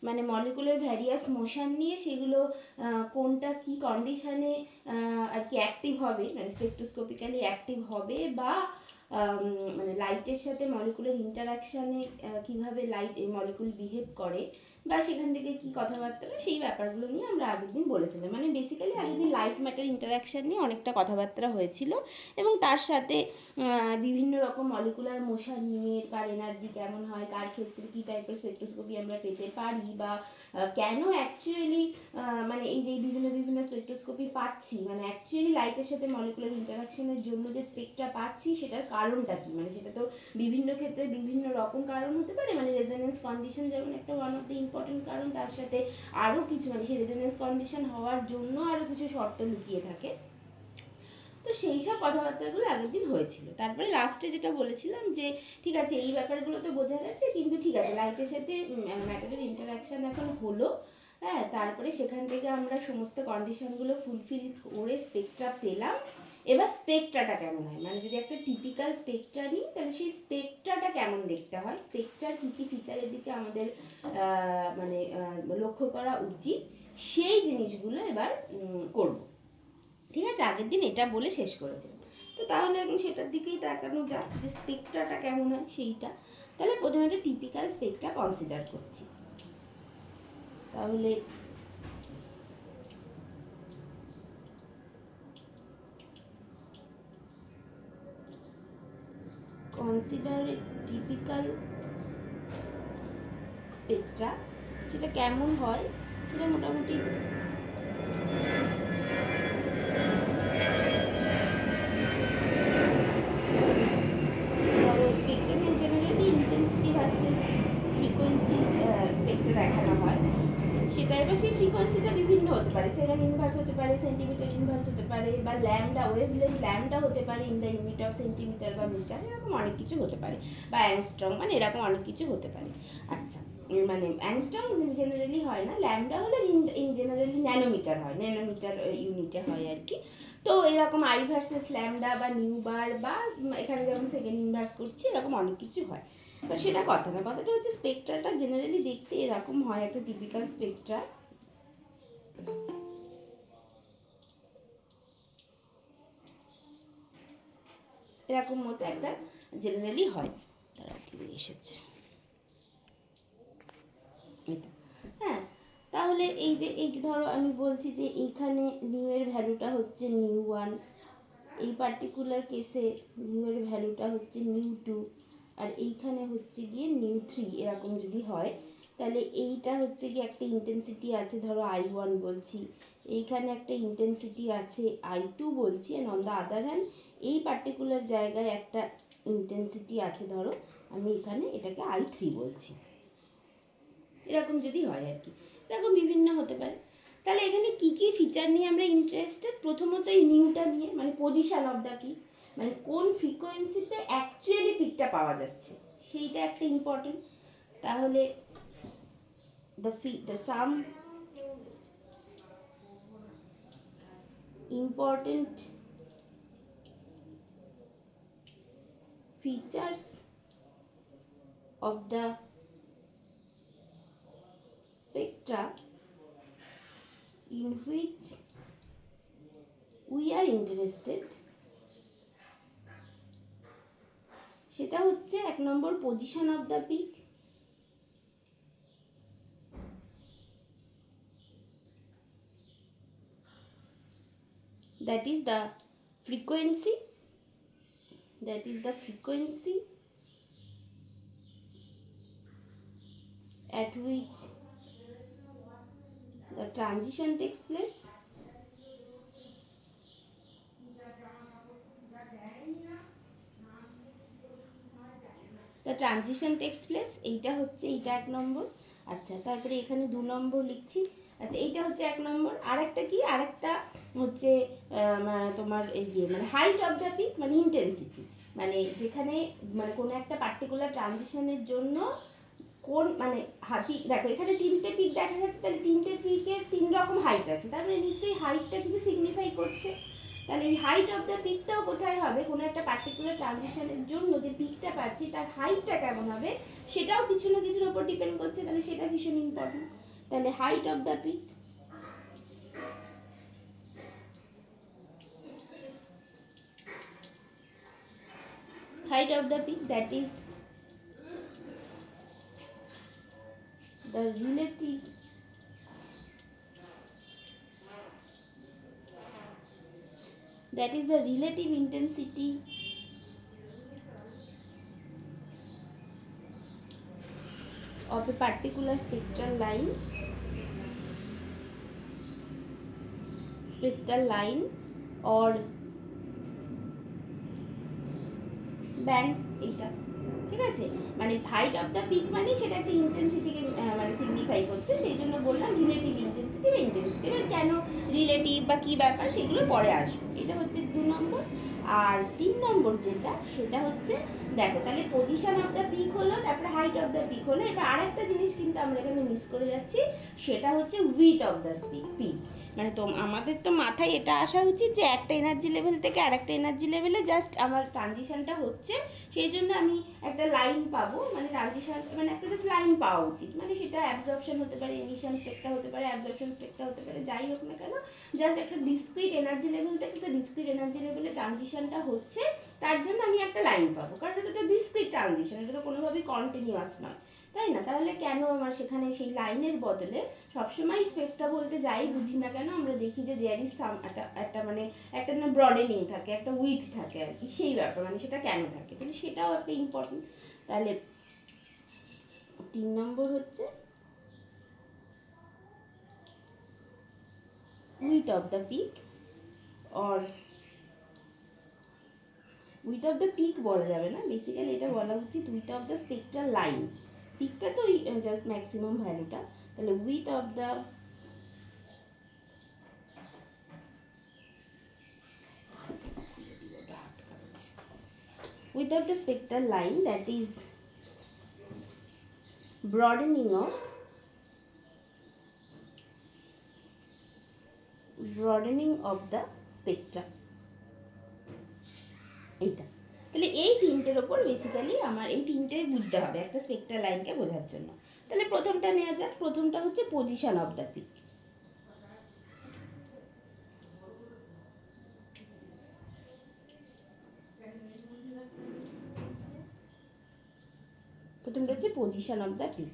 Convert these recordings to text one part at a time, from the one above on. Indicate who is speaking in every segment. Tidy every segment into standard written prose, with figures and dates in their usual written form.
Speaker 1: মানে molecular various motion নিয়ে সেগুলো কোনটা কি কন্ডিশনে আর কি অ্যাক্টিভ হবে, মানে স্পেকট্রোস্কোপিক্যালি অ্যাক্টিভ হবে, বা মানে লাইটের সাথে মলিকুলার ইন্টারাকশানে কীভাবে লাইট মলিকুল বিহেভ করে, বা সেখান থেকে কি কথাবার্তা, সেই ব্যাপারগুলো নিয়ে আমরা আগের দিন বলেছিলাম। মানে বেসিক্যালি আগের দিন লাইট ম্যাটার ইন্টারাকশান নিয়ে অনেকটা কথাবার্তা হয়েছিল, এবং তার সাথে বিভিন্ন রকম মলিকুলার মোশন নিয়ে, কার এনার্জি কেমন হয়, কার ক্ষেত্রে কী টাইপের স্পেকট্রোস্কোপি আমরা পেতে পারি, বা কেন অ্যাকচুয়ালি মানে এই যে বিভিন্ন বিভিন্ন স্পেকট্রোস্কোপি পাচ্ছি, মানে অ্যাকচুয়ালি লাইটের সাথে মলিকুলার ইন্টারাকশনের জন্য যে স্পেকট্রা পাচ্ছি সেটার কারণটা কী, মানে সেটা তো বিভিন্ন ক্ষেত্রে বিভিন্ন রকম কারণ হতে পারে। মানে রেজোনেন্স কন্ডিশন যেমন একটা ওয়ান অফ দ্য ইম্পর্টেন্ট কারণ, তার সাথে আরও কিছু মানে সেই রেজোনেন্স কন্ডিশন হওয়ার জন্য আরও কিছু শর্ত লুকিয়ে থাকে। তো সেই সব কথাবার্তাগুলো আগের দিন হয়েছিল। তারপরে লাস্টে যেটা বলেছিলাম যে ঠিক আছে এই ব্যাপারগুলো তো বোঝা গেছে, কিন্তু ঠিক আছে লাইটের সাথে ম্যাটারের ইন্টারাকশান এখন হলো, হ্যাঁ, তারপরে সেখান থেকে আমরা সমস্ত কন্ডিশনগুলো ফুলফিল করে স্পেকট্রা পেলাম। এবার স্পেকট্রাটা কেমন হয়, মানে যদি একটা টিপিক্যাল স্পেকট্রা নিই তাহলে সেই স্পেকট্রাটা কেমন দেখতে হয়, স্পেকট্রার কী কী ফিচারের দিকে আমাদের মানে লক্ষ্য করা উচিত, সেই জিনিসগুলো এবার করব। ঠিক আছে, আগের দিন এটা বলে শেষ করেছিলাম। তো তাহলে এখন সেটার দিকেই তাকানো যাক যে স্পেকট্রাটা কেমন হয় সেইটা। তাহলে প্রথমে একটা টিপিক্যাল স্পেকট্রা কনসিডার করছি। তাহলে কনসিডার টিপিক্যাল স্পেকট্রা, সেটা কেমন হয় সেটা মোটামুটি Spectra generally intensity versus frequency Spectra দেখানো হয়। সেটা এবার সেই ফ্রিকোয়েন্সিটা বিভিন্ন হতে পারে, সেকেন্ড ইনভার্স হতে পারে, সেন্টিমিটার ইনভার্স হতে পারে, বা ল্যামডা ওয়েভলেন্থ ল্যামডা হতে পারে in the unit of centimetre বা মিটার, এরকম অনেক কিছু হতে পারে, বা অ্যাংস্ট্রং, মানে এরকম অনেক কিছু হতে পারে। আচ্ছা, মানে অ্যাংস্ট্রং জেনারেলি হয় না, ল্যামডা হলে ইন জেনারেলি ন্যানোমিটার হয়, ন্যানোমিটার ইউনিটে হয় আর কি। তো এরকম আই ভার্সেস ল্যামডা বা নিউ বার, বা এখানে যেমন সেকেন্ড ইনভার্স করছি, এরকম অনেক কিছু হয়। তো সেটা কথা না, কথাটা হচ্ছে স্পেকট্রাটা জেনারেলি দেখতে এরকম হয়, একটা টিপিক্যাল স্পেকট্রা। এরকম মতো একটা জেনারেলি হয়। তারা কি এসেছে, হ্যাঁ, তাহলে এই যে এই ধরো আমি বলছি যে এইখানে নিউ এর ভ্যালুটা হচ্ছে নিউ 1, এই পার্টিকুলার কেসে নিউ এর ভ্যালুটা হচ্ছে নিউ 2, আর এইখানে হচ্ছে গিয়ে নিউ 3, এরকম যদি হয় তাহলে এইটা হচ্ছে গিয়ে একটা ইন্টেন্সিটি আছে ধরো I1 বলছি, এইখানে একটা ইন্টেন্সিটি আছে I2 বলছি, and on the other hand এই পার্টিকুলার জায়গায় একটা ইন্টেন্সিটি আছে ধরো আমি এখানে এটাকে I3 বলছি। এরকম যদি হয় আর কি, এরকম বিভিন্ন হতে পারে। তাহলে এখানে কি কি ফিচার নিয়ে আমরা ইন্টারেস্টেড, প্রথমত এই নিউটা নিয়ে, মানে পজিশন অফ দ্য পিক, মানে কোন ফ্রিকোয়েন্সিতে অ্যাকচুয়ালি পিকটা পাওয়া যাচ্ছে সেইটা একটা ইম্পর্টেন্ট। তাহলে the some important features of the spectra in which we are interested, সেটা হচ্ছে এক নম্বর position of the peak, that is the frequency at which the transition takes place, এইটা হচ্ছে এইটা এক নম্বর। আচ্ছা, তারপরে এখানে 2 নম্বর লিখছি। আচ্ছা, এইটা হচ্ছে এক নম্বর। আরেকটা কি, আরেকটা হচ্ছে তোমার এই যে মানে হাইট অফ দ্য পিক, মানে ইন্টেন্সিটি, মানে যেখানে মানে কোনো একটা পার্টিকুলার ট্রানজিশনের জন্য কোন মানে পিক, দেখো এখানে 3টে পিক দেখা যাচ্ছে, তাহলে 3টে পিকের 3 রকম হাইট আছে, তার মানে নিশ্চয়ই হাইটটা কিছু সিগনিফাই করছে। তাহলে এই হাইট অফ দ্য পিকটাও কোথায় হবে, কোনো একটা পার্টিকুলার ট্রানজিশনের জন্য যে পিকটা পাচ্ছি তার হাইটটা কেমন হবে সেটাও কিছু না কিছুর উপর ডিপেন্ড করছে, তাহলে সেটা ভীষণ ইম্পর্টেন্ট। তাহলে height of the peak, height of the peak, that is the relative intensity of a particular spectral line or band, এইটা ঠিক আছে। মানে হাইট অফ দ্য পিক মানে সেটা একটা ইন্টেন্সিটিকে মানে সিগনিফাই করছে, সেই জন্য বললাম রিলেটিভ ইন্টেন্সিটি বা ইন্টেন্সিটি। এবার কেন রিলেটিভ বা কী ব্যাপার সেগুলো পরে আসবে, এটা হচ্ছে 2 নম্বর। আর 3 নম্বর যেটা সেটা হচ্ছে দেখো, তাহলে পজিশন অফ দ্য পিক হলো, তারপরে হাইট অফ দ্য পিক হলো। এবার আরেকটা জিনিস কিন্তু আমরা এখানে মিস করে যাচ্ছি, সেটা হচ্ছে উইথ অফ দ্য পিক। মানে তো আমাদের তো মাথায় এটা আসা উচিত যে একটা এনার্জি লেভেল থেকে আরেকটা এনার্জি লেভেলে জাস্ট আমার ট্রানজিশনটা হচ্ছে, সেই জন্য আমি একটা লাইন পাবো, মানে ট্রানজিশন মানে একটা জাস্ট লাইন পাওয়া উচিত। মানে সেটা অ্যাবজর্পশন হতে পারে, এমিশন স্পেক্ট্রা হতে পারে, অ্যাবজর্পশন স্পেক্ট্রা হতে পারে, যাই হোক না কেন জাস্ট একটা ডিসক্রিট এনার্জি লেভেল থেকে একটা ডিসক্রিট এনার্জি লেভেলে ট্রানজিশনটা হচ্ছে, তার জন্য আমি একটা লাইন পাবো, কারণ এটা তো ডিসক্রিট ট্রানজিশন, এটা তো কোনোভাবেই কন্টিনিউয়াস নয়, তাই না? তাহলে কেন আমার সেখানে সেই লাইনের বদলে সবসময় স্পেক্ট্রা বলতে যাই বুঝি না কেন আমরা দেখি যে দেয়ার ইজ সাম একটা মানে একটা না ব্রডেনিং থাকে, একটা উইথ থাকে আর কি, সেই ব্যাপার মানে সেটা কেন থাকে, তাহলে সেটাও একটা ইম্পর্টেন্ট। তাহলে 3 নম্বর হচ্ছে width of the peak, or width of the peak বলা যাবে না, বেসিক্যালি এটা বলা উচিত width of the spectral line. পিকটা তো জাস্ট ম্যাক্সিমাম ভ্যালুটা, তাহলে width of the spectral line, that is broadening of the spectrum, এইটা। তাহলে এই তিনটের ওপর বেসিক্যালি আমার এই তিনটে বুঝতে হবে একটা স্পেক্ট্রাল লাইনকে বোঝার জন্য। তাহলে প্রথমটা নেওয়া যাক, প্রথমটা হচ্ছে পজিশন অফ দ্য পিক। প্রথমটা হচ্ছে পজিশন অফ দ্য পিক।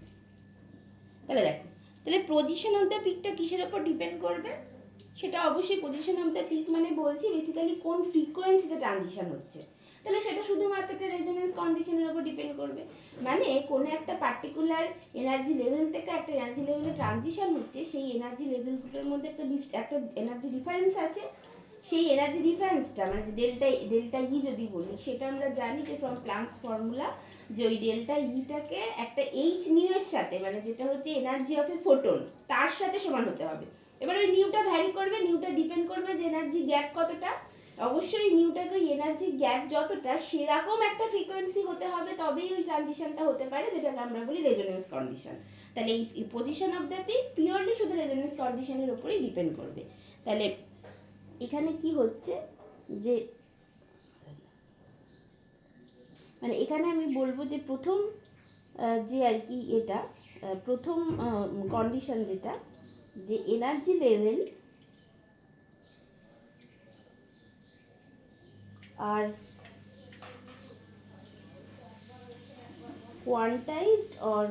Speaker 1: তাহলে দেখো, তাহলে পজিশন অফ দ্য পিকটা কিসের ওপর ডিপেন্ড করবে, সেটা অবশ্যই পজিশন অফ দ্য পিক মানে বলছি বেসিক্যালি কোন ফ্রিকোয়েন্সিতে ট্রানজিশন হচ্ছে, তাহলে সেটা শুধুমাত্র একটা রেজোনেন্স কন্ডিশনের উপর ডিপেন্ড করবে। মানে কোনো একটা পার্টিকুলার এনার্জি লেভেল থেকে একটা এনার্জি লেভেলে ট্রানজিশন হচ্ছে, সেই এনার্জি লেভেলগুলোর মধ্যে একটা এনার্জি ডিফারেন্স আছে, সেই এনার্জি ডিফারেন্সটা মানে ডেল্টা ই যদি বলি, সেটা আমরা জানি যে ফ্রম প্ল্যাঙ্কস ফর্মুলা যে ওই ডেল্টা ইটাকে একটা এইচ নিউ এর সাথে মানে যেটা হচ্ছে এনার্জি অফ এ ফোটন তার সাথে সমান হতে হবে। এবার ওই নিউটা ভ্যারি করবে, নিউটা ডিপেন্ড করবে যে এনার্জি গ্যাপ কতটা, অবশ্যই নিউটাকে ওই এনার্জি গ্যাপ যতটা সেরকম একটা ফ্রিকোয়েন্সি হতে হবে, তবেই ওই ট্রানজিশনটা হতে পারে, যেটাকে আমরা বলি রেজোনেন্স কন্ডিশন। তাহলে এই position of the peak purely শুধু রেজোনেন্স কন্ডিশনের উপরেই ডিপেন্ড করবে। তাহলে এখানে কি হচ্ছে যে মানে এখানে আমি বলবো যে প্রথম যে আর কি এটা প্রথম কন্ডিশন যেটা যে energy level are quantized or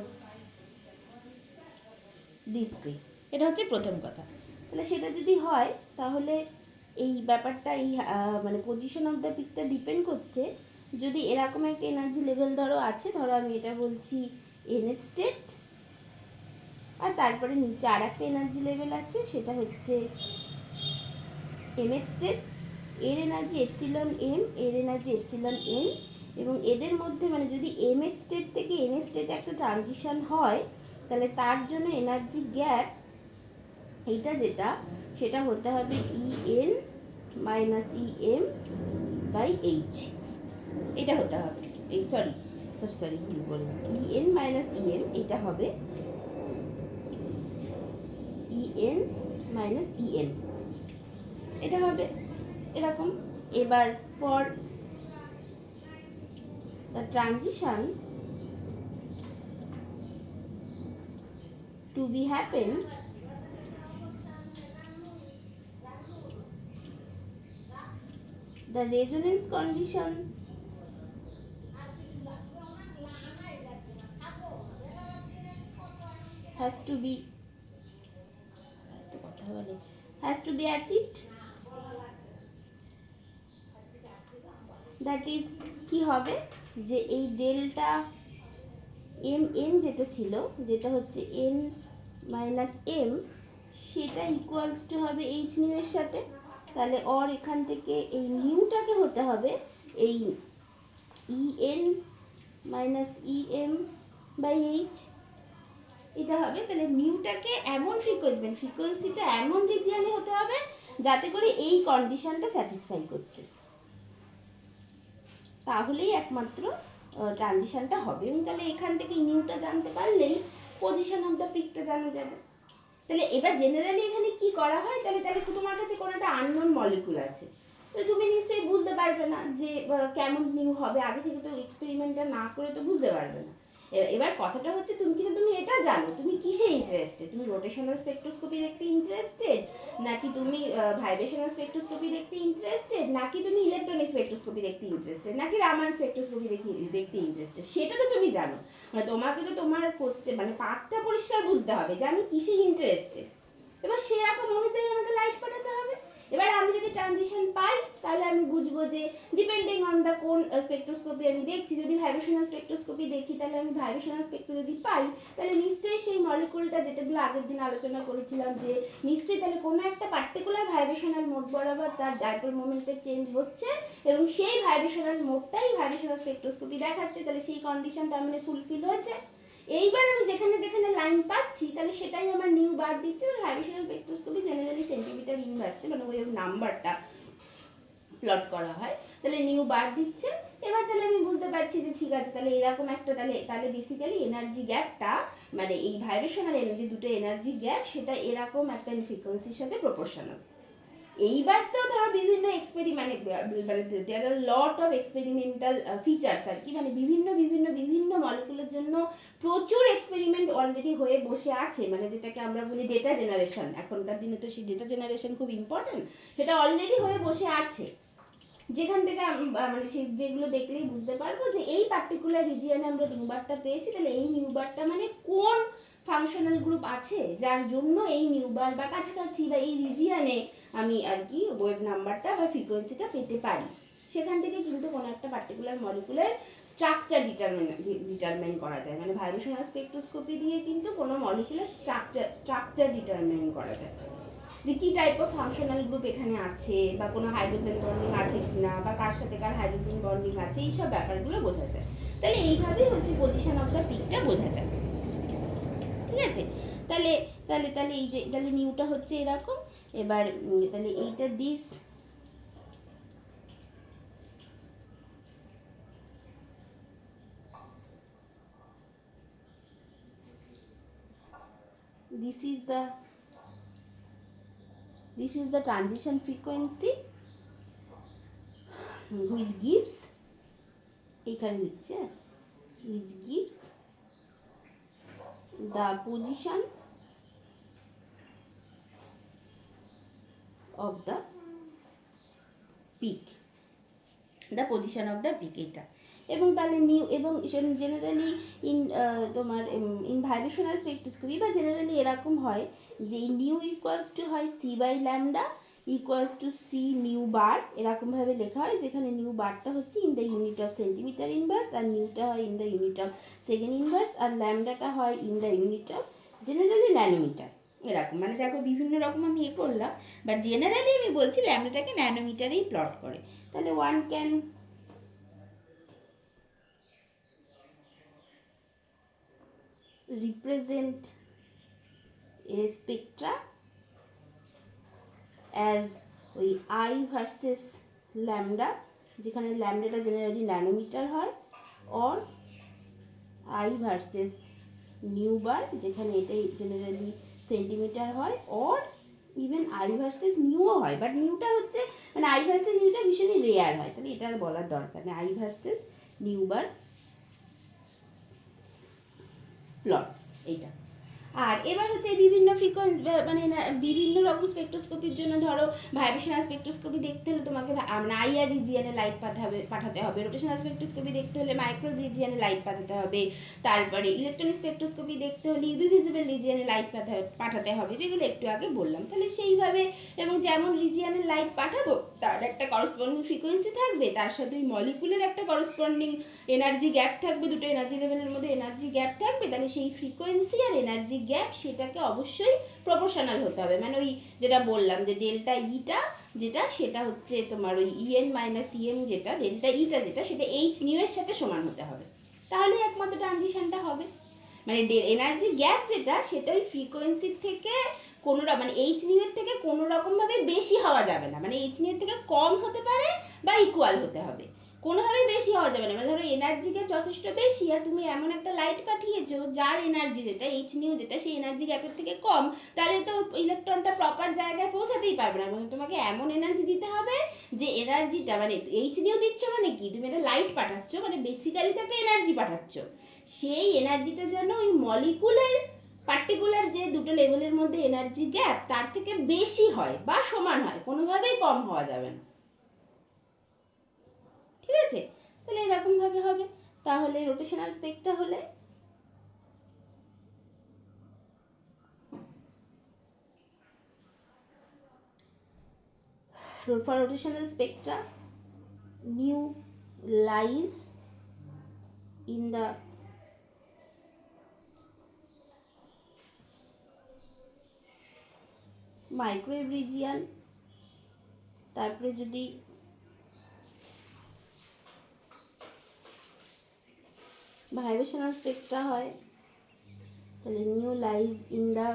Speaker 1: discrete, এটা হচ্ছে প্রথম কথা। তাহলে সেটা যদি হয় তাহলে এই ব্যাপারটা এই মানে পজিশন অফ দ্য পিকটা ডিপেন্ড করছে যদি এরকম একটা এনার্জি লেভেল ধরো আছে, ধরো আমি এটা বলছি এনএফ স্টেট, আর তারপরে নিচে আর একটা এনার্জি লেভেল আছে সেটা হচ্ছে এমএফ স্টেট, এর এনার্জি এপসিলন এম, এর এনার্জি এপসিলন এন, এবং এদের মধ্যে মানে যদি এমএফ স্টেট থেকে এনএফ স্টেটে একটা ট্রানজিশন হয় তাহলে তার জন্য এনার্জি গ্যাপ এইটা যেটা সেটা হতে হবে EN minus EM by H, এটা হতে হবে এই সরি ভুল বললাম, ইএন মাইনাস ইএম এটা হবে ইএন মাইনাস ইএম, এটা হবে এরকম। এবার for the transition two B happen, the resonance condition has to be achieved, that is কি হবে যে এই ডেল্টা এম এন যেটা ছিল, যেটা হচ্ছে এন মাইনাস এম, সেটা ইকুয়ালস টু হবে এইচ নিউ এর সাথে। তাহলে অর এখান থেকে এই নিউটাকে হতে হবে এই E N minus E M by H, এটা হবে। তাহলে নিউটাকে এমন ফ্রিকোয়েন্সিটা এমন রিজিয়নে হতে হবে যাতে করে এই কন্ডিশনটা স্যাটিসফাই করছে, তাহলেই একমাত্র ট্রানজিশনটা হবে। এবং তাহলে এখান থেকে নিউটা জানতে পারলেই পজিশন অফ দ্য পিকটা জানা যাবে। তাহলে এবার জেনারেলি এখানে কি করা হয়, তাহলে তোমার কাছে কোনো একটা আননোন মলিকুল আছে, তো তুমি নিশ্চয়ই বুঝতে পারবে না যে কেমন নিউ হবে, আগে থেকে তো এক্সপেরিমেন্টটা না করে তো বুঝতে পারবে না। এবার কথাটা হচ্ছে তুমি এটা জানো তুমি কিসে ইন্টারেস্টেড, তুমি রোটেশনাল স্পেকট্রোস্কোপি দেখতে ইন্টারেস্টেড, নাকি তুমি ভাইব্রেশনাল স্পেকট্রোস্কোপি দেখতে ইন্টারেস্টেড, নাকি তুমি ইলেকট্রনিক স্পেকট্রোস্কোপি দেখতে ইন্টারেস্টেড, নাকি রামান স্পেকট্রোস্কোপি দেখতে ইন্টারেস্টেড, সেটা তো তুমি জানো। মানে তোমাকে তো তোমার মানে পাথটা পরিষ্কার বুঝতে হবে যে আমি কিসে ইন্টারেস্টেড, এবার সেরকম অনুযায়ী আমাকে লাইট পাঠাতে হবে। এবার আমি যদি ট্রানজিশন পাই তাহলে আমি বুঝবো যে ডিপেন্ডিং অন দ্য কোন স্পেকট্রোস্কোপি আমি দেখছি, যদি ভাইব্রেশনাল স্পেকট্রোস্কোপি দেখি তাহলে আমি ভাইব্রেশনাল স্পেকট্রো যদি পাই তাহলে নিশ্চয়ই সেই মলিকুলটা, যেটাগুলো আগের দিন আলোচনা করেছিলাম যে নিশ্চয়ই তাহলে কোনো একটা পার্টিকুলার ভাইব্রেশনাল মোড বরাবর তার ডাইপোল মোমেন্টে চেঞ্জ হচ্ছে এবং সেই ভাইব্রেশনাল মোডটাই ভাইব্রেশনাল স্পেকট্রোস্কোপি দেখাচ্ছে, তাহলে সেই কন্ডিশনটা মানে ফুলফিল হয়েছে। এইবার আমি যেখানে যেখানে লাইন পাচ্ছি তাহলে সেটাই আমার নিউ বার দিচ্ছে। ভাইব্রেশনাল স্পেকট্রোস্কোপি জেনারেলি সেন্টিমিটার ইউনিভার্সে মানে ওয়েভ নাম্বারটা প্লট করা হয়, তাহলে নিউ বার দিচ্ছে। এবার তাহলে আমি বুঝতে পারছি যে ঠিক আছে, তাহলে এরকম একটা তাহলে বেসিক্যালি এনার্জি গ্যাপটা মানে এই ভাইব্রেশনাল এনার্জি দুটো এনার্জি গ্যাপ সেটা এরকম একটা ফ্রিকোয়েন্সির সাথে প্রপোর্শনাল। এইবার তো ধরো বিভিন্ন এক্সপেরিমেন্ট মানে দেয়ার আর লট অফ এক্সপেরিমেন্টাল ফিচার্স আর কি, মানে বিভিন্ন বিভিন্ন বিভিন্ন মলিকুলের জন্য প্রচুর এক্সপেরিমেন্ট অলরেডি হয়ে বসে আছে, মানে যেটাকে আমরা বলি ডেটা জেনারেশন। এখনকার দিনে তো সেই ডেটা জেনারেশন খুব ইম্পর্টেন্ট, সেটা অলরেডি হয়ে বসে আছে, যেখান থেকে মানে যেগুলো দেখলেই বুঝতে পারবো যে এই পার্টিকুলার রিজিয়নে আমরা নিউবারটা পেয়েছি, তাহলে এই নিউবারটা মানে কোন ফাংশনাল গ্রুপ আছে যার জন্য এই নিউবার বা কাছাকাছি বা এই রিজিয়নে আমি আর কি ওয়েভ নাম্বারটা বা ফ্রিকোয়েন্সিটা পেতে পারি। সেখান থেকে কিন্তু কোনো একটা পার্টিকুলার মলিকুলের স্ট্রাকচার ডিটারমাইন করা যায়, মানে ভাইব্রেশনাল স্পেকট্রোস্কোপি দিয়ে কিন্তু কোনো মলিকুলার স্ট্রাকচার ডিটারমাইন করা যায়, যে কি টাইপ অফ ফাংশনাল গ্রুপ এখানে আছে বা কোনো হাইড্রোজেন বন্ডিং আছে কিনা বা কার সাথে কার হাইড্রোজেন বন্ডিং আছে, এইসব ব্যাপারগুলো বোঝা যায়। তাহলে এইভাবেই হচ্ছে পজিশন অফ দ্য পিকটা বোঝা যায়। ঠিক আছে, তাহলে তাহলে তাহলে এই যে তাহলে নিউটা হচ্ছে এরকম। এবার তাহলে এইটা this this is the transition frequency which gives এখানে লিখছে which gives the position of the peak, the position of the peak এটা। এবং তাহলে নিউ এবং জেনারেলি তোমার ইন ভাইব্রেশনাল স্পেকট্রোস্কোপি বা জেনারেলি এরকম হয় যে নিউ ইকুয়ালস টু হয় C by lambda equals to C nu bar, এরকমভাবে লেখা হয়, যেখানে নিউ বারটা হচ্ছে in the unit of centimetre inverse, আর নিউটা হয় in the unit of second inverse, আর ল্যামডাটা হয় in the unit of generally nanometre. এরকম মানে দেখো বিভিন্ন রকম আমি করলাম, বাট জেনারেলি আমি বলছি ল্যামডাটাকে ন্যানোমিটারেই প্লট করে। তাহলে one can represent a spectra as ওই I versus lambda, যেখানে ল্যামডাটা জেনারেলি ন্যানোমিটার হয়, or I versus নিউ বার যেখানে এটাই জেনারেলি সেন্টিমিটার হয়, or ইভেন আই ভার্সেস নিউও হয়, বাট নিউটা হচ্ছে মানে আই ভার্সেস নিউটা ভীষণই রেয়ার হয়, তাহলে এটা আর বলার দরকার নেই। I versus new bar plots এইটা। আর এবার হচ্ছে বিভিন্ন ফ্রিকোয়েন্সি মানে বিভিন্ন রকম স্পেকট্রোস্কোপির জন্য ধরো ভাইব্রেশনাল স্পেকট্রোস্কোপি দেখতে হলে তোমাকে মানে আইআর রিজিয়ানে লাইট পাঠাতে হবে, রোটেশনাল স্পেকট্রোস্কোপি দেখতে হলে মাইক্রোওয়েভ রিজিয়ানে লাইট পাঠাতে হবে, তারপরে ইলেকট্রনিক স্পেকট্রোস্কোপি দেখতে হলে ইউভি ভিজিবল রিজিয়ানে লাইট পাঠাতে হবে, যেগুলো একটু আগে বললাম। তাহলে সেইভাবে এবং যেমন রিজিয়ানের লাইট পাঠাবো তার একটা করসপন্ডিং ফ্রিকোয়েন্সি থাকবে, তার সাথে ওই মলিকুলের একটা করসপন্ডিং এনার্জি গ্যাপ থাকবে, দুটো এনার্জি লেভেলের মধ্যে এনার্জি গ্যাপ থাকবে, তাহলে সেই ফ্রিকোয়েন্সি আর এনার্জি গ্যাপ সেটাকে অবশ্যই প্রপোর্শনাল হতে হবে। মানে ওই যেটা বললাম যে ডেল্টা ইটা যেটা সেটা হচ্ছে তোমার ওই ইএন মাইনাস ইএম যেটা ডেল্টা ইটা যেটা সেটা এইচ নিউ এর সাথে সমান হতে হবে, তাহলেই একমাত্র ট্রানজিশনটা হবে। মানে এনার্জি গ্যাপ যেটা সেটা ওই ফ্রিকোয়েন্সির থেকে কোনো মানে এইচ নিউ এর থেকে কোনো রকমভাবে বেশি হওয়া যাবে না, মানে এইচ নিউ এর থেকে কম হতে পারে বা ইকুয়াল হতে হবে, কোনোভাবেই বেশি হওয়া যাবে না। মানে ধরো এনার্জি গ্যাপ যথেষ্ট বেশি আর তুমি এমন একটা লাইট পাঠিয়েছো যার এনার্জি যেটা এইচ নিউ যেটা সেই এনার্জি গ্যাপের থেকে কম, তাহলে তো ইলেকট্রনটা প্রপার জায়গায় পৌঁছাতেই পারবে না। মানে তোমাকে এমন এনার্জি দিতে হবে যে এনার্জিটা মানে এইচ নিউ দিচ্ছ মানে কি তুমি একটা লাইট পাঠাচ্ছ, মানে বেসিক্যালি তো একটা এনার্জি পাঠাচ্ছ, সেই এনার্জিটা যেন ওই মলিকুলের পার্টিকুলার যে দুটো লেভেলের মধ্যে এনার্জি গ্যাপ তার থেকে বেশি হয় বা সমান হয়, কোনোভাবেই কম হওয়া যাবে না। ঠিক আছে, তাহলে এরকম ভাবে হবে। তাহলে রোটেশনাল স্পেকটা হলে for rotational spectra nu lies in the microwave region, তারপরে যদি ভাইব্রেশনাল স্পেকট্রা হয় তাহলে nu lies in the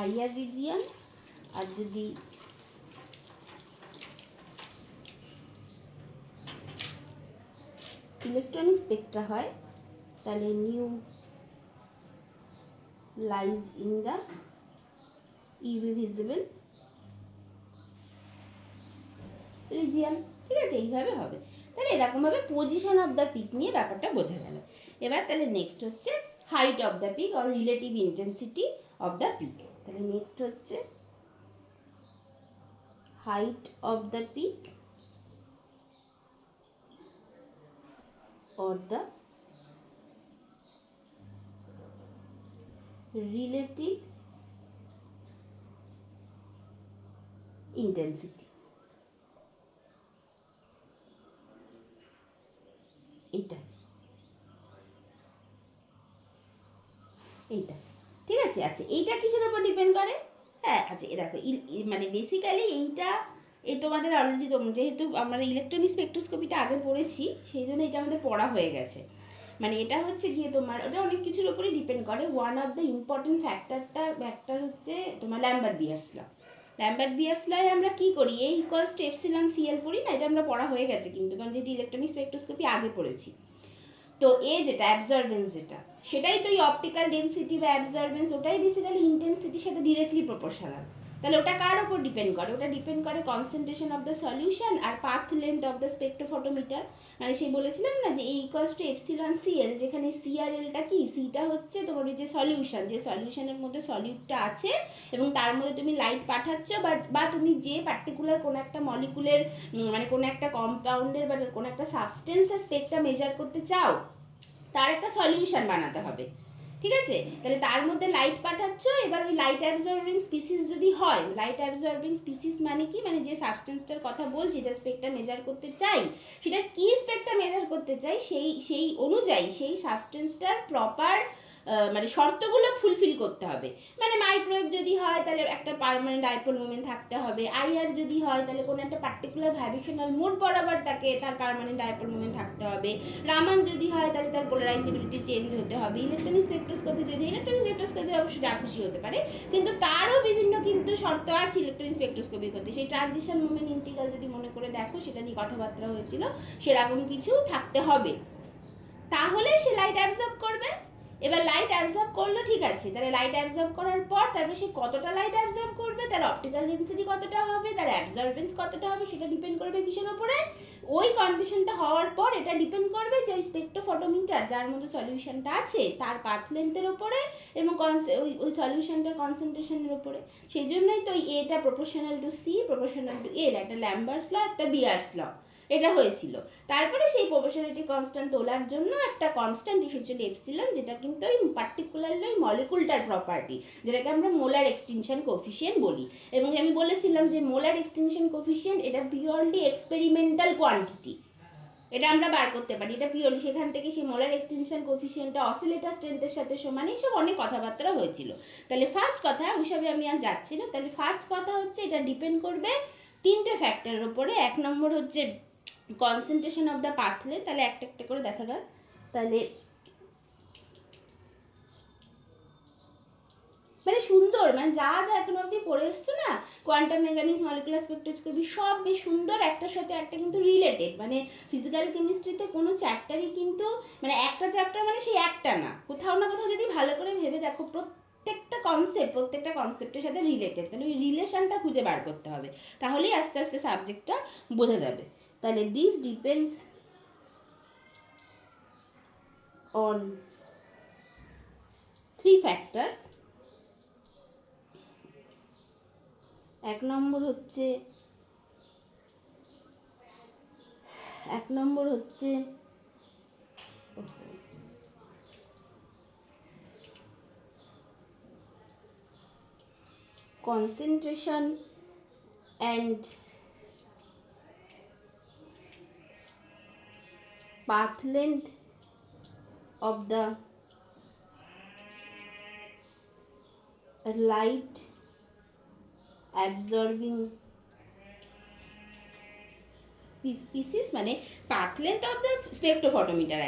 Speaker 1: IR region, আর যদি ইলেকট্রনিক স্পেকট্রা হয় তাহলে nu lies in the UV visible region. ঠিক আছে, এইভাবে হবে। তাহলে এরকমভাবে পজিশন অফ দ্য পিক নিয়ে ব্যাপারটা বোঝা গেল। এবার তাহলে নেক্সট হচ্ছে height of the peak or relative intensity of the peak. তাহলে নেক্সট হচ্ছে height of the peak or the relative intensity, এইটা ঠিক আছে। আচ্ছা এইটা কিসের উপর ডিপেন্ড করে? হ্যাঁ আচ্ছা দেখো মানে বেসিক্যালি এইটা তোমাদের অলরেডি যেহেতু আমরা ইলেকট্রনিক স্পেকট্রোস্কোপিটা আগে পড়েছি সেই জন্য এটা আমাদের পড়া হয়ে গেছে। মানে এটা হচ্ছে গিয়ে তোমার ওটা অনেক কিছুর উপরে ডিপেন্ড করে। One of the important factor হচ্ছে তোমার ল্যাম্বার্ট-বিয়ার্স ল। ল্যাম্বার্ট-বিয়ার্স লয় আমরা কি করি, A equals to epsilon CL পড়ি না, এটা আমরা পড়া হয়ে গেছে কিন্তু, কারণ যেটি ইলেকট্রনিক স্পেকট্রোস্কোপি আগে পড়েছি। তো এ যেটা অ্যাবজর্বেন্স যেটা সেটাই তো এই অপটিক্যাল ডেন্সিটি বা অ্যাবজর্বেন্স ওটাই বেসিক্যালি ইন্টেন্সিটির সাথে ডিরেক্টলি প্রপোর্শনাল। তাহলে ওটা কার ওপর ডিপেন্ড করে? ওটা ডিপেন্ড করে কনসেন্ট্রেশন অফ দ্য সলিউশন আর path length of the spectrophotometer. মানে সেই বলেছিলাম না যে A equals to epsilon CL, যেখানে সি আর এলটা কি, সিটা হচ্ছে তোমার ওই যে সলিউশন, যে সলিউশনের মধ্যে সলিউটটা আছে এবং তার মধ্যে তুমি লাইট পাঠাচ্ছ বা তুমি যে পার্টিকুলার কোনো একটা মলিকুলের মানে কোনো একটা কম্পাউন্ডের বা কোনো একটা সাবস্টেন্সের স্পেকটা মেজার করতে চাও, তার একটা সলিউশন বানাতে হবে। ঠিক আছে, তাহলে তার মধ্যে লাইট পাঠাচ্ছ, এবার ওই লাইট অ্যাবজর্বিং স্পিসিস যদি হয়, লাইট অ্যাবজর্বিং স্পিসিস মানে কি, মানে যে সাবস্টেন্সটার কথা বলছি যে স্পেকটা মেজার করতে চাই, সেটা কি স্পেকটা মেজার করতে চাই সেই অনুযায়ী সেই সাবস্টেন্সটার প্রপার মানে শর্তগুলো ফুলফিল করতে হবে। মানে মাইক্রোওয়েভ যদি হয় তাহলে একটা পার্মানেন্ট ডাইপোল মোমেন্ট থাকতে হবে, আইআর যদি হয় তাহলে কোনো একটা পার্টিকুলার ভাইব্রেশনাল মোড বরাবর তার পার্মানেন্ট ডাইপোল মোমেন্ট থাকতে হবে, রামান যদি হয় তাহলে তার পোলারাইজেবিলিটি চেঞ্জ হতে হবে, ইলেকট্রনিক স্পেকট্রোস্কোপি অবশ্য যা খুশি হতে পারে, কিন্তু তারও বিভিন্ন কিন্তু শর্ত আছে ইলেকট্রনিক স্পেকট্রোস্কোপি করতে। সেই ট্রানজিশন মোমেন্ট ইন্টিগ্রাল যদি মনে করে দেখো, সেটা নিয়ে কথাবার্তা হয়েছিল, সেরকম কিছু থাকতে হবে, তাহলে সে লাইট অ্যাবজর্ব করবে। এবার লাইট অ্যাবজর্ব করলো, ঠিক আছে, তাহলে লাইট অ্যাবজর্ব করার পর তারপরে সে কতটা লাইট অ্যাবজর্ব করবে, তার অপটিক্যাল ডেন্সিটি কতটা হবে, তার অ্যাবজর্বেন্স কতটা হবে, সেটা ডিপেন্ড করবে কিসের ওপরে, ওই কন্ডিশনটা হওয়ার পর এটা ডিপেন্ড করবে যে ওই স্পেকট্রোফটোমিটার যার মধ্যে সলিউশনটা আছে তার পাথ লেন্থের ওপরে এবং ওই সলিউশনটার কনসেন্ট্রেশনের ওপরে। সেই জন্যই তো এটা proportional to C, proportional to L, একটা ল্যাম্বার্টস ল, একটা বিয়ার্স ল, এটা হয়েছিল। তারপরে সেই প্রপোর্শনালিটি কনস্ট্যান্ট তোলার জন্য একটা কনস্ট্যান্ট এসেছিল এপসিলন, যেটা কিন্তু ওই পার্টিকুলারলি ওই মলিকুলটার প্রপার্টি, যেটাকে আমরা মোলার এক্সটিংশন কোফিশিয়েন্ট বলি। এবং আমি বলেছিলাম যে মোলার এক্সটিংশন কোফিশিয়েন্ট এটা পিওরলি এক্সপেরিমেন্টাল কোয়ান্টিটি, এটা আমরা বার করতে পারি, এটা পিওরলি সেখান থেকে সেই মোলার এক্সটেনশন কোফিশিয়েন্টটা অসিলেটর স্ট্রেংথের সাথে সমান, এইসব অনেক কথাবার্তা হয়েছিল। তাহলে ফার্স্ট কথা, ওইসবে আমি আর যাচ্ছি না। তাহলে ফার্স্ট কথা হচ্ছে এটা ডিপেন্ড করবে তিনটে ফ্যাক্টরের উপরে। এক নম্বর হচ্ছে কনসেন্ট্রেশন অফ দ্য পাথলে, তাহলে একটা একটা করে দেখা যাক। তাহলে মানে সুন্দর, মানে যা যা এখন অবধি পড়ে এসছো না, কোয়ান্টাম মেকানিক্স, মলিকুলার স্পেকট্রোস্কোপি, সব বেশ সুন্দর, একটার সাথে একটা কিন্তু রিলেটেড। মানে ফিজিক্যাল কেমিস্ট্রিতে কোনো চ্যাপ্টারই কিন্তু মানে একটা চ্যাপ্টার মানে সেই একটা না, কোথাও না কোথাও যদি ভালো করে ভেবে দেখো প্রত্যেকটা কনসেপ্টের সাথে রিলেটেড, তাহলে ওই রিলেশনটা খুঁজে বার করতে হবে, তাহলেই আস্তে আস্তে সাবজেক্টটা বোঝা যাবে। তাহলে দিস ডিপেন্ডস অন 3 factors। এক নম্বর হচ্ছে concentration and path length of the light absorbing species, মানে path length of the spectrophotometer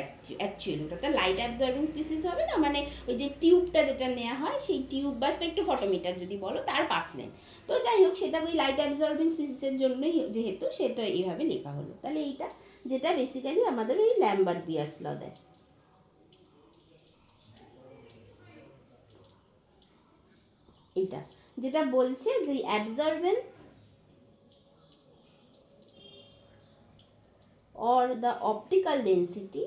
Speaker 1: actually ওটা লাইট অ্যাবজর্বিং স্পিসিস হবে না, মানে ওই যে টিউবটা যেটা নেওয়া হয় সেই টিউব বা স্পেকট্রোফটোমিটার যদি বলো তার পাথ লেন্থ। তো যাই হোক, সেটা ওই লাইট অ্যাবজর্বিং স্পিসিসের জন্যই যেহেতু, সে তো এইভাবে লেখা হলো। তাহলে এইটা যেটা বেসিক্যালি আমাদের ওই ল্যাম্বার্ট বিয়ার্স ল দেয়। এটা যেটা বলছে যে absorbance or the optical density,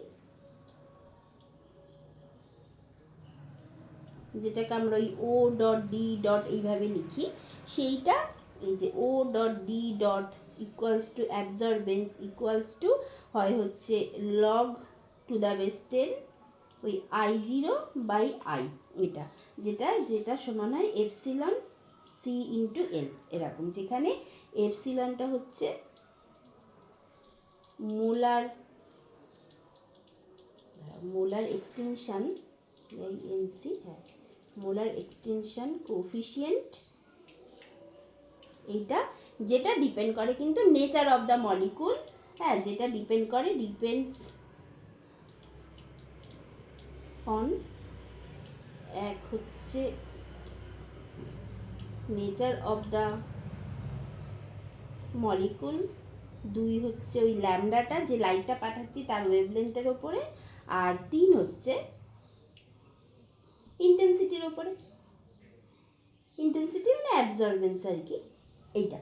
Speaker 1: যেটাকে আমরা ওই ও ডট ডি ডট এইভাবে লিখি, সেইটা এই যে O dot D dot equals to absorbance equals to হয় হচ্ছে লগ টু দ্য বেস 10 ওই I0 বাই আই, এটা যেটা সমান হয় এপসিলন সি ইন্টু এল, এরকম, যেখানে এপসিলনটা হচ্ছে মোলার এক্সটেনশন এনসি, হ্যাঁ, মোলার এক্সটেনশন কোফিশিয়েন্ট, এইটা যেটা ডিপেন্ড করে কিন্তু নেচার অফ দ্য মলিকুল, হ্যাঁ, যেটা ডিপেন্ডস অন, এক হচ্ছে নেচার অফ দ্য মলিকুল, দুই হচ্ছে ওই ল্যামডাটা যে লাইটটা পাঠাচ্ছি তার ওয়েভলেন্থের ওপরে, আর তিন হচ্ছে ইন্টেন্সিটির ওপরে। ইন্টেন্সিটি মানে অ্যাবজর্বেন্স আর কি, এইটা।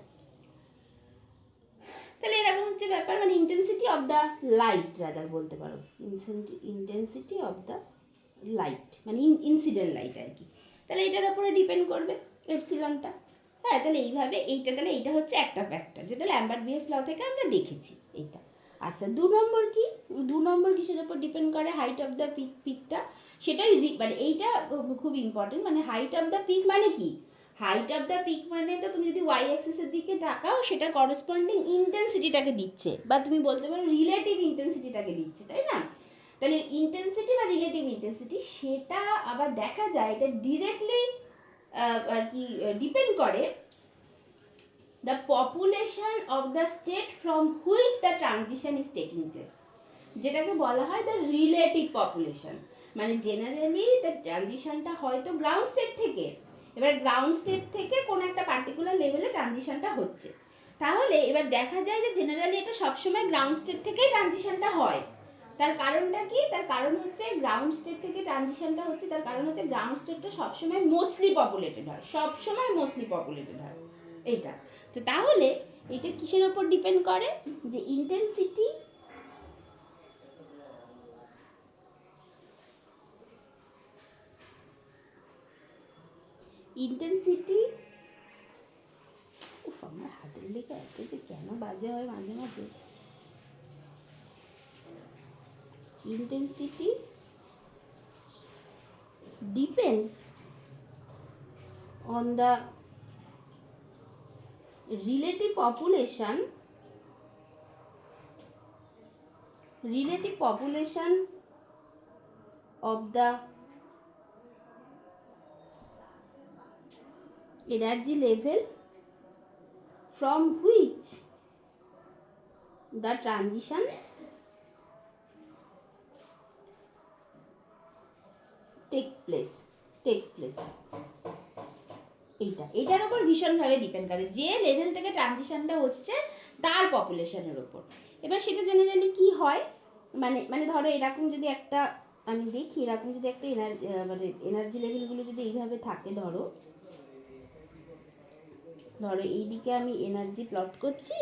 Speaker 1: তাহলে এরকম হচ্ছে ব্যাপার, মানে intensity of the light rather বলতে পারো, ইন্টেন্সিটি অফ দ্য লাইট মানে ইনসিডেন্ট লাইট আর কি। তাহলে এটার ওপরে ডিপেন্ড করবে এপসিলনটা, হ্যাঁ। তাহলে এইভাবে তাহলে এইটা হচ্ছে একটা ফ্যাক্টর যেটা ল্যাম্বার্ট বিয়ার্স ল থেকে আমরা দেখেছি, এইটা। আচ্ছা, 2 নম্বর কি? 2 নম্বর কিসের ওপর ডিপেন্ড করে? হাইট অফ দ্য পিকটা, সেটাই মানে এইটা খুব ইম্পর্টেন্ট। মানে হাইট অফ দ্য পিক মানে কি? হাইট অফ দ্য পিক মানে তো তুমি যদি ওয়াই অ্যাক্সিসের দিকে তাকাও সেটা করসপন্ডিং ইন্টেন্সিটিটাকে দিচ্ছে, বা তুমি বলতে পারো রিলেটিভ ইন্টেন্সিটিটাকে দিচ্ছে, তাই না? তাহলে ইন্টেন্সিটি বা রিলেটিভ ইন্টেন্সিটি সেটা আবার দেখা যায় এটা ডিরেক্টলি আর কি ডিপেন্ড করে the population of the state from which the transition is taking place, যেটাকে বলা হয় the relative population। মানে জেনারেলি the ট্রানজিশনটা হয়তো গ্রাউন্ড স্টেট থেকে, এবার গ্রাউন্ড স্টেট থেকে কোনো একটা পার্টিকুলার লেভেলে ট্রানজিশনটা হচ্ছে, তাহলে এবার দেখা যায় যে জেনারেলি এটা সবসময় গ্রাউন্ড স্টেট থেকেই ট্রানজিশনটা হয়, তার কারণটা কি? তার কারণ হচ্ছে গ্রাউন্ড স্টেট থেকে ট্রানজিশনটা হচ্ছে, তার কারণ হচ্ছে গ্রাউন্ড স্টেটটা সবসময় মোস্টলি পপুলেটেড হয়, সবসময় মোস্টলি পপুলেটেড হয় এইটা। তো তাহলে এটা কিসের ওপর ডিপেন্ড করে? যে ইন্টেন্সিটি আমার হাতের লেখা এত যে কেন বাজে হয় মাঝে মাঝে। Intensity depends on the relative population of the energy level from which the transition takes place. এটার উপর ভীষণভাবে ডিপেন্ড করে, যে লেভেল থেকে ট্রানজিশনটা হচ্ছে তার পপুলেশনের উপর। এবার সেটা জেনারেলি কি হয়, মানে ধরো এরকম যদি একটা আমি দেখি, এরকম যদি একটা মানে এনার্জি লেভেলগুলো যদি এইভাবে থাকে, ধরো এইদিকে আমি এনার্জি প্লট করছি,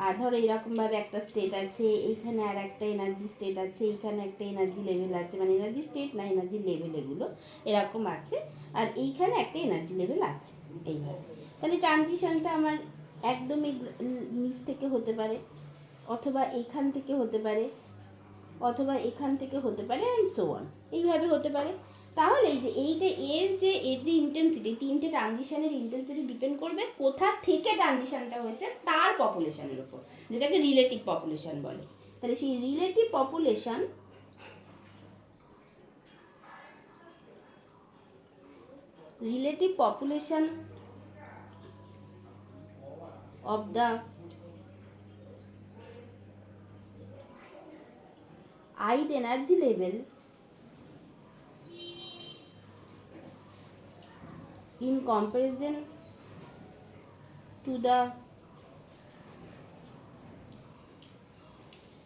Speaker 1: আর ধরো এরকমভাবে একটা স্টেট আছে, এইখানে আর একটা এনার্জি স্টেট আছে, এইখানে একটা এনার্জি লেভেল আছে, মানে এনার্জি স্টেট না এনার্জি লেভেল এগুলো এরকম আছে, আর এইখানে একটা এনার্জি লেভেল আছে এইভাবে। তাহলে ট্রানজিশনটা আমার একদমই নিচ থেকে হতে পারে, অথবা এইখান থেকে হতে পারে, অথবা এখান থেকে হতে পারে, অ্যান্ড সো অন, এইভাবে হতে পারে। তাহলে এই যে এর যে ইন্টেন্সিটি, তিনটে ট্রানজিশনের ইন্টেন্সিটি ডিপেন্ড করবে কোথা থেকে ট্রানজিশনটা হয়েছে তার পপুলেশনের উপর, যেটাকে রিলেটিভ পপুলেশন বলে। তাহলে সেই relative population of the ith energy level in comparison to the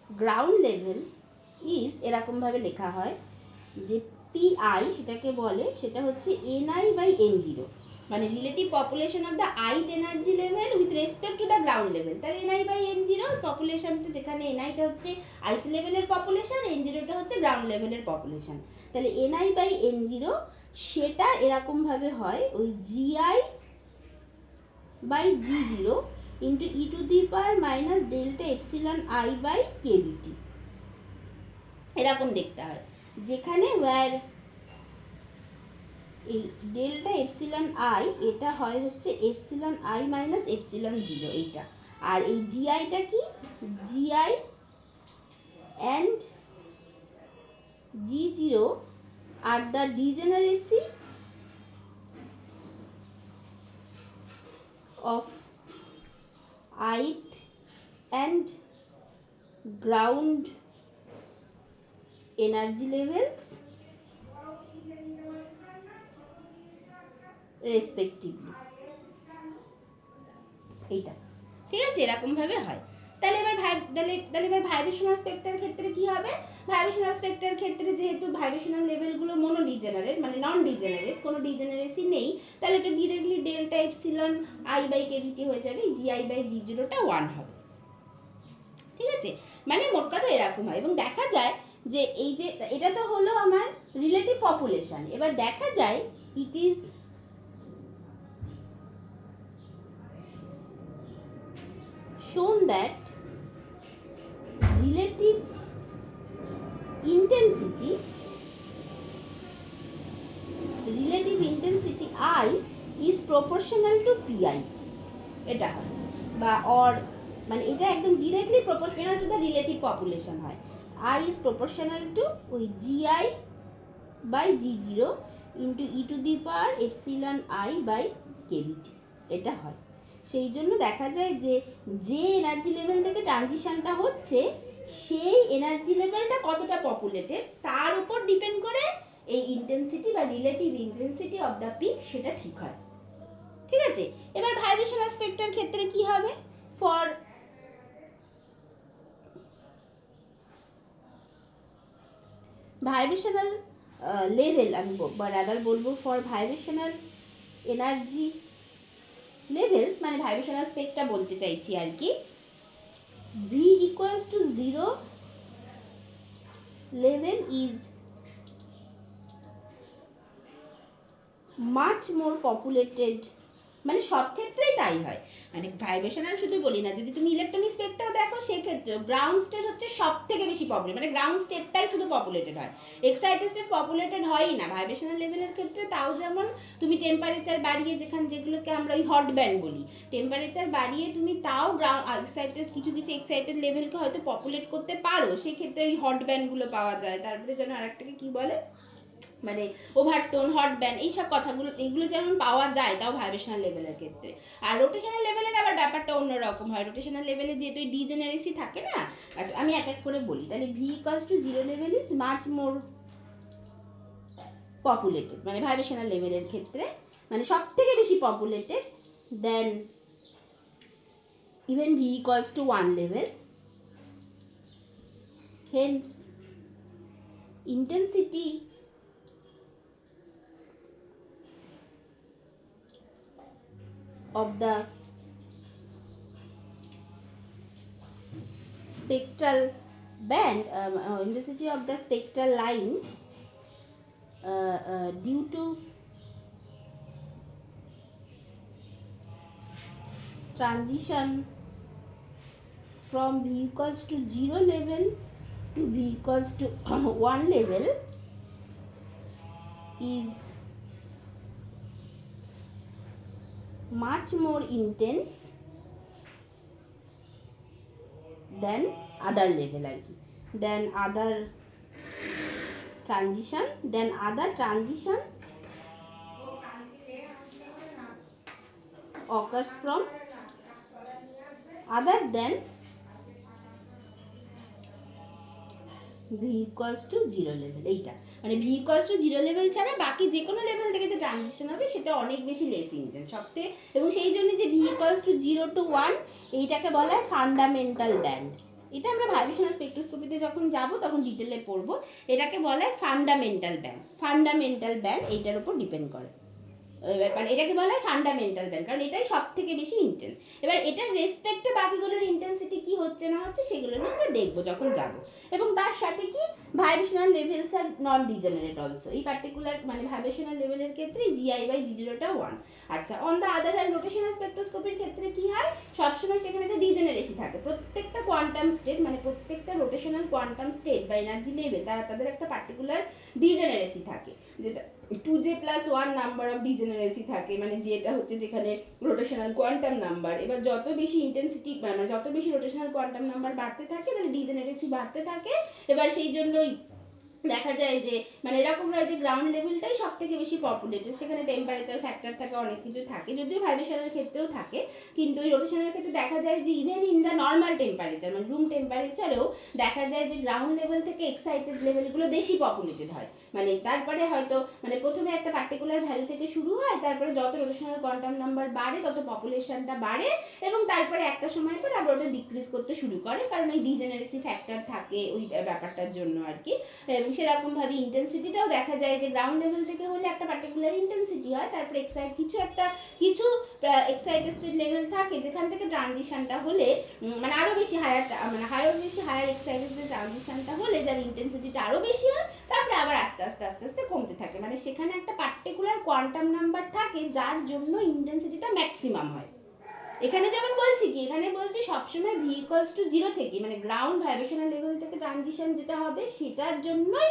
Speaker 1: ground level is এরকম ভাবে লেখা হয় যে PI সেটাকে বলে, সেটা হচ্ছে NI/N0, মানে relative population of the ith energy level with respect to the ground level. তাহলে NI/N0 পপুলেশনটা, যেখানে NIটা হচ্ছে ith লেভেলের পপুলেশন, N0টা হচ্ছে গ্রাউন্ড লেভেলের পপুলেশন। তাহলে NI/N0 সেটা এরকম ভাবে হয় ওই GI/G0 into e to the power minus delta epsilon I/kBT, এরকম দেখতে হয়, যেখানে ওয়ার এই ডেল্টা এপসিলন আই এটা হয় হচ্ছে এপসিলন আই মাইনাস এপসিলন 0 এইটা, আর এই জিআইটা কি, GI and G0 are the degeneracy of ith and ground energy levels respectively, এইটা ঠিক আছে, এরকম ভাবে হয়। তাহলে এবার ভাইব্রেশনাল স্পেক্ট্রার ক্ষেত্রে কি হবে? ভাইব্রেশনাল স্পেক্ট্রার ক্ষেত্রে যেহেতু ভাইব্রেশনাল লেভেলগুলো মনো ডিজেনারেট, মানে নন ডিজেনারেট, কোনো ডিজেনারেসি নেই, তাহলে এটা ডিরেক্টলি ডেল্টা এপসিলন I/kBT হয়ে যাবে, GI/G0টা 1 হবে। ঠিক আছে, মানে মোট কথা এরকম হয়। এবং দেখা যায় যে এই যে এটা তো হলো আমার রিলেটিভ পপুলেশন, এবার দেখা যায় it is shown that relative intensity I is proportional to PI, এটা হয়, বা অর মানে এটা একদম directly proportional to the relative population হয়। I is proportional to ওই GI/G0 into e to the power epsilon I/kBT, এটা হয়। সেই জন্য দেখা যায় যে এনার্জি লেভেল থেকে ট্রানজিশনটা হচ্ছে সেই এনার্জি লেভেলটা কতটা পপুলেটেড তার উপর ডিপেন্ড করে এই ইন্টেন্সিটি বা relative intensity of the peak সেটা ঠিক হয়। ঠিক আছে, এবার ভাইব্রেশনাল স্পেক্ট্রার ক্ষেত্রে কি হবে? ফর ভাইব্রেশনাল লেভেল আমি রাদার বলবো ফর ভাইব্রেশনাল এনার্জি লেভেলস, মানে ভাইব্রেশনাল স্পেকটা বলতে চাইছি আর কি। V equals to 0 level is much more populated, মানে সব ক্ষেত্রেই তাই হয়, মানে ভাইব্রেশনাল শুধু বলি না, যদি তুমি ইলেকট্রনিক স্টেটটাও দেখো সেক্ষেত্রেও গ্রাউন্ড স্টেট হচ্ছে সব থেকে বেশি পপুলেট, মানে গ্রাউন্ড স্টেটটাই শুধু পপুলেটেড হয়, এক্সাইটেড স্টেট পপুলেটেড হয়ই না ভাইব্রেশনাল লেভেলের ক্ষেত্রে। তাও যেমন তুমি টেম্পারেচার বাড়িয়ে, যেগুলোকে আমরা ওই হট ব্যান্ড বলি, টেম্পারেচার বাড়িয়ে তুমি তাও এক্সাইটেড কিছু এক্সাইটেড লেভেলকে হয়তো পপুলেট করতে পারো, সেক্ষেত্রে ওই হট ব্যান্ডগুলো পাওয়া যায়। তারপরে যেন আরেকটাকে কি বলে, মানে ওভারটোন, হট ব্যান্ড, এইসব কথাগুলো, এইগুলো যেমন পাওয়া যায় তাও ভাইব্রেশনাল লেভেলের ক্ষেত্রে। আর রোটেশনাল লেভেলের আবার ব্যাপারটা অন্যরকম হয়। রোটেশনাল লেভেলে যেহেতু ডিজেনারেসি থাকে না, আচ্ছা আমি এক এক করে বলি। তাহলে V equals to 0 level is much more populated, মানে ভাইব্রেশনাল লেভেলের ক্ষেত্রে, মানে সব থেকে বেশি populated then even V equals to 1 level. Hence intensity of the spectral band, intensity of the spectral line due to transition from V equals to 0 level to V equals to 1 level is much more intense than other level আর কি, than other transition occurs from other than V equals to 0 level। এইটা মানে V equals to 0 level ছাড়া বাকি যে কোনো level থেকে যে transition হবে সেটা অনেক বেশি লেস ইন্টেন্স সবথেকে, এবং সেই জন্য যে V equals to 0 to 1 এইটাকে বলা হয় ফান্ডামেন্টাল ব্যান্ড। এটা আমরা ভাইব্রেশনাল স্পেকট্রোস্কোপিতে যখন যাব তখন ডিটেলে পড়বো। এটাকে বলা হয় ফান্ডামেন্টাল ব্যান্ড এইটার উপর ডিপেন্ড করে, মানে এটাকে বলা হয় ফান্ডামেন্টাল ব্যান্ড, কারণ এটাই সব থেকে বেশি ইন্টেন্স। এবার এটার রেসপেক্টে বাকিগুলোর ইন্টেন্সিটি কি হচ্ছে না হচ্ছে সেগুলো নিয়ে আমরা দেখবো যখন যাব। এবং তার সাথে কি vibrational levels are non degenerate also, এই পার্টিকুলার মানে ভাইব্রেশনাল লেভেলের ক্ষেত্রে GI/G0টা 1। আচ্ছা, on the other hand rotational স্পেকট্রোস্কোপির ক্ষেত্রে কি হয়, সবসময় সেখানে একটা ডিজেনারেসি থাকে। প্রত্যেকটা কোয়ান্টাম স্টেট, মানে প্রত্যেকটা রোটেশনাল কোয়ান্টাম স্টেট বা এনার্জি লেভেল তাদের একটা পার্টিকুলার ডিজেনারেসি থাকে, যেটা 2J+1 নাম্বার অফ ডিজেনারেসি থাকে, মানে যেটা হচ্ছে যেখানে রোটেশনাল কোয়ান্টাম নাম্বার। এবার যত বেশি ইন্টেন্সিটি মানে যত বেশি রোটেশনাল কোয়ান্টাম নাম্বার বাড়তে থাকে তাহলে ডিজেনারেসি বাড়তে থাকে। এবার সেই জন্যই দেখা যায় যে মানে এরকম হয় যে গ্রাউন্ড লেভেলটাই সব থেকে বেশি পপুলেটেড, সেখানে টেম্পারেচার ফ্যাক্টর থাকে, অনেক কিছু থাকে, যদিও ভাইব্রেশনের ক্ষেত্রেও থাকে, কিন্তু এই রোটেশনের ক্ষেত্রে দেখা যায় যে even in the normal temperature মানে রুম টেম্পারেচারেও দেখা যায় যে গ্রাউন্ড লেভেল থেকে এক্সাইটেড লেভেলগুলো বেশি পপুলেটেড হয়। মানে তারপরে হয়তো মানে প্রথমে একটা পার্টিকুলার ভ্যালু থেকে শুরু হয়, তারপরে যত রোটেশনাল কোয়ান্টাম নাম্বার বাড়ে তত পপুলেশনটা বাড়ে, এবং তারপরে একটা সময় পর আবার ওটা ডিক্রিজ করতে শুরু করে, কারণ ওই ডিজেনারেসি ফ্যাক্টর থাকে ওই ব্যাপারটার জন্য আর কি। সেরকম ভাবে ইন্টেন্সিটিটাও দেখা যায় যে গ্রাউন্ড লেভেল থেকে হলে একটা পার্টিকুলার ইন্টেন্সিটি হয়, তারপরে কিছু এক্সাইটেড লেভেল থাকে যেখান থেকে ট্রানজিশনটা হলে মানে আরো বেশি হায়ার এক্সাইটেড ট্রানজিশনটা হলে যার ইন্টেন্সিটিটা আরো বেশি হয়, তারপরে আবার আস্তে আস্তে কমতে থাকে, মানে সেখানে একটা পার্টিকুলার কোয়ান্টাম নাম্বার থাকে যার জন্য ইন্টেন্সিটিটা ম্যাক্সিমাম হয়। এখানে যেমন বলছি কি, এখানে বলছি সবসময় V equals to 0 থেকে মানে গ্রাউন্ড ভাইব্রেশনাল লেভেল থেকে ট্রানজিশন যেটা হবে সেটার জন্যই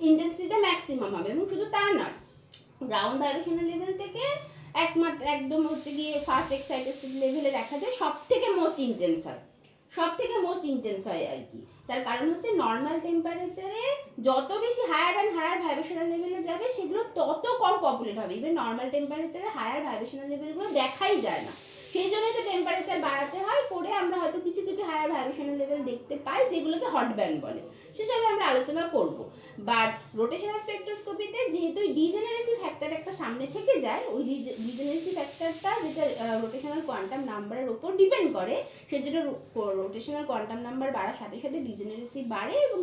Speaker 1: ইন্টেন্সিটিটা ম্যাক্সিমাম হবে। এবং শুধু তা নয়, গ্রাউন্ড ভাইব্রেশনাল লেভেল থেকে একদম হচ্ছে গিয়ে ফার্স্ট এক্সাইটেড লেভেলে দেখা যায় সব থেকে মোস্ট ইন্টেন্স হয় আর কি। তার কারণ হচ্ছে নর্মাল টেম্পারেচারে যত বেশি হায়ার ভাইব্রেশনাল লেভেলে যাবে সেগুলো তত কম পপুলেট হবে। ইভেন নর্মাল টেম্পারেচারে হায়ার ভাইব্রেশনাল লেভেলগুলো দেখাই যায় না, সেই জন্য তো টেম্পারেচার বাড়াতে হয়, করে আমরা হয়তো কিছু হায়ার ভাইব্রেশনাল লেভেল দেখতে পাই যেগুলোকে হট ব্যান্ড বলে, সেসবে আমরা আলোচনা করব। বাট রোটেশনাল স্পেকট্রোস্কোপিতে যেহেতু ডিজেনারেসি ফ্যাক্টর ফ্যাক্টর একটা সামনে থেকে যায়, ওই রিজেনারেসি ফ্যাক্টরটা যেটা রোটেশনাল কোয়ান্টাম নাম্বারের উপর ডিপেন্ড করে, সেজন্য রোটেশনাল কোয়ান্টাম নাম্বার বাড়ার সাথে সাথে রিজেনারেসি বাড়ে এবং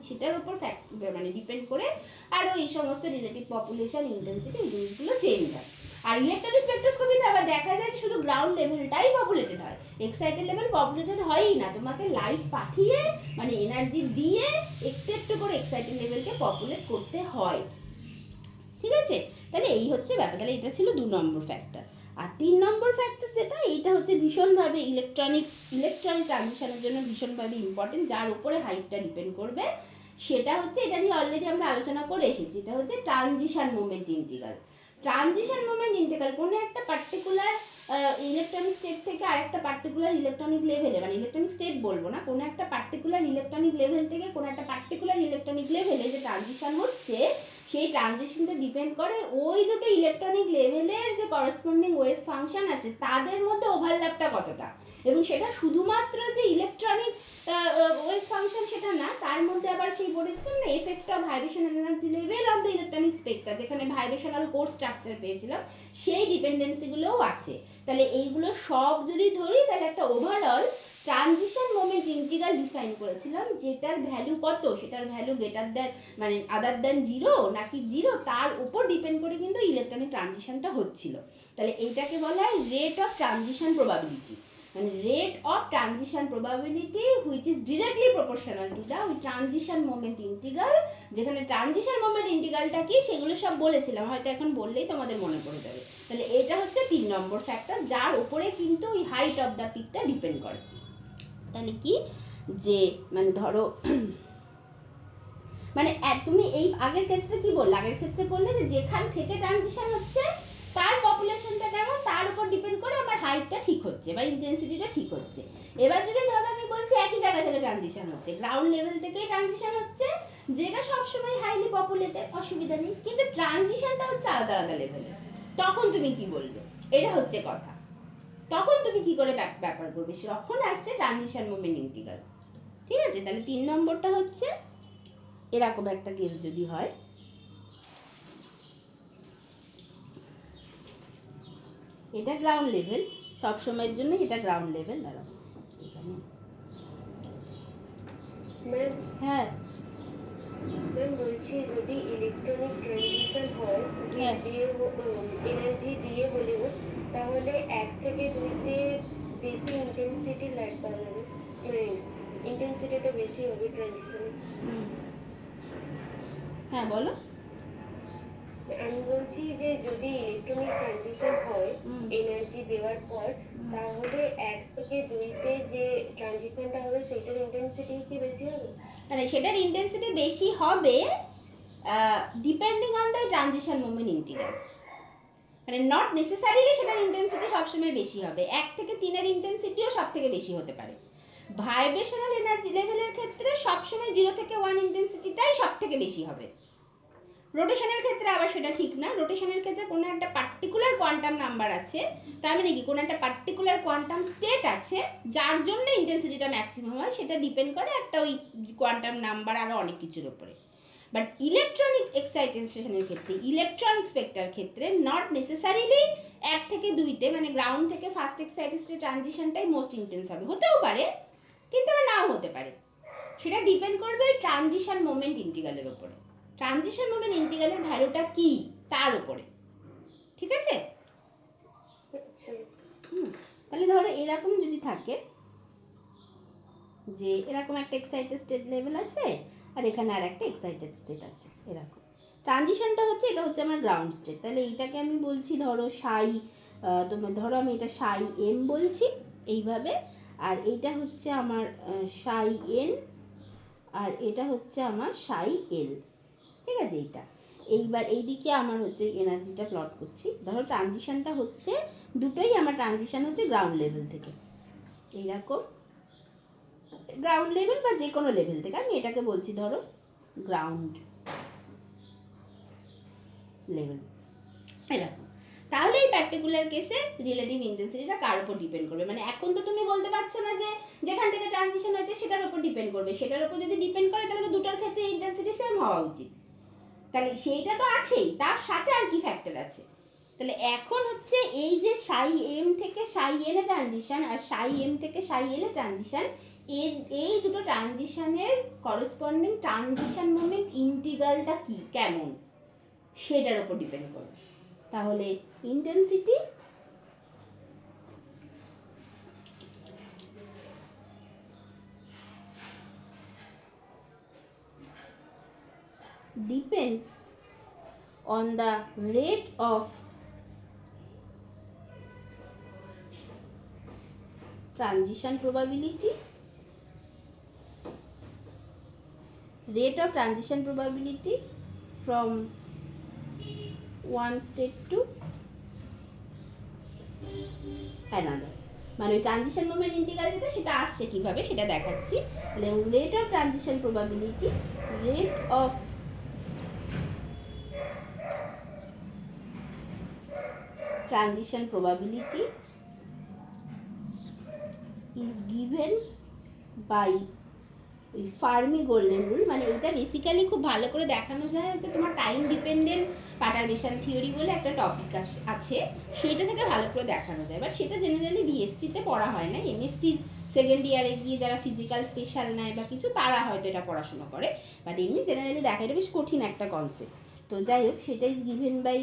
Speaker 1: সেটার উপর মানে ডিপেন্ড করে আরও এই সমস্ত রিলেটিভ পপুলেশন, ইন্টেন্সিটি, এই জিনিসগুলো চেঞ্জ হয়। আর ইলেকট্রনিক স্পেকট্রোস্কোপিতে আবার দেখা যায় শুধু গ্রাউন্ড লেভেলটাই পপুলেটেড হয়, এক্সাইটেড লেভেল পপুলেটেড হয়ই না, তোমাকে লাইট পাঠিয়ে মানে এনার্জি দিয়ে একটু একটু করে এক্সাইটেড লেভেলকে পপুলেট করতে হয়। ঠিক আছে, তাহলে এই হচ্ছে ব্যাপার। তাহলে এটা ছিল 2 নম্বর ফ্যাক্টর। আর 3 নম্বর ফ্যাক্টর যেটা, এইটা হচ্ছে ভীষণভাবে ইলেকট্রনিক ট্রানজিশনের জন্য ভীষণভাবে ইম্পর্টেন্ট, যার উপরে হাইটটা ডিপেন্ড করবে, সেটা হচ্ছে, এটা নিয়ে অলরেডি আমরা আলোচনা করে এসেছি, এটা হচ্ছে transition moment integral. Transition moment integral কোনো একটা পার্টিকুলার ইলেকট্রনিক স্টেট থেকে আরেকটা পার্টিকুলার ইলেকট্রনিক লেভেলে, মানে ইলেকট্রনিক স্টেট বলবো না, কোনো একটা পার্টিকুলার ইলেকট্রনিক লেভেল থেকে কোনো একটা পার্টিকুলার ইলেকট্রনিক লেভেলে যে ট্রানজিশন হচ্ছে, সেই ট্রানজিশনটা ডিপেন্ড করে ওই দুটো ইলেকট্রনিক লেভেলের যে করসপন্ডিং ওয়েভ ফাংশন আছে তাদের মধ্যে ওভারল্যাপটা কতটা, এবং সেটা শুধুমাত্র যে ইলেকট্রনিক ওয়েভ ফাংশন সেটা না, তার মধ্যে আবার সেই বলেছিলাম না effect of vibrational energy level of the electronic Spectra, যেখানে ভাইব্রেশনাল কোর স্ট্রাকচার পেয়েছিলাম, সেই ডিপেন্ডেন্সিগুলোও আছে। তাহলে এইগুলো সব যদি ধরি, তাহলে একটা overall transition moment integral define করেছিলাম, যেটার ভ্যালু কত, সেটার ভ্যালু গ্রেটার দ্যান মানে আদার দ্যান 0 নাকি 0, তার উপর ডিপেন্ড করে কিন্তু ইলেকট্রনিক ট্রানজিশনটা হচ্ছিল। তাহলে এইটাকে বলা হয় রেট অফ ট্রানজিশন প্রবাবিলিটি, মানে rate of transition probability which is directly proportional to the transition moment integral. যেখানে ট্রানজিশন মোমেন্ট ইন্টিগ্রালটা কি সেগুলো সব বলেছিলাম, হয়তো এখন বললেই তোমাদের মনে পড়ে যাবে। তাহলে এটা হচ্ছে 3 নম্বর ফ্যাক্টর, যার উপরে কিন্তু ওই হাইট অফ দ্য পিকটা ডিপেন্ড করে। তাহলে কি যে মানে ধরো মানে তুমি এই আগের ক্ষেত্রে কি বললে, আগের ক্ষেত্রে বললে যে যেখান থেকে ট্রানজিশন হচ্ছে তার পপুলেশনটা কেমন, তার উপর ডিপেন্ড করে আমার হাইটটা ঠিক হচ্ছে বা ইন্টেন্সিটিটা ঠিক হচ্ছে। এবার যদি ধরো আমি বলছি একই জায়গা থেকে ট্রানজিশন হচ্ছে, গ্রাউন্ড লেভেল থেকেই ট্রানজিশন হচ্ছে, যেটা সবসময় হাইলি পপুলেটেড, অসুবিধা নেই, কিন্তু ট্রানজিশনটা হচ্ছে আলাদা আলাদা লেভেলে, তখন তুমি কি বলবে, এটা হচ্ছে কথা। তখন তুমি কি করে ব্যাপার করবে, তখন আসছে ট্রানজিশন মোমেন্ট ইন্টিগ্রাল। ঠিক আছে, তাহলে 3 নম্বরটা হচ্ছে এরকম একটা কেস যদি হয়, এটা গ্রাউন্ড লেভেল, সব সময়ের জন্য এটা গ্রাউন্ড লেভেল। দাঁড়াও এখানে, হ্যাঁ
Speaker 2: ম্যাম বলছি যদি ইলেকট্রনিক ট্রানজিশন হয় এনার্জি দিয়ে হলেও, তাহলে 1 থেকে 2তে বেশি ইন্টেন্সিটি লাইট পাওয়া যাবে, মানে ইন্টেন্সিটিটা বেশি হবে ট্রানজিশনে।
Speaker 1: হ্যাঁ বলো।
Speaker 2: আমি বলছি যে যদি ইলেকট্রনিক ট্রানজিশন হয় এনার্জি দেওয়ার পর, তাহলে 1 থেকে 2তে যে ট্রানজিশনটা হবে সেটার ইন্টেন্সিটি কি বেশি হবে?
Speaker 1: মানে সেটার ইন্টেন্সিটি বেশি হবে depending on the transition moment integral, মানে নট নেসেসারিলি সেটার ইন্টেন্সিটি সবসময় বেশি হবে, 1 থেকে 3-এর ইন্টেন্সিটিও সব থেকে বেশি হতে পারে। ভাইব্রেশনাল এনার্জি লেভেলের ক্ষেত্রে সবসময় 0 থেকে 1 ইন্টেন্সিটিটাই সব থেকে বেশি হবে। রোটেশনের ক্ষেত্রে আবার সেটা ঠিক না, রোটেশনের ক্ষেত্রে কোনো একটা পার্টিকুলার কোয়ান্টাম নাম্বার আছে, তার মানে কি কোনো একটা পার্টিকুলার কোয়ান্টাম স্টেট আছে যার জন্য ইন্টেন্সিটিটা ম্যাক্সিমাম হয়, সেটা ডিপেন্ড করে একটা ওই কোয়ান্টাম নাম্বার আরও অনেক কিছুর উপরে। বাট ইলেকট্রনিক এক্সাইটেশনের ক্ষেত্রে, ইলেকট্রনিক স্পেক্ট্রার ক্ষেত্রে নট নেসেসারিলি 1 থেকে 2তে মানে গ্রাউন্ড থেকে ফার্স্ট এক্সাইটেড ট্রানজিশনটাই মোস্ট ইন্টেন্স হবে, হতেও পারে কিন্তু আবার নাও হতে পারে, সেটা ডিপেন্ড করবে ট্রানজিশন মোমেন্ট ইন্টিগ্রালের উপরে, ট্রানজিশন মোমেন্ট ইন্টিগ্রালের ভ্যালুটা কি তার উপরে। ঠিক আছে, তাহলে ধরো এরকম যদি থাকে যে এরকম একটা এক্সাইটেড স্টেট লেভেল আছে আর এখানে আর একটা এক্সাইটেড স্টেট আছে, এরকম ট্রানজিশনটা হচ্ছে, এটা হচ্ছে আমার গ্রাউন্ড স্টেট। তাহলে এইটাকে আমি বলছি ধরো সাই, তোমার ধরো আমি এটা সাই এম বলছি এইভাবে, আর এইটা হচ্ছে আমার সাই এন, আর এটা হচ্ছে আমার সাই এল। ঠিক আছে, এইটা এইবার এইদিকে আমার হচ্ছে এনার্জিটা প্লট করছি, ধরো ট্রানজিশনটা হচ্ছে দুটোই আমার ট্রানজিশন হচ্ছে গ্রাউন্ড লেভেল থেকে, এইরকম গ্রাউন্ড লেভেল বা যে কোনো লেভেল থেকে, আমি এটাকে বলছি ধরো গ্রাউন্ড লেভেল, এরকম। তাহলে এই পার্টিকুলার কেসে রিলেটিভ ইন্টেন্সিটিটা কার উপর ডিপেন্ড করবে, মানে এখন তো তুমি বলতে পারছো না যে যেখান থেকে ট্রানজিশন হয়েছে সেটার উপর ডিপেন্ড করবে, সেটার উপর যদি ডিপেন্ড করে তাহলে তো দুটোর ক্ষেত্রে ইন্টেন্সিটি সেম হওয়া উচিত, তাহলে সেইটা তো আছেই, তার সাথে আর কি ফ্যাক্টর আছে। তাহলে এখন হচ্ছে এই যে সাই এম থেকে সাই এল এ ট্রানজিশন আর সাই এম থেকে সাই এল এ ট্রানজিশন, এই দুটো ট্রানজিশনের করসপন্ডিং ট্রানজিশন মোমেন্ট ইন্টিগ্রালটা কি, কেমন, সেটার উপর ডিপেন্ড করে। তাহলে intensity depends on the rate of transition probability, from one state to another। মানে ওই ট্রানজিশন মোমেন্ট ইন্টিগ্রাল যেটা সেটা আসছে কিভাবে সেটা দেখাচ্ছি। তাহলে rate of transition probability, rate of transition probability is given by Fermi golden rule. মানে এটা বেসিক্যালি খুব ভালো করে দেখানো যায় যে তোমার টাইম ডিপেন্ডেন্ট পারটারবেশন থিওরি বলে একটা টপিক আছে, সেটা থেকে ভালো করে দেখানো যায়। বাট সেটা জেনারেলি বিএসসিতে পড়া হয় না, এমএসসির সেকেন্ড ইয়ারে গিয়ে যারা ফিজিক্যাল স্পেশাল নেয় বা কিছু তারা হয়তো এটা পড়াশোনা করে, বাট এমনি জেনারেলি দেখা, এটা বেশ কঠিন একটা কনসেপ্ট। তো যাই হোক, সেটা is given by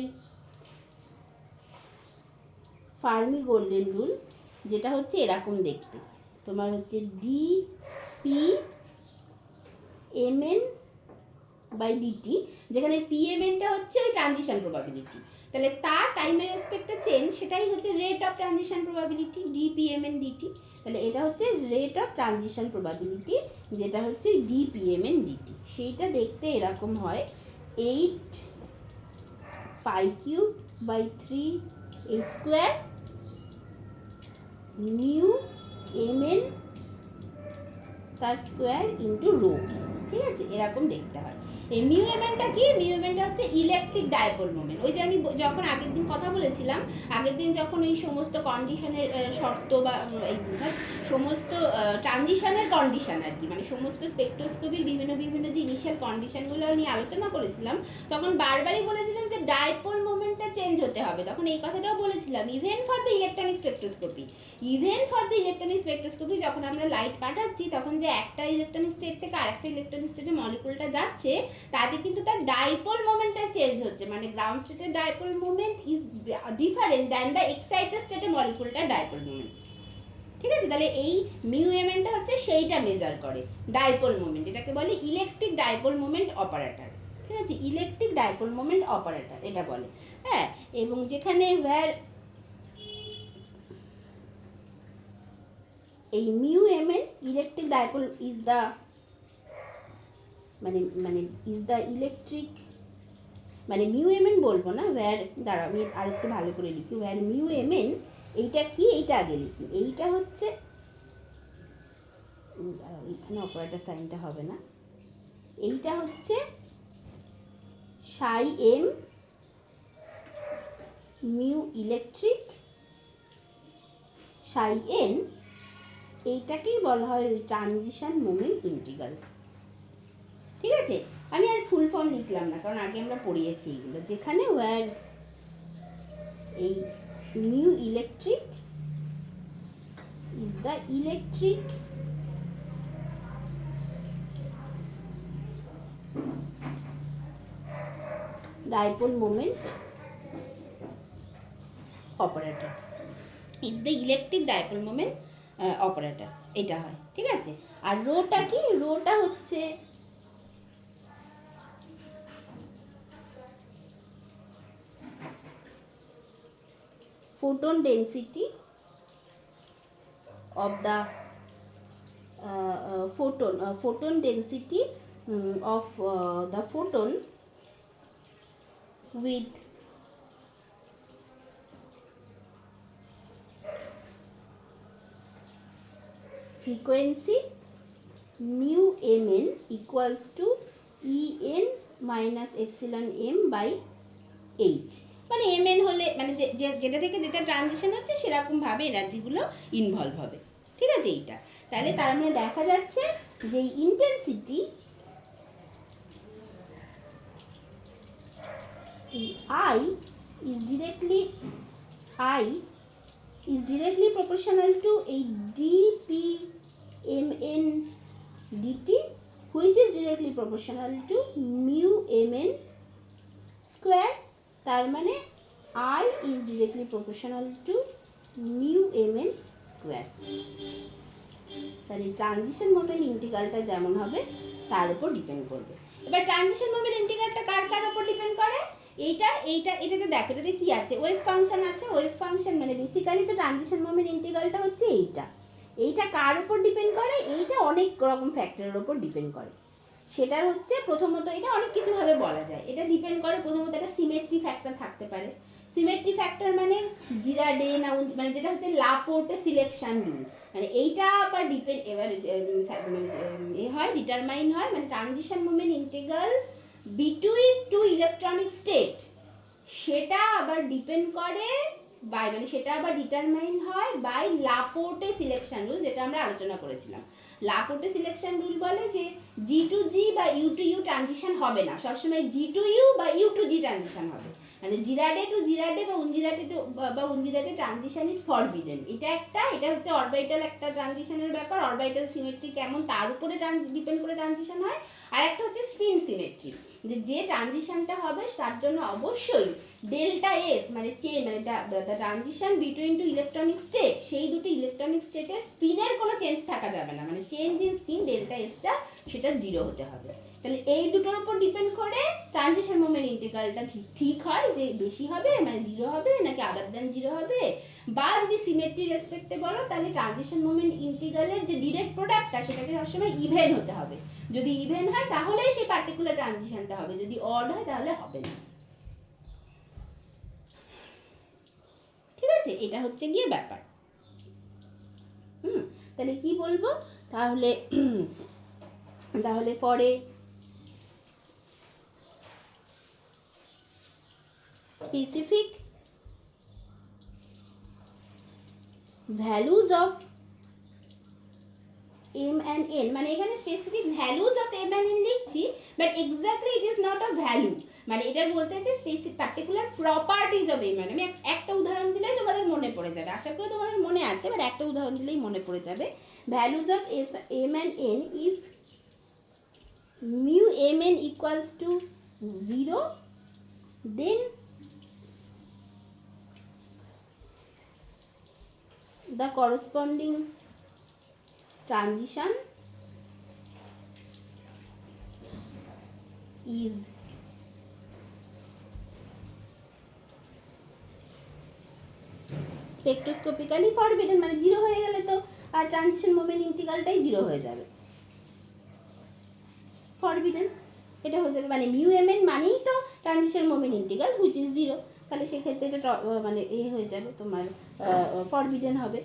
Speaker 1: Fermi golden rule, যেটা হচ্ছে এরকম দেখতে, তোমার হচ্ছে D P mn by DT, যেখানে পিএমএনটা হচ্ছে ওই ট্রানজিশন প্রবাবিলিটি, তাহলে তার টাইমের রেসপেক্টে চেঞ্জ, সেটাই হচ্ছে rate of transition probability DPMN DT. তাহলে এটা হচ্ছে রেট অফ ট্রানজিশন প্রবাবিলিটি, যেটা হচ্ছে ডিপিএমএন ডিটি। সেইটা দেখতে এরকম হয় 8 pi cube by 3 a square mu mn তার স্কোয়ার ইন্টু রো। ঠিক আছে, এরকম দেখতে হয়। এই মিউ এমএনটা কি? মিউ এমএনটা হচ্ছে ইলেকট্রিক ডাইপোল মোমেন্ট। ওই যে আমি যখন আগের দিন কথা বলেছিলাম, আগের দিন যখন এই সমস্ত কন্ডিশনের শর্ত বা এই সমস্ত ট্রানজিশনের কন্ডিশন আর কি, মানে সমস্ত স্পেকট্রোস্কোপির বিভিন্ন বিভিন্ন যে ইনিশিয়াল কন্ডিশনগুলো নিয়ে আলোচনা করেছিলাম, তখন বারবারই বলেছিলাম যে ডাইপোল মোমেন্টটা চেঞ্জ হতে হবে। তখন এই কথাটাও বলেছিলাম, even for the electronic spectroscopy, যখন আমরা লাইট পাঠাচ্ছি, তখন যে একটা ইলেকট্রনিক স্টেট থেকে আরেকটা ইলেকট্রনিক স্টেটে মলিকুলটা যাচ্ছে, তাতে কিন্তু তার ডাইপোল মোমেন্টটা চেঞ্জ হচ্ছে। মানে গ্রাউন্ড স্টেটের dipole moment is different than the excited স্টেটে মলিকুলটার ডাইপোল মোমেন্ট। ঠিক আছে, তাহলে এই মিউ এমএনটা হচ্ছে সেইটা মেজার করে, ডাইপোল মোমেন্ট। এটাকে বলে ইলেকট্রিক ডাইপোল মোমেন্ট অপারেটর। ঠিক আছে, ইলেকট্রিক ডাইপোল মোমেন্ট অপারেটর এটা বলে। হ্যাঁ, এবং যেখানে ওয়্যার এই mu MN electric dipole is the মানে ইজ দ্য ইলেকট্রিক, মানে মিউ এমএন বলবো না, ওয়্যার, দাঁড়া আমি আরেকটু ভালো করে লিখি। ওয়্যার মিউ এমএন এইটা কি, এইটা আগে লিখি। এইটা হচ্ছে, এখানে অপারেটর সাইনটা হবে না, এইটা হচ্ছে সাই এম মিউ ইলেকট্রিক, সাই এন এইটাকেই বলা হয় ট্রানজিশন মোমেন্ট ইন্টিগ্রাল। ঠিক আছে, আমি আর ফুল ফর্ম লিখলাম না, কারণ আগে আমরা পড়িয়েছি এইগুলো। যেখানে ওয়্যার এই mu electric is the electric dipole moment operator, is the electric dipole moment operator, এটা হয়। ঠিক আছে, আর রোটা কি? রোটা হচ্ছে photon density of the photon density of the photon with frequency mu mn equals to en minus epsilon m by h। মানে mn হলে মানে যেটা থেকে যেটা ট্রানজিশন হচ্ছে সেরকম ভাবে এনার্জিগুলো ইনভলভ হবে। ঠিক আছে, এইটা তাহলে তার মানে দেখা যাচ্ছে যে intensity I is directly proportional to a dpmn dt, which is directly proportional to mu mn square. তার মানে I is directly proportional to mu mn square. তাহলে ট্রানজিশন মোমেন্ট ইন্টিগ্রালটা যেমন হবে তার উপর ডিপেন্ড করবে। এবার ট্রানজিশন মোমেন্ট ইন্টিগ্রালটা কার উপর ডিপেন্ড করে? এটাতে দেখো, এটাতে কি আছে? ওয়েভ ফাংশন আছে। ওয়েভ ফাংশন মানে বেসিক্যালি তো ট্রানজিশন মোমেন্ট ইন্টিগ্রালটা হচ্ছে এইটা কার উপর ডিপেন্ড করে? এইটা অনেক রকম ফ্যাক্টরের উপর ডিপেন্ড করে। সেটা হচ্ছে প্রথমত, এটা অনেক কিছুভাবে বলা যায়। এটা ডিপেন্ড করে প্রথমত একটা সিমেট্রি ফ্যাক্টর থাকতে পারে। সিমেট্রি ফ্যাক্টর মানে জিরাডে না, মানে যেটা হচ্ছে লাপোর্টে সিলেকশন রুল, মানে এইটা আবার ডিপেন্ড এবার হয় ডিটারমাইন হয়, মানে transition moment integral between two electronic state, সেটা আবার ডিপেন্ড করে বাই, মানে সেটা আবার ডিটারমাইন হয় বাই লাপোর্টে সিলেকশন রুল, যেটা আমরা আলোচনা করেছিলাম। লাপোর্টে সিলেকশন রুল বলে যে জি টু জি বা ইউ টু ইউ ট্রানজিশন হবে না, সবসময় জি টু ইউ বা ইউ টু জি ট্রানজিশন হবে। মানে জিরাডে টু জিরাডে বা উনজিরাডে ট্রানজিশন ইজ ফরবিডেন। এটা হচ্ছে অরবিটাল একটা ট্রানজিশনের ব্যাপার। অরবিটাল সিমেট্রি কেমন তার উপরে ডিপেন্ড করে ট্রানজিশন হয়। আর একটা হচ্ছে স্পিন সিমেট্রি, যে ট্রানজিশনটা হবে তার জন্য অবশ্যই ডেল্টা এস মানে transition between two electronic state, সেই দুটো ইলেকট্রনিক স্টেটের স্পিনের কোনো চেঞ্জ থাকা যাবে না, মানে চেঞ্জ ইন স্পিন ডেল্টা এসটা সেটা জিরো হতে হবে। তাহলে এই দুটোর উপর ডিপেন্ড করে ট্রানজিশন মোমেন্ট ইন্টিগ্রালটা ঠিক হয় যে বেশি হবে মানে জিরো হবে নাকি আদার দ্যান জিরো হবে। বা যদি সিমেট্রি রেসপেক্টে বলো তাহলে ট্রানজিশন মোমেন্ট ইন্টিগ্রালের যে ডিরেক্ট প্রোডাক্টটা সেটাকে সবসময় ইভেন হতে হবে। যদি ইভেন হয় তাহলেই সেই পার্টিকুলার ট্রানজিশনটা হবে, যদি অড হয় তাহলে হবে না। ঠিক আছে, এটা হচ্ছে গিয়ে ব্যাপার। তাহলে কি বলবো তাহলে পরে specific values of m and n, মানে এখানে specific values of m and n লিখছি, but exactly it is not a value, মানে এটা বলতে হচ্ছে specific particular properties of m and n। আমি একটা উদাহরণ দিলেই তোমাদের মনে পড়ে যাবে, আশা করি তোমাদের মনে আছে, বাট একটা উদাহরণ দিলেই মনে পড়ে যাবে। values of m and n, if mu mn equals to 0, then the corresponding transition is spectroscopically forbidden, মানে জিরো হয়ে গেলে তো আর ট্রানজিশন মোমেন্ট ইন্টিগ্রালটাই জিরো হয়ে যাবে, ফরবিডেন এটা হয়ে যাবে। মানে মিউ এম এন মানেই তো transition moment integral which is zero, তাহলে সেক্ষেত্রে এটা মানে হয়ে যাবে তোমার ফরবিডেন হবে।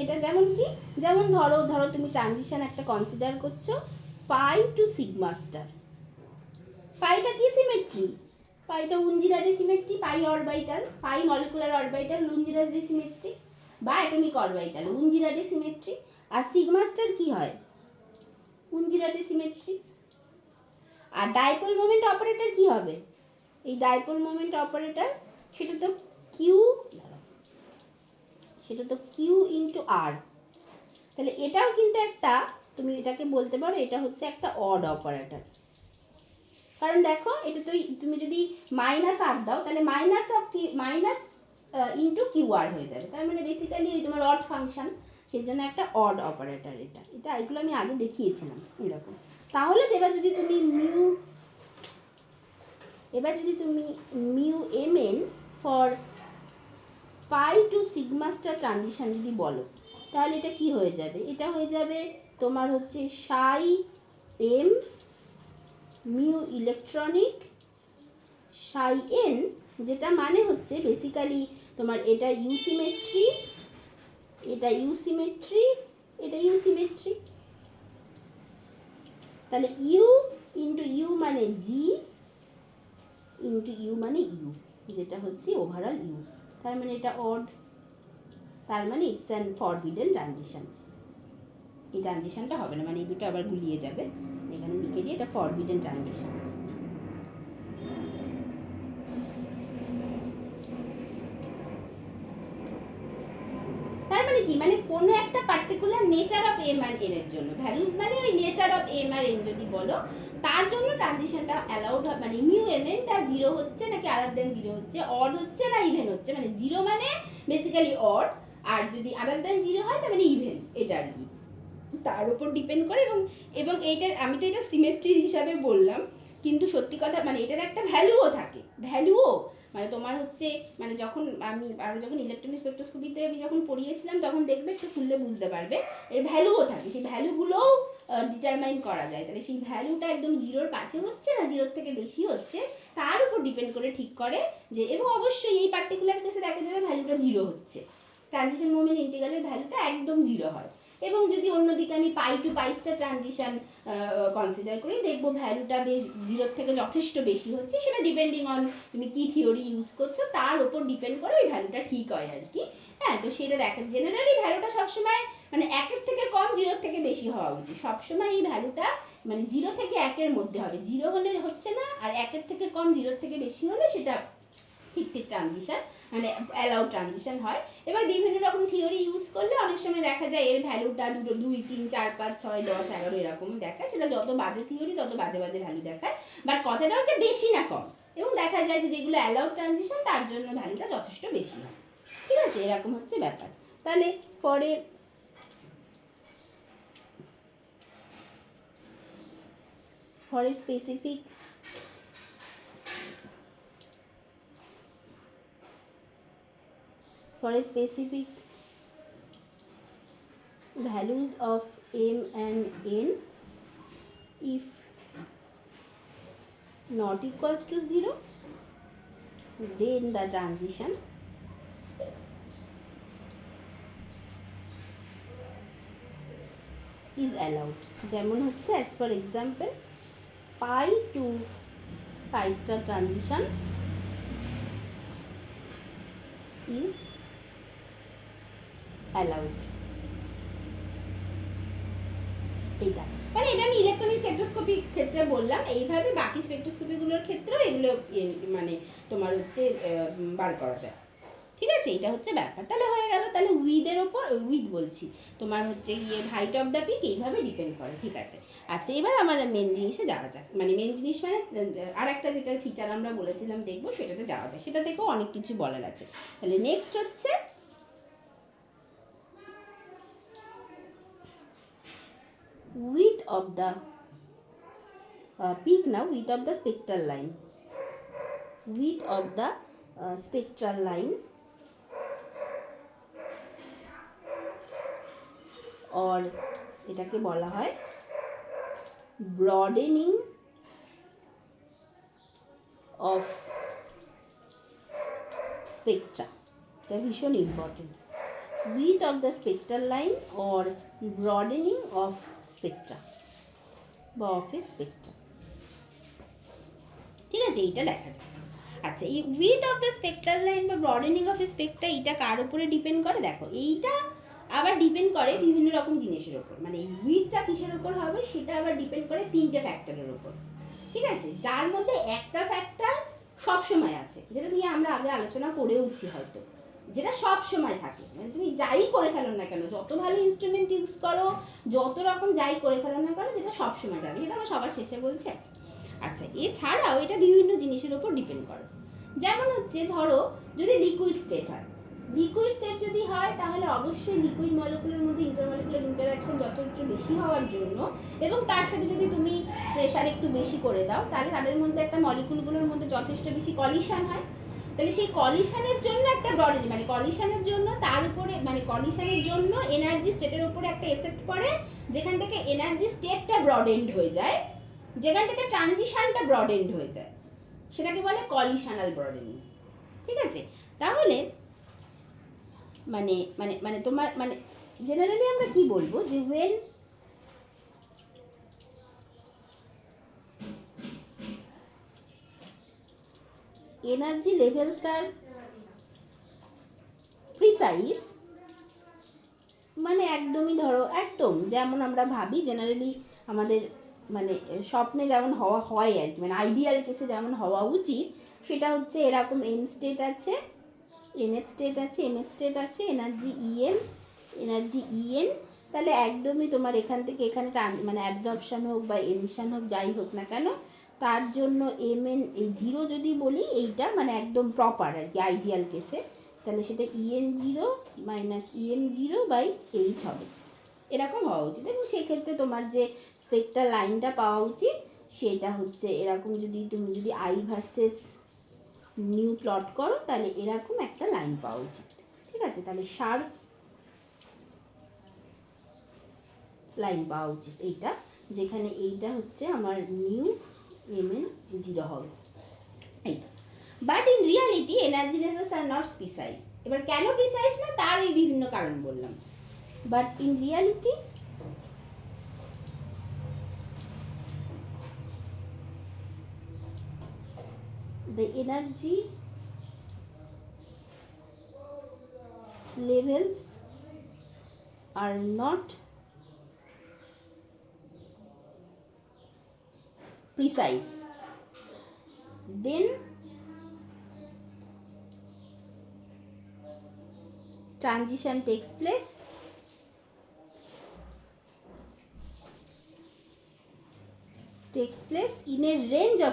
Speaker 1: এটা যেমন কি, যেমন ধরো তুমি ট্রানজিশন একটা কনসিডার করছো পাই টু সিগমা স্টার। পাইটা কি সিমেট্রি? পাইটা উনজিরাডে সিমেট্রি, পাই অরবিটাল, পাই মলিকুলার অরবিটাল উনজিরাডে সিমেট্রি, বা অ্যাটমিক অরবিটাল উনজিরাডে সিমেট্রি। আর সিগমা স্টার কি হয়? উনজিরাডে সিমেট্রি। আর ডাইপোল মোমেন্ট অপারেটর কি হবে? এই ডাইপোল মোমেন্ট অপারেটর সেটা তো কিউ ইন্টু আর। তাহলে এটাও কিন্তু একটা, তুমি এটাকে বলতে পারো এটা হচ্ছে একটা অড অপারেটর। কারণ দেখো এটা তো তুমি যদি মাইনাস আর দাও তাহলে মাইনাস ইন্টু কিউ আর হয়ে যাবে, তার মানে বেসিক্যালি ওই তোমার অড ফাংশন, সেই জন্য একটা অড অপারেটর এটা। এগুলো আমি আগে দেখিয়েছিলাম এরকম। তাহলে এবার যদি তুমি mu M N for pi to sigma star transition যদি বলো, তাহলে এটা কি হয়ে যাবে? এটা হয়ে যাবে তোমার হচ্ছে সাই এম মিউ ইলেকট্রনিক সাই এন, যেটা মানে হচ্ছে বেসিক্যালি তোমার এটা ইউ সিমেট্রি, এটা ইউ সিমেট্রি, এটা ইউ সিমেট্রি। তাহলে ইউ ইন্টু ইউ মানে জি ইন্টু ইউ মানে ইউ, যেটা হচ্ছে ওভারঅল ইউ। তার মানে এটা অড, তার মানে ইটস অ্যান ফরবিডেন ট্রানজিশন। এই ট্রানজিশনটা হবে না, মানে এই দুটো আবার গুলিয়ে যাবে, এখানে লিখে দিয়ে এটা ফরবিডেন ট্রানজিশন। কি, মানে কোনো একটা পার্টিকুলার নেচার অফ এম আর এন এর জন্য, ভ্যালুজ মানে ওই নেচার অফ এম আর এন যদি বলো, তার জন্য ট্রানজিশনটা অ্যালাউড হয়, মানে নিউ এলিমেন্টটা জিরো হচ্ছে নাকি আদার দেন জিরো হচ্ছে, অড হচ্ছে না ইভেন হচ্ছে, মানে জিরো মানে বেসিক্যালি অড, আর যদি আদার দেন জিরো হয় তার মানে ইভেন, এটা আর কি তার উপর ডিপেন্ড করে। এবং এবং এইটার আমি তো এটা সিমেট্রির হিসাবে বললাম, কিন্তু সত্যি কথা মানে এটার একটা ভ্যালুও থাকে, ভ্যালুও মানে তোমার হচ্ছে মানে যখন আমি আরও যখন ইলেকট্রনিক স্পেকট্রোস্কোপিতে আমি যখন পড়িয়েছিলাম তখন দেখবে একটু খুললে বুঝতে পারবে এর ভ্যালুও থাকে, সেই ভ্যালুগুলোও ডিটারমাইন করা যায়। তাহলে সেই ভ্যালুটা একদম জিরোর কাছে হচ্ছে না জিরোর থেকে বেশি হচ্ছে তার উপর ডিপেন্ড করে ঠিক করে যে, এবং অবশ্যই এই পার্টিকুলার কেসে দেখা যাবে ভ্যালুটা জিরো হচ্ছে, ট্রানজিশন মোমেন্ট ইন্টিগ্রালের ভ্যালুটা একদম জিরো হয়। এবং যদি অন্যদিকে আমি পাই টু পাই স্টার ট্রানজিশন কনসিডার করি, দেখবো ভ্যালুটা বেশ জিরোর থেকে যথেষ্ট বেশি হচ্ছে, সেটা ডিপেন্ডিং অন তুমি কী থিওরি ইউজ করছো তার ওপর ডিপেন্ড করে ওই ভ্যালুটা ঠিক হয় আর কি। হ্যাঁ, তো সেটা দেখা জেনারেলি ভ্যালুটা সবসময় মানে একের থেকে কম জিরোর থেকে বেশি হওয়া উচিত, সবসময় এই ভ্যালুটা মানে জিরো থেকে একের মধ্যে হবে, জিরো হলে হচ্ছে না, আর একের থেকে কম জিরোর থেকে বেশি হলে সেটা ফিক্সড ট্রানজিশন মানে অ্যালাউড ট্রানজিশন হয়। এবার বিভিন্ন রকম থিওরি ইউজ করলে অনেক সময় দেখা যায় এর ভ্যালুটা দুটো 2 3 4 5 6 10 11 এরকম দেখায়, সেটা যত বাজে থিওরি তত বাজে বাজে ভ্যালু দেখায়, বাট কথাটা হচ্ছে বেশি না কম, এবং দেখা যায় যে যেগুলো অ্যালাউড ট্রানজিশন তার জন্য ভ্যালুটা যথেষ্ট বেশি হয়। ঠিক আছে, এরকম হচ্ছে ব্যাপার। তাহলে পরে for a specific values of m and n, if not equals to 0, then the transition is allowed। যেমন হচ্ছে as for example pi to pi star transition is allowed। এইটা মানে এটা আমি ইলেকট্রনিক স্পেকট্রোস্কোপি ক্ষেত্রে বললাম, এইভাবে বাকি স্পেকট্রোস্কোপিগুলোর ক্ষেত্রেও এগুলো মানে তোমার হচ্ছে বার করা যায়। ঠিক আছে, এটা হচ্ছে ব্যাপার। তাহলে হয়ে গেল, তাহলে উইথের ওপর উইথ বলছি তোমার হচ্ছে হাইট অফ দ্য পিক এইভাবে ডিপেন্ড করে। ঠিক আছে, আচ্ছা এবার আমার মেন জিনিসে যাওয়া যাক, মানে মেন জিনিস মানে আর একটা যেটা ফিচার আমরা বলেছিলাম দেখবো সেটাতে যাওয়া যায়, সেটা থেকেও অনেক কিছু বলার আছে। তাহলে নেক্সট হচ্ছে width of the peak, now width of the spectral line, width of the spectral line or এটাকে বলা হয় broadening of spectra, এটা ভীষণ important, width of the spectral line or broadening of spectra বা of a spectra। ঠিক আছে, এইটা দেখা যায়। আচ্ছা, এই with of the spectral line বা ব্রডেনিং অফ স্পেকট্রা এইটা কার উপরে ডিপেন্ড করে? দেখো এইটা আবার ডিপেন্ড করে বিভিন্ন রকম জিনিসের উপর, মানে এই উইথটা কিসের উপর হবে সেটা আবার ডিপেন্ড করে তিনটে ফ্যাক্টরের উপর। ঠিক আছে, যার মধ্যে একটা ফ্যাক্টর সব সময় আছে, যেটা নিয়ে আমরা আগে আলোচনা করেওছি হয়তো, যেটা সব সময় থাকে, মানে তুমি যাই করে ফেলো না কেন, যত ভালো ইনস্ট্রুমেন্ট ইউজ করো, যত রকম যাই করে ফেলো না কেন, যেটা সব সময় যাবে, সেটা আমরা সবার শেষে বলছি। আচ্ছা এছাড়াও এটা বিভিন্ন জিনিসের উপর ডিপেন্ড করে, যেমন হচ্ছে ধরো যদি লিকুইড স্টেট হয়, লিকুইড স্টেট যদি হয় তাহলে অবশ্যই লিকুইড মলিকুলের মধ্যে ইন্টারমলিকুলার ইন্টারঅ্যাকশন যথেষ্ট বেশি হওয়ার জন্য, এবং তার সাথে যদি তুমি প্রেশার একটু বেশি করে দাও তাহলে তাদের মধ্যে একটা মলিকুলগুলোর মধ্যে যথেষ্ট বেশি কলিশন হয়, তাহলে সেই কলিশনের জন্য একটা ব্রডেনিং, মানে কলিশনের জন্য তার উপরে মানে কলিশনের জন্য এনার্জি স্টেটের উপরে একটা এফেক্ট পড়ে, যেখান থেকে এনার্জি স্টেটটা ব্রডেন্ড হয়ে যায়, যেখান থেকে ট্রানজিশনটা ব্রডেন্ড হয়ে যায়, সেটাকে বলে কলিশনাল ব্রডেনিং। ঠিক আছে, তাহলে মানে মানে মানে তোমার মানে জেনারেলি আমরা কি বলবো যে when energy levels are precise, মানে একদমই ধরো একদম যেমন আমরা ভাবি জেনারেলি আমাদের মানে স্বপ্নে যেমন হওয়া হয় আর কি, মানে আইডিয়াল কেসে যেমন হওয়া উচিত, সেটা হচ্ছে এরকম এম স্টেট আছে, এনএস স্টেট আছে, এমএস স্টেট আছে, এনার্জি ইএম, এনার্জি ইএন, তাহলে একদমই তোমার এখান থেকে এখানে মানে অ্যাবজর্পশন হোক বা এমিশন হোক যাই হোক না কেন, তার জন্য এমএন এই 0 যদি বলি এইটা মানে একদম প্রপার আর কি আইডিয়াল কেসে, তাহলে সেটা EN 0 minus EM 0 by H হবে, এরকম হওয়া উচিত। এবং সেক্ষেত্রে তোমার যে স্পেক্ট্রাল লাইনটা পাওয়া উচিত সেটা হচ্ছে এরকম, যদি তুমি যদি আই ভার্সেস নিউ প্লট করো তাহলে এরকম একটা লাইন পাওয়া উচিত, ঠিক আছে? তাহলে শার্প লাইন পাওয়া উচিত এইটা, যেখানে এইটা হচ্ছে আমার নিউ এমএন 0 হবে এইটা। But in reality energy levels are not precise. এবার কেন প্রিসাইজ না তার এই বিভিন্ন কারণ বললাম। But in reality the energy levels are not precise, then transition takes place in a range of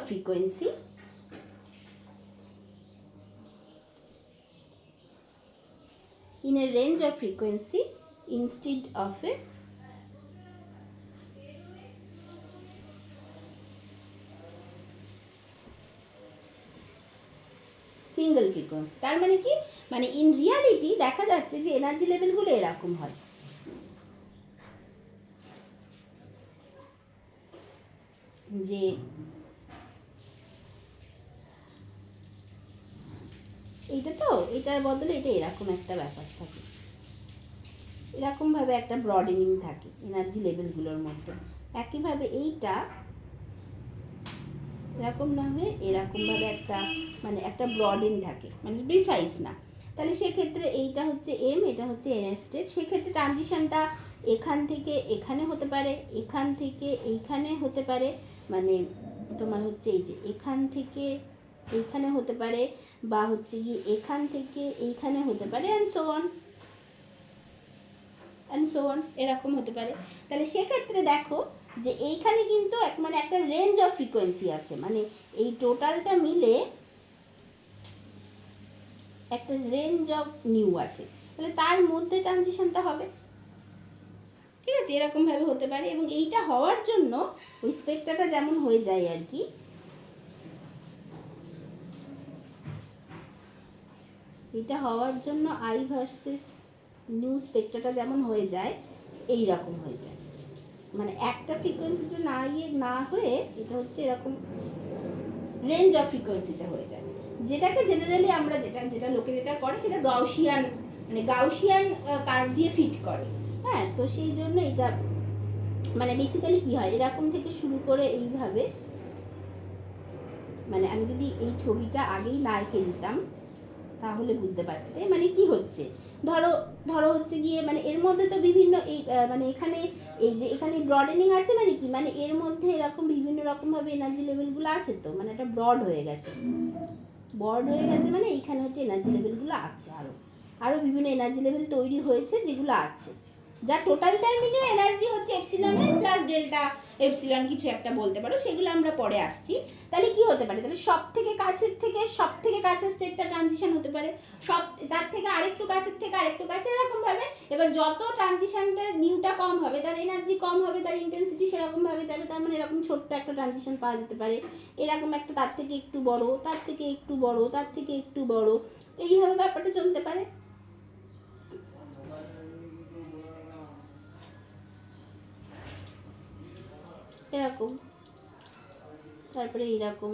Speaker 1: frequency instead of a single frequency. তার মানে কি, মানে ইন রিয়ালিটি দেখা যাচ্ছে যে এনার্জি লেভেলগুলো এরকম হয়, যে এইটা তো এটার বদলে এটা এরকম একটা ব্যাপার থাকে, এরকমভাবে একটা ব্রডেনিং থাকে এনার্জি লেভেলগুলোর মধ্যে। একইভাবে এইটা এরকম না হয়ে এরকমভাবে একটা মানে একটা ব্রডেন থাকে, মানে প্রিসাইজ না। তাহলে সেক্ষেত্রে এইটা হচ্ছে এম, এটা হচ্ছে এন স্টেট। সেক্ষেত্রে ট্রানজিশনটা এখান থেকে এখানে হতে পারে, এখান থেকে এইখানে হতে পারে, মানে তোমার হচ্ছে এই যে এখান থেকে এইখানে হতে পারে, বা হচ্ছে কি এখান থেকে এইখানে হতে পারে, অ্যান্ড সো অন এরকম হতে পারে। তাহলে সেক্ষেত্রে দেখো যে এইখানে কিন্তু মানে একটা রেঞ্জ অফ ফ্রিকোয়েন্সি আছে, মানে এই টোটালটা মিলে একটা রেঞ্জ অফ নিউ আছে, তাহলে তার মধ্যে ট্রানজিশনটা হবে, ঠিক আছে? এরকমভাবে হতে পারে। এবং এইটা হওয়ার জন্য ওই স্পেক্ট্রাটা যেমন হয়ে যায় আর কি, এটা হওয়ার জন্য আই ভার্সেস নিউ স্পেক্ট্রাটা যেমন হয়ে যায় এই রকম হয়ে যায়, মানে একটা ফ্রিকোয়েন্সিতে না হয়ে এটা হচ্ছে এরকম রেঞ্জ অফ ফ্রিকোয়েন্সিতে হয়ে যায়, যেটাকে জেনারেলি আমরা যেটা লোকে যেটা করে সেটা গাউসিয়ান, মানে গাউসিয়ান কার্ভ দিয়ে ফিট করে। হ্যাঁ, তো সেই জন্য এটা মানে বেসিক্যালি কি হয়, এরকম থেকে শুরু করে এইভাবে, মানে আমি যদি এই ছবিটা আগেই না এঁকে দিতাম তাহলে বুঝতে পারতে মানে কি হচ্ছে। ধরো হচ্ছে গিয়ে মানে এর মধ্যে তো বিভিন্ন এই মানে এখানে এই যে এখানে ব্রডেনিং আছে, মানে কি মানে এর মধ্যে এরকম বিভিন্ন রকমভাবে এনার্জি লেভেলগুলো আছে, তো মানে এটা ব্রড হয়ে গেছে মানে এইখানে হচ্ছে এনার্জি লেভেলগুলো আছে, আরও বিভিন্ন এনার্জি লেভেল তৈরি হয়েছে যেগুলো আছে, যা টোটালটার মিলে এনার্জি হচ্ছে এপসিলন প্লাস ডেল্টা এপসিলন কিছু একটা বলতে পারো, সেগুলো আমরা পরে আসছি। তাহলে কি হতে পারে, তাহলে সব থেকে কাছের স্টেটটা ট্রানজিশন হতে পারে, তার থেকে আরেকটু কাছে এরকম ভাবে। এবার যত ট্রানজিশনটার নিউটা কম হবে তার এনার্জি কম হবে, তার ইন্টেন্সিটি সেরকম ভাবে যাবে, তার মানে এরকম ছোট্ট একটা ট্রানজিশন পাওয়া যেতে পারে, এরকম একটা তার থেকে একটু বড়, তার থেকে একটু বড়, তার থেকে একটু বড়, এইভাবে ব্যাপারটা চলতে পারে। এরকম, তারপরে এইরকম,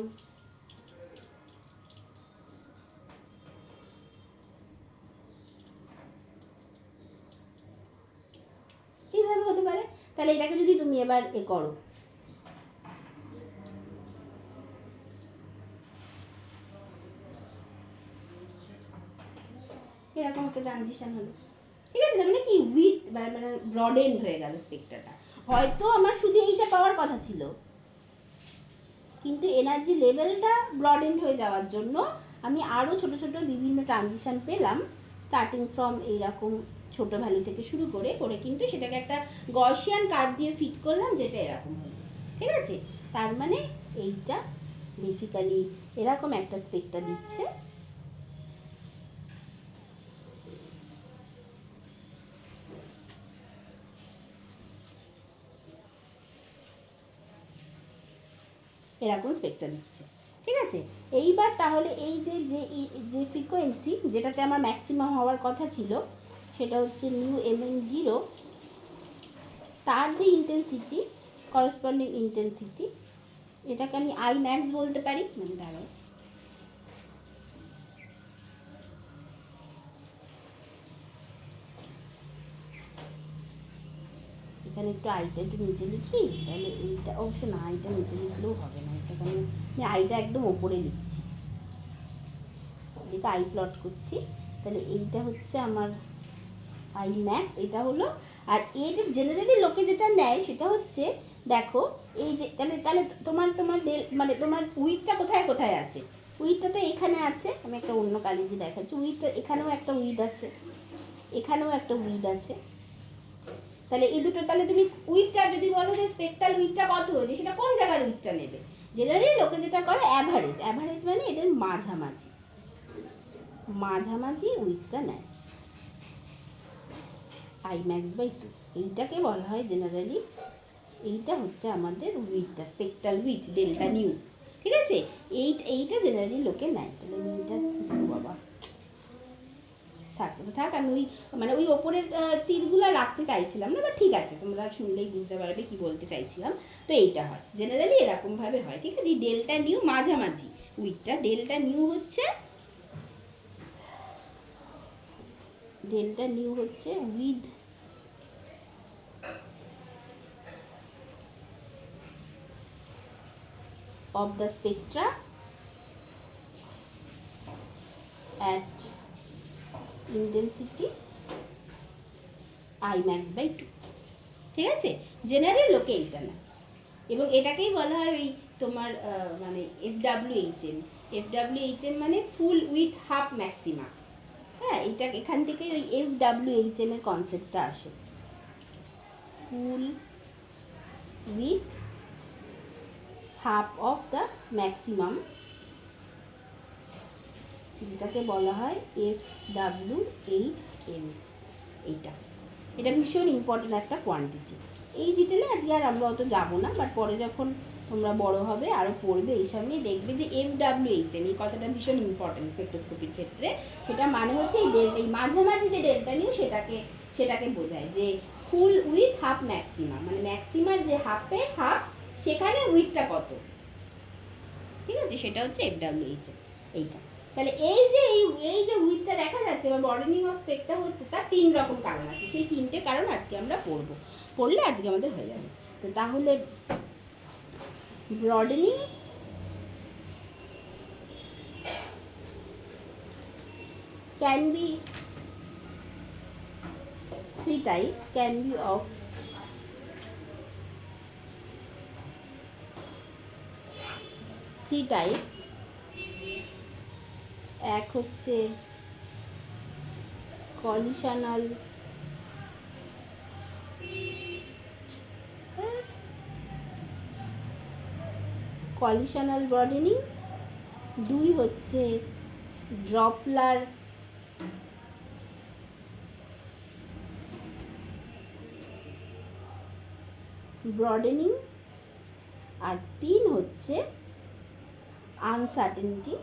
Speaker 1: এইভাবে হতে পারে। তাহলে এটাকে যদি তুমি এবার করো, এরকম একটা ট্রানজিশন হলো, ঠিক আছে? তার মানে কি উইথ মানে ব্রডেন্ড হয়ে গেল স্পেক্ট্রাটা। হয়তো আমার শুধু এইটা পাওয়ার কথা ছিল, কিন্তু এনার্জি লেভেলটা ব্রডেন্ড হয়ে যাওয়ার জন্য আমি আরও ছোট ছোট বিভিন্ন ট্রানজিশন পেলাম, স্টার্টিং ফ্রম এইরকম ছোট ভ্যালু থেকে শুরু করে করে কিন্তু সেটাকে একটা গসিয়ান কার্ভ দিয়ে ফিট করলাম, যেটা এরকম হলো। ঠিক আছে, তার মানে এইটা বেসিক্যালি এরকম একটা স্পেক্ট্রা দিচ্ছে। এরকম স্পেক্ট্রা দিচ্ছে। ঠিক আছে, এইবার তাহলে এই যে যে যে ফ্রিকোয়েন্সি যেটাতে আমার ম্যাক্সিমাম হওয়ার কথা ছিল সেটা হচ্ছে μmn0, তার যে ইন্টেন্সিটি, করসপন্ডিং ইন্টেন্সিটি, এটাকে আমি আই ম্যাক্স বলতে পারি। মানে দাঁড়াও, এখানে একটু আইটা একটু নিচে লিখি, তাহলে এইটা অবশ্য না, আইটা নিচে লিখলেও হবে না, এটাকে আমি আইটা একদম ওপরে লিখছি, এদিকে আই প্লট করছি। তাহলে এইটা হচ্ছে আমার আই ম্যাক্স, এটা হলো। আর এটা জেনারেলি লোকে যেটা নেয় সেটা হচ্ছে, দেখো এই যে তাহলে তাহলে তোমার তোমার মানে তোমার উইথটা কোথায় কোথায় আছে, উইথটা তো এখানে আছে, আমি একটা অন্য কালি দিয়ে দেখাচ্ছি, উইথটা এখানেও একটা উইথ আছে, এখানেও একটা উইথ আছে। তাহলে এই দুটো, তাহলে তুমি উইথটা যদি বলো যে স্পেক্ট্রাল উইথটা কত হয়েছে, সেটা কোন জায়গার উইথটা নেবে? জেনারেলি লোকে যেটা করে অ্যাভারেজ, অ্যাভারেজ মানে এদের মাঝামাঝি, মাঝামাঝি উইথটা নেয় আই ম্যাক্স বাই 2, এইটাকে বলা হয় জেনারেলি, এইটা হচ্ছে আমাদের উইথটা, স্পেক্ট্রাল উইথ ডেল্টা নিউ। ঠিক আছে, এইটা জেনারেলি লোকে নেয়। তাহলে আমি এইটা বাবা থাক, আমি ওই মানে ওই ওপরের তীরগুলো রাখতে চাইছিলাম না, বা ঠিক আছে, তোমরা শুনলেই বুঝতে পারবে কি বলতে চাইছিলাম। তো এইটা হয় জেনারেলি এরকমভাবে হয়। ঠিক আছে, ডেল্টা নিউ মাঝামাঝি উইথটা, ডেল্টা নিউ হচ্ছে with of the spectra at intensity I max by 2। ঠিক আছে, জেনারেল লোকে এইটা না, এবং এটাকেই বলা হয় ওই তোমার মানে FWHM মানে ফুল উইথ হাফ ম্যাক্সিমা। হ্যাঁ, এটা এখান থেকে ওই FWHM এর কনসেপ্টটা আসে, full width half of the maximum, যেটাকে বলা হয় FWHM। এটা ভীষণ ইম্পর্টেন্ট একটা কোয়ান্টিটি। এই ডিটেলে আজকে আর আমরা অত যাবো না, বাট পরে যখন তোমরা বড় হবে আরও পড়বে এইসব নিয়ে, দেখবে যে FWHM এই কথাটা ভীষণ ইম্পর্টেন্ট স্পেকট্রোস্কোপির ক্ষেত্রে। সেটা মানে হচ্ছে এই মাঝামাঝি যে ডেল্টা নিউ সেটাকে বোঝায়, যে ফুল উইথ হাফ ম্যাক্সিমাম, মানে ম্যাক্সিমার যে হাফে হাফ সেখানে উইথটা কত। ঠিক আছে, সেটা হচ্ছে FWHM এইটা। তাহলে এই যে উইথটা দেখা যাচ্ছে বা ব্রডেনিং অফ স্পেক্ট্রা হচ্ছে, তার 3 রকম কারণ আছে। সেই 3টে কারণ আজকে আমরা পড়লে আজকে আমাদের হয়ে যাবে। তো তাহলে broadening can be 3 types, can be of three types। এক হচ্ছে কলিশনাল ব্রডেনিং, 2 হচ্ছে ড্রপলার ব্রডেনিং, আর 3 হচ্ছে আনসার্টেনিটি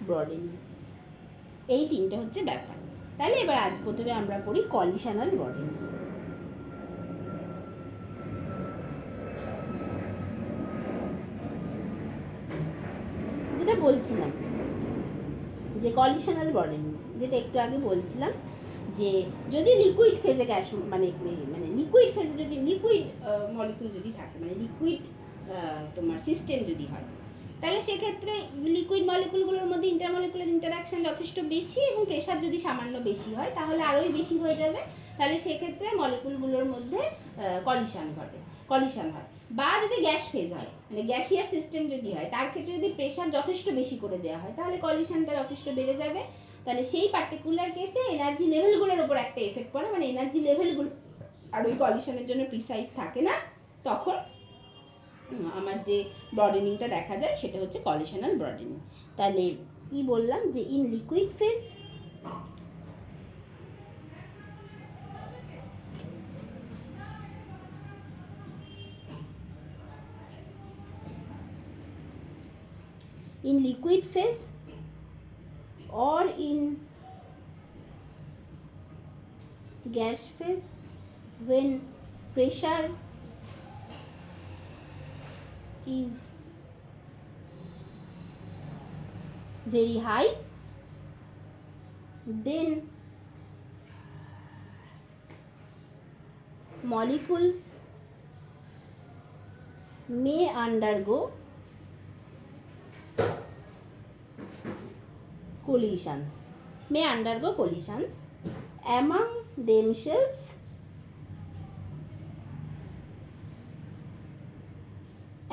Speaker 1: ব্রডেনিং। এই 3টে হচ্ছে ব্যাপার। তাহলে এবার আজ প্রথমে আমরা পড়ি কলিশনাল ব্রডেনিং। যেটা বলছিলাম যে কলিশনাল ব্রডেনিং, যেটা একটু আগে বলছিলাম, যে যদি লিকুইড ফেজে গ্যাস মানে লিকুইড ফেজে যদি লিকুইড মলিকুল যদি থাকে, মানে লিকুইড তোমার সিস্টেম যদি হয়, তাহলে সেক্ষেত্রে লিকুইড মলিকুলগুলোর মধ্যে ইন্টারমলিকুলার ইন্টারাকশন যথেষ্ট বেশি, এবং প্রেশার যদি সামান্য বেশি হয় তাহলে আরোই বেশি হয়ে যাবে। তাহলে সেক্ষেত্রে মলিকুলগুলোর মধ্যে কলিশন হয়। বা যদি গ্যাস ফেজ হয়, মানে গ্যাসিয়াস সিস্টেম যদি হয়, তার ক্ষেত্রে যদি প্রেশার যথেষ্ট বেশি করে দেওয়া হয় তাহলে কলিশনটা যথেষ্ট বেড়ে যাবে। তাহলে সেই পার্টিকুলার কেসে এনার্জি লেভেলগুলোর উপর একটা এফেক্ট পড়ে, মানে এনার্জি লেভেলগুলো আর ওই কলিশনের জন্য প্রিসাইজ থাকে না, তখন আমার যে ব্রডেনিংটা দেখা যায় সেটা হচ্ছে কলিশনাল ব্রডেনিং। তাহলে কি বললাম যে in liquid phase or in gas phase when pressure is very high, then molecules may undergo collisions among themselves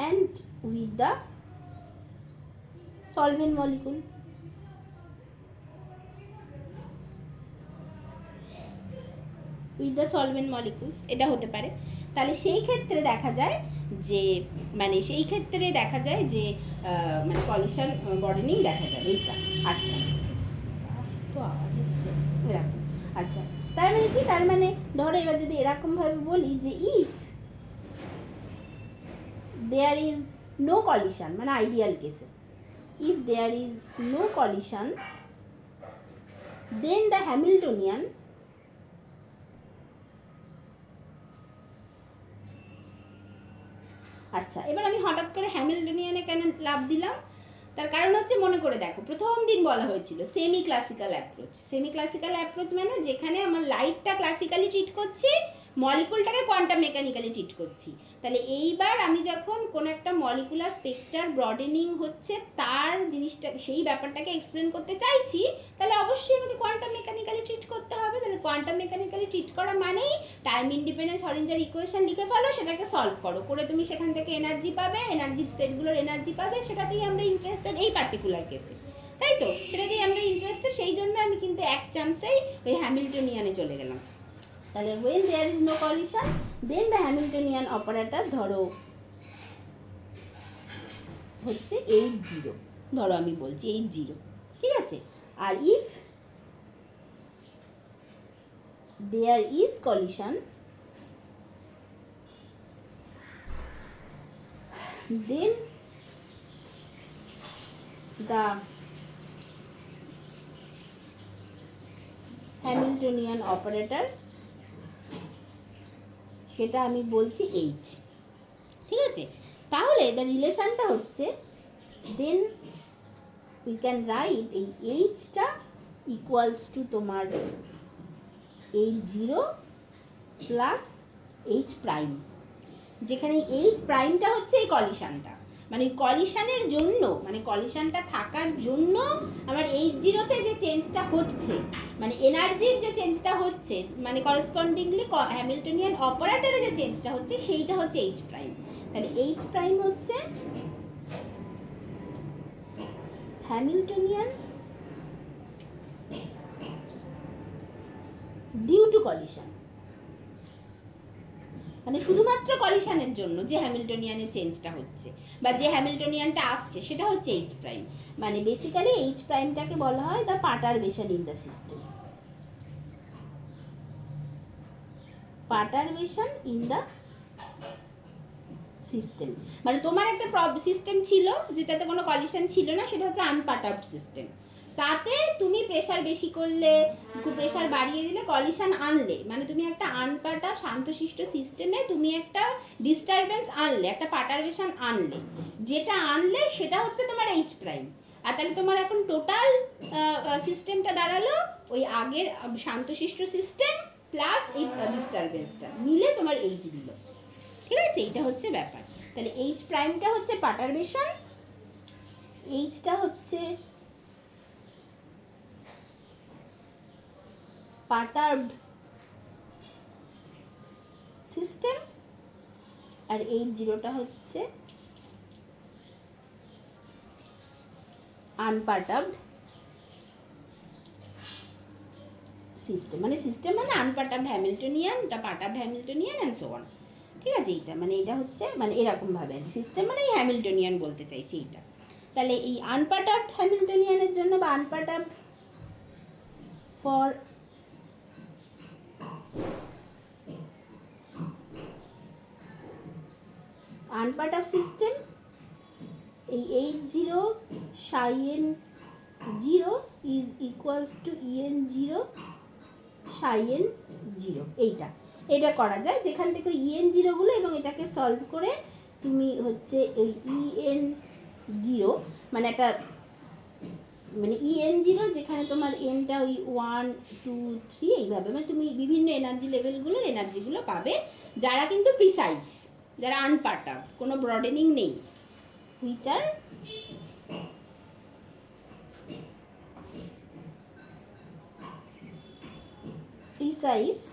Speaker 1: and with the solvent molecule. এটা হতে পারে। তাহলে সেই ক্ষেত্রে দেখা যায় যে মানে কলিশন ব্রডেনিং দেখা যায় এইটা। আচ্ছা, তো আওয়াজ হচ্ছে এরকম। আচ্ছা, তার মানে কি, তার মানে ধরো এবার যদি এরকম ভাবে বলি যে if there is no collision, মানে আইডিয়াল কেসে if there is no collision, then the Hamiltonian আচ্ছা, এবার আমি হঠাৎ করে হ্যামিল্টনিয়ানে কেন লাভ দিলাম, তার কারণ হচ্ছে মনে করে দেখো প্রথম দিন বলা হয়েছিল সেমি ক্লাসিক্যাল অ্যাপ্রোচ মানে যেখানে আমার লাইটটা ক্লাসিক্যালি ট্রিট করছি, মলিকুলটাকে কোয়ান্টাম মেকানিক্যালি ট্রিট করছি। তাহলে এইবার আমি যখন কোন একটা মলিকুলার স্পেকট্রার ব্রডেনিং হচ্ছে তার জিনিসটা, সেই ব্যাপারটাকে এক্সপ্লেন করতে চাইছি, তাহলে অবশ্যই আমাকে কোয়ান্টাম মেকানিক্যালি ট্রিট করতে হবে। তাহলে কোয়ান্টাম মেকানিক্যালি ট্রিট করা মানেই টাইম ইন্ডিপেন্ডেন্ট হরিঞ্জার ইকুয়েশন লিখে ফেলো, সেটাকে সলভ করে তুমি সেখান থেকে এনার্জি পাবে, এনার্জি স্টেটগুলোর এনার্জি পাবে, সেটাতেই আমরা ইন্টারেস্টেড এই পার্টিকুলার কেসে, তাই তো? সেটাতেই আমরা ইন্টারেস্টেড, সেই জন্য আমি কিন্তু এক চান্সেই ওই হ্যামিল্টনিয়ানে চলে গেলাম। তাহলে when there is no collision then the Hamiltonian operator ধরো হচ্ছে 8-0, ধরো আমি বলছি 8-0, ঠিক আছে? আর if there is collision then the Hamiltonian operator সেটা আমি বলছি H, ঠিক আছে? তাহলে দ্য রিলেশনটা হচ্ছে দেন উই ক্যান রাইট এই Hটা ইকুয়ালস টু তোমার H0 প্লাস H প্রাইম, যেখানে H প্রাইমটা হচ্ছে এই কলিশনটা, মানে কলিশনের জন্য, মানে কলিশনটা থাকার জন্য আমার H0তে যে চেঞ্জটা হচ্ছে, মানে এনার্জির যে চেঞ্জটা হচ্ছে, মানে করসপন্ডিংলি হ্যামিল্টনিয়ান অপারেটরে যে চেঞ্জটা হচ্ছে সেইটা হচ্ছে H প্রাইম। তাহলে H প্রাইম হচ্ছে হ্যামিল্টনিয়ান ডিউ টু কলিশন, মানে শুধুমাত্র কলিশনের জন্য যে হ্যামিল্টনিয়ানের চেঞ্জটা হচ্ছে বা যে হ্যামিল্টনিয়ানটা আসছে সেটা হচ্ছে H প্রাইম। মানে বেসিক্যালি H প্রাইমটাকে বলা হয় the perturbation in the system, perturbation in the system. মানে তোমার একটা সিস্টেম ছিল যেটাতে কোনো কলিশন ছিল না, সেটা হচ্ছে আনপার্টার্বড সিস্টেম। তাতে তুমি প্রেশার বেশি করলে, প্রেশার বাড়িয়ে দিলে, কলিশন আনলে, মানে তুমি একটা আনপার্টার্ব শান্তশিষ্ট সিস্টেমে তুমি একটা ডিস্টারবেন্স আনলে, একটা পার্টারবেশন আনলে, যেটা আনলে সেটা হচ্ছে তোমার H প্রাইম। আর তাহলে তোমার এখন টোটাল সিস্টেমটা দাঁড়ালো ওই আগের শান্তশিষ্ট সিস্টেম প্লাস এই ডিস্টারবেন্সটা মিলে তোমার H দিল, ঠিক আছে? এটা হচ্ছে ব্যাপার। তাহলে H প্রাইমটা হচ্ছে পার্টারবেশন, Hটা হচ্ছে পার্টার্বড সিস্টেম, আর 80টা হচ্ছে আনপার্টাবড সিস্টেম, মানে সিস্টেম মানে আনপার্টাবড হ্যামিল্টনিয়ান, এটা পার্টাবড হ্যামিল্টনিয়ান অ্যান্ড সো অন। ঠিক আছে, এইটা মানে এটা হচ্ছে মানে এরকমভাবে আর সিস্টেম মানে এই হ্যামিল্টনিয়ান বলতে চাইছি এইটা। তাহলে এই আনপার্টাবড হ্যামিল্টনিয়ানের জন্য বা আনপার্টাবড ফর আনপার্টাবড সিস্টেম এই H0 psi n 0 is equals to En 0 psi n 0। এটা করা যায় যেখান থেকে En 0 গুলো এবং এটাকে সলভ করে তুমি হচ্ছে এই En 0 মানে একটা মানে En 0 যেখানে তোমার এনটা ওই 1 2 3 এইভাবে মানে তুমি বিভিন্ন এনার্জি লেভেলগুলোর এনার্জিগুলো পাবে, যারা কিন্তু প্রিসাইজ, যারা আনপার্টাবড, কোনো ব্রডেনিং নেই, which are precise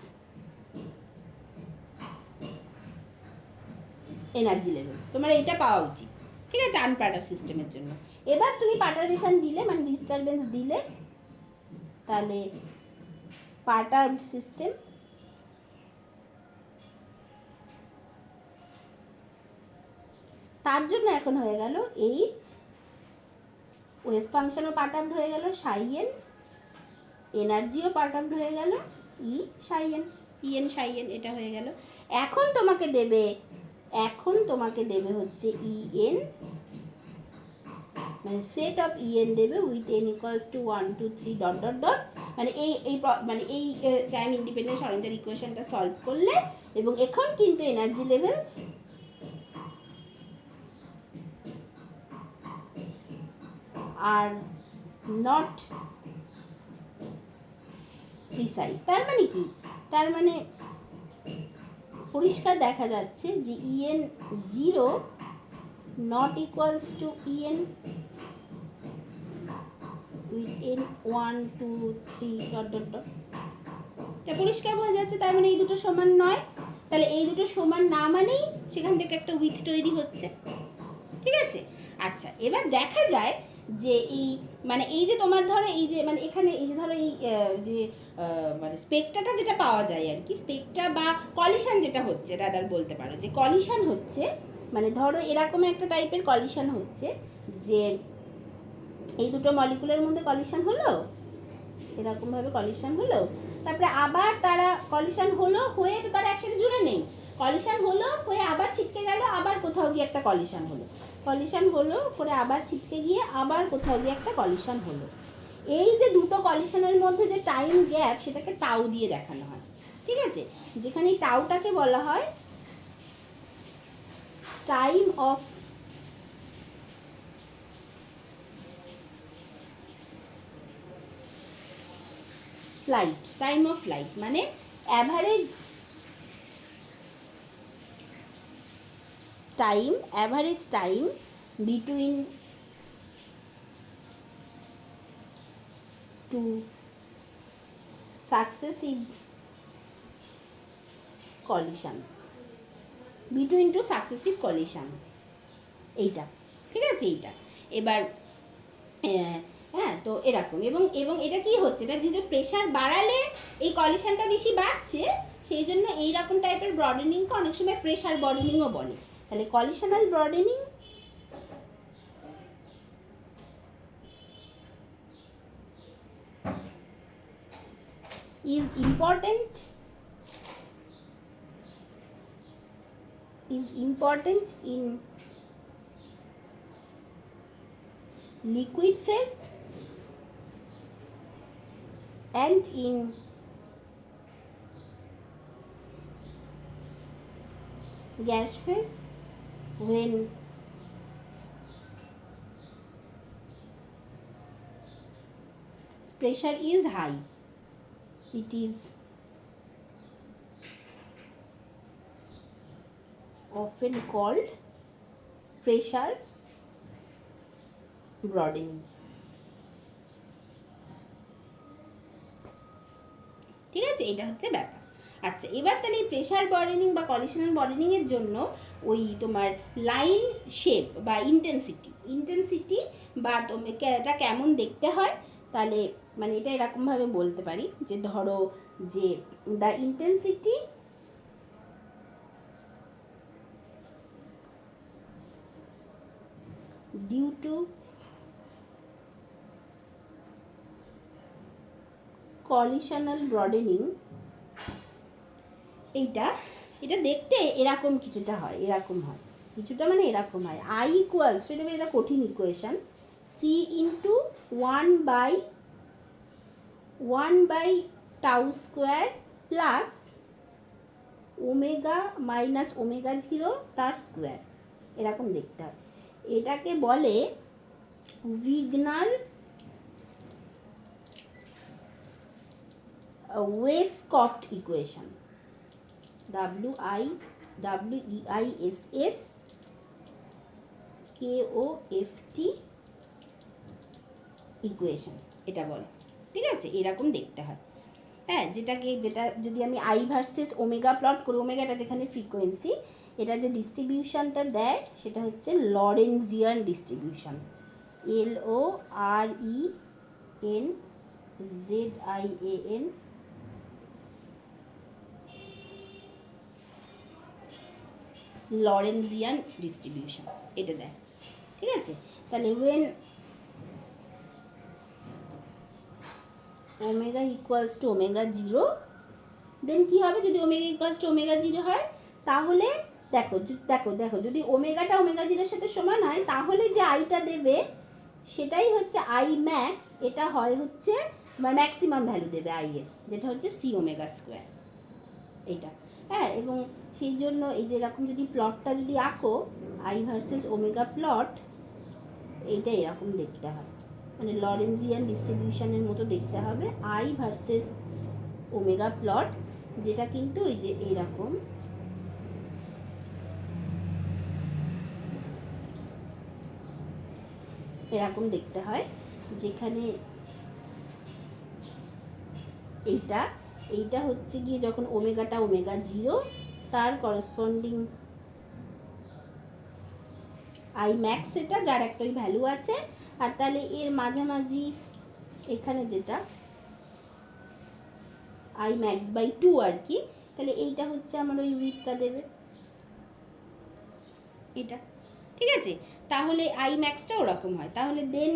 Speaker 1: energy levels, তোমার এটা পাওয়া উচিত। ঠিক আছে, আনপার্টাবড সিস্টেমের জন্য। এবার তুমি পার্টারবেশন দিলে মানে ডিস্টারবেন্স দিলে, তাহলে পার্টারবড সিস্টেম তার জন্য এখন হয়ে গেল এইচ, ওয়েভ ফাংশনও পার্টারবড হয়ে গেল সাই এন, এনার্জিও পার্টারবড হয়ে গেল ই সাই এন, ইএন সাই এন, এটা হয়ে গেল। এখন তোমাকে দেবে হচ্ছে ইএন, মানে সেট অফ ইএন দেবে with N equals to 1 2 3 dot dot dot, মানে এই টাইম ইন্ডিপেন্ডেন্ট শরঞ্জার ইকুয়েশনটা সলভ করলে, এবং এখন কিন্তু energy levels are not precise. তার মানে কি, তার মানে পরিষ্কার দেখা যাচ্ছে যে EN 0 not equals to EN with N 1 2 3 dot dot dot, এটা পরিষ্কার বোঝা যাচ্ছে। তার মানে এই দুটো সমান নয়, তাহলে এই দুটো সমান না মানেই সেখান থেকে একটা উইক তৈরি হচ্ছে। ঠিক আছে, আচ্ছা এবার দেখা যায় যে এই মানে এই যে তোমার ধরো এই যে মানে এখানে এই যে ধরো এই যে মানে স্পেকট্রাটা যেটা পাওয়া যায় আর কি, স্পেকট্রা বা কলিশন যেটা হচ্ছে, রাদার বলতে পারো যে কলিশন হচ্ছে, মানে ধরো এরকম একটা টাইপের কলিশন হচ্ছে যে এই দুটো মলিকুলের মধ্যে কলিশন হলো, এরকমভাবে কলিশন হলো, তারপরে আবার তারা কলিশন হলো হয়ে তো তারা একসাথে জুড়ে নেই, কলিশন হলো হয়ে আবার ছিটকে গেল, আবার কোথাও গিয়ে একটা কলিশন হলো, কলিশন হলো করে আবার ছিটকে গিয়ে আবার কোথাও গিয়ে একটা কলিশন হলো। এই যে দুটো কলিশনের মধ্যে যে টাইম গ্যাপ, সেটাকে টাউ দিয়ে দেখানো হয়। ঠিক আছে, যেখানে এই টাউটাকে বলা হয় time of flight, time of flight মানে average time between two successive collision, between two successive collisions, এইটা। ঠিক আছে, এইটা এবার হ্যাঁ তো এরকম, এবং এটা কি হচ্ছে, এটা যেহেতু প্রেশার বাড়ালে এই কলিশনটা বেশি বাড়ছে, সেই জন্য এইরকম টাইপের ব্রডেনিংকে অনেক সময় প্রেশার ব্রডেনিংও বলে। তাহলে কলিশনাল broadening is important in liquid phase and in gas phase when pressure is high. It is often called pressure broadening. ঠিক আছে, এটা হচ্ছে ব্যাপার। আচ্ছা, এবার তাহলে এই প্রেশার বর্ডেনিং বা কলিশনাল বর্ডেনিংয়ের জন্য ওই তোমার লাইন শেপ বা ইন্টেন্সিটি বা এটা কেমন দেখতে হয়, তাহলে মানে এটা এরকমভাবে বলতে পারি যে ধরো যে the intensity due to কলিশনাল broadening, এটা দেখতে এরকম কিছুটা হয়, এরকম হয় কিছুটা, মানে এরকম হয় আই ইকুয়ালস টু, এটা কঠিন equation, C into one by tau square plus omega minus omega zero তার স্কোয়ার, এরকম দেখতে হয়। এটাকে বলে উইগনার ওয়েস্টকট ইকুয়েশন, WEISSKOFT ইকুয়েশন এটা বলে, ঠিক আছে? এরকম দেখতে হয়। হ্যাঁ, যেটা যদি আমি আই ভার্সেস ওমেগা প্লট করি, ওমেগাটা যেখানে ফ্রিকোয়েন্সি, এটা যে ডিস্ট্রিবিউশনটা দেয় সেটা হচ্ছে Lorentzian distribution, LORENZIAN, Lorentzian distribution এটা দেয়, ঠিক আছে? তাহলে when omega equals to omega zero, then কী হবে যদি omega equals to omega zero হয়, তাহলে দেখো যদি ওমেগাটা ওমেগা জিরোর সাথে সমান হয়, তাহলে যে আইটা দেবে সেটাই হচ্ছে আই ম্যাক্স, এটা হয় হচ্ছে ম্যাক্সিমাম ভ্যালু দেবে আই এর, যেটা হচ্ছে সি ওমেগা স্কোয়ার এইটা। হ্যাঁ, এবং সেই জন্য এই যে এরকম যদি প্লটটা যদি আঁকো, আই ভার্সেস ওমেগা প্লট, এইটা এরকম দেখতে হয়, মানে লরেনজিয়ান ডিস্ট্রিবিউশনের মতো দেখতে হবে আই ভার্সেস ওমেগা প্লট, যেটা কিন্তু ওই যে এইরকম এরকম দেখতে হয়, যেখানে এইটা হচ্ছে গিয়ে যখন ওমেগাটা ওমেগা জিরো, তার করসপন্ডিং আই ম্যাক্স এটা, যার একটা ওই ভ্যালু আছে, আর তাহলে এর মাঝামাঝি এখানে যেটা আই ম্যাক্স বাই টু আর কি, তাহলে এইটা হচ্ছে আমার ওই উইথটা দেবে এটা, ঠিক আছে? তাহলে আই ম্যাক্সটা ওরকম হয়। তাহলে দেন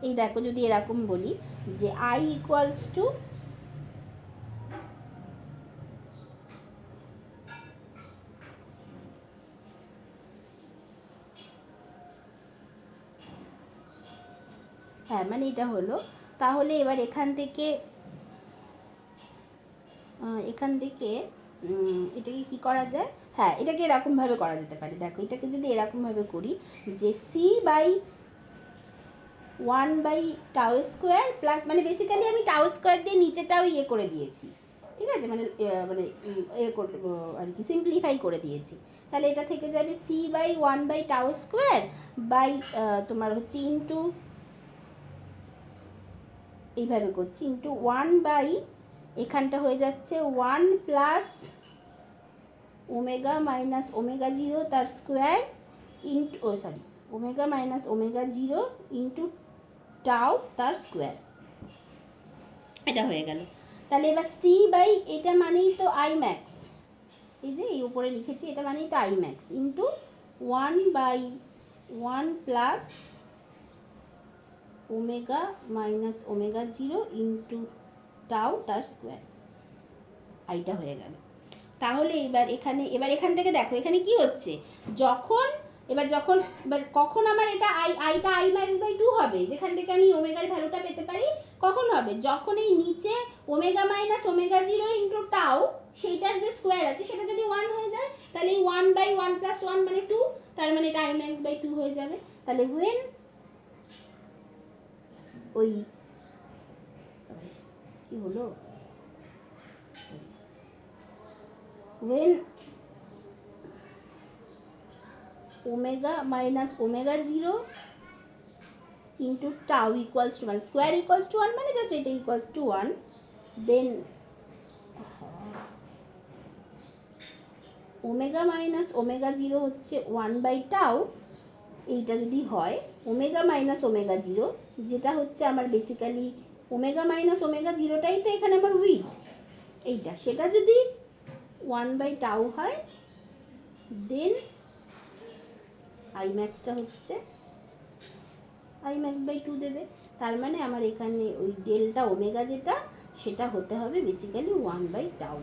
Speaker 1: এই দেখো যদি এরকম বলি যে আই ইকুয়ালস টু হ্যাঁ, মানে এটা হলো, তাহলে এবার এখান থেকে এটাকে কি করা যায়? হ্যাঁ, এটাকে এরকমভাবে করা যেতে পারে। দেখো এটাকে যদি এরকমভাবে করি যে C by one by tau square plus, মানে বেসিক্যালি আমি টাউ স্কোয়ার দিয়ে নিচেটাও ইয়ে করে দিয়েছি, ঠিক আছে? মানে আর কি সিম্পলিফাই করে দিয়েছি। তাহলে এটা থেকে যাবে C by one by tau square by তোমার হচ্ছে ইন্টু, এইভাবে করছি, ইন্টু ওয়ান বাই, এখানটা হয়ে যাচ্ছে one plus omega minus omega zero তার square into omega minus omega zero into tau তার স্কোয়ার, এটা হয়ে গেল। তাহলে এবার সি বাই এটা মানেই তো আই ম্যাক্স, এই যে এই উপরে লিখেছি, এটা মানেই তো I max into one by one plus omega minus omega zero into tau তার স্কোয়ার, আইটা হয়ে গেল। তাহলে এবার এখান থেকে দেখো এখানে কি হচ্ছে, এবার কখন আমার এটা আইটা আই ম্যাক্স বাই টু হবে, যেখান থেকে আমি ওমেগার ভ্যালুটা পেতে পারি, কখন হবে? যখন এই নিচে omega minus omega zero into tau সেইটার যে স্কোয়ার আছে সেটা যদি ওয়ান হয়ে যায়, তাহলে এই one by one plus one মানে টু, তার মানে এটা আই ম্যাক্স বাই টু হয়ে যাবে। তাহলে ওয়েন ওই কি হলো, when omega minus omega 0 into tau equals to 1, square equals to 1 মানে just এটা equals to 1, then omega minus omega zero হচ্ছে 1/টাউ, এইটা যদি হয় ওমেগা মাইনাস ওমেগা জিরো, যেটা হচ্ছে আমার বেসিক্যালি ওমেগা মাইনাস ওমেগা জিরোটাই তো এখানে আমার উইথ, এইটা সেটা যদি 1/টাউ হয়, দেন আই ম্যাক্সটা হচ্ছে আই ম্যাক্স/2 দেবে। তার মানে আমার এখানে ওই ডেল্টা ওমেগা যেটা, সেটা হতে হবে বেসিক্যালি 1/টাউ,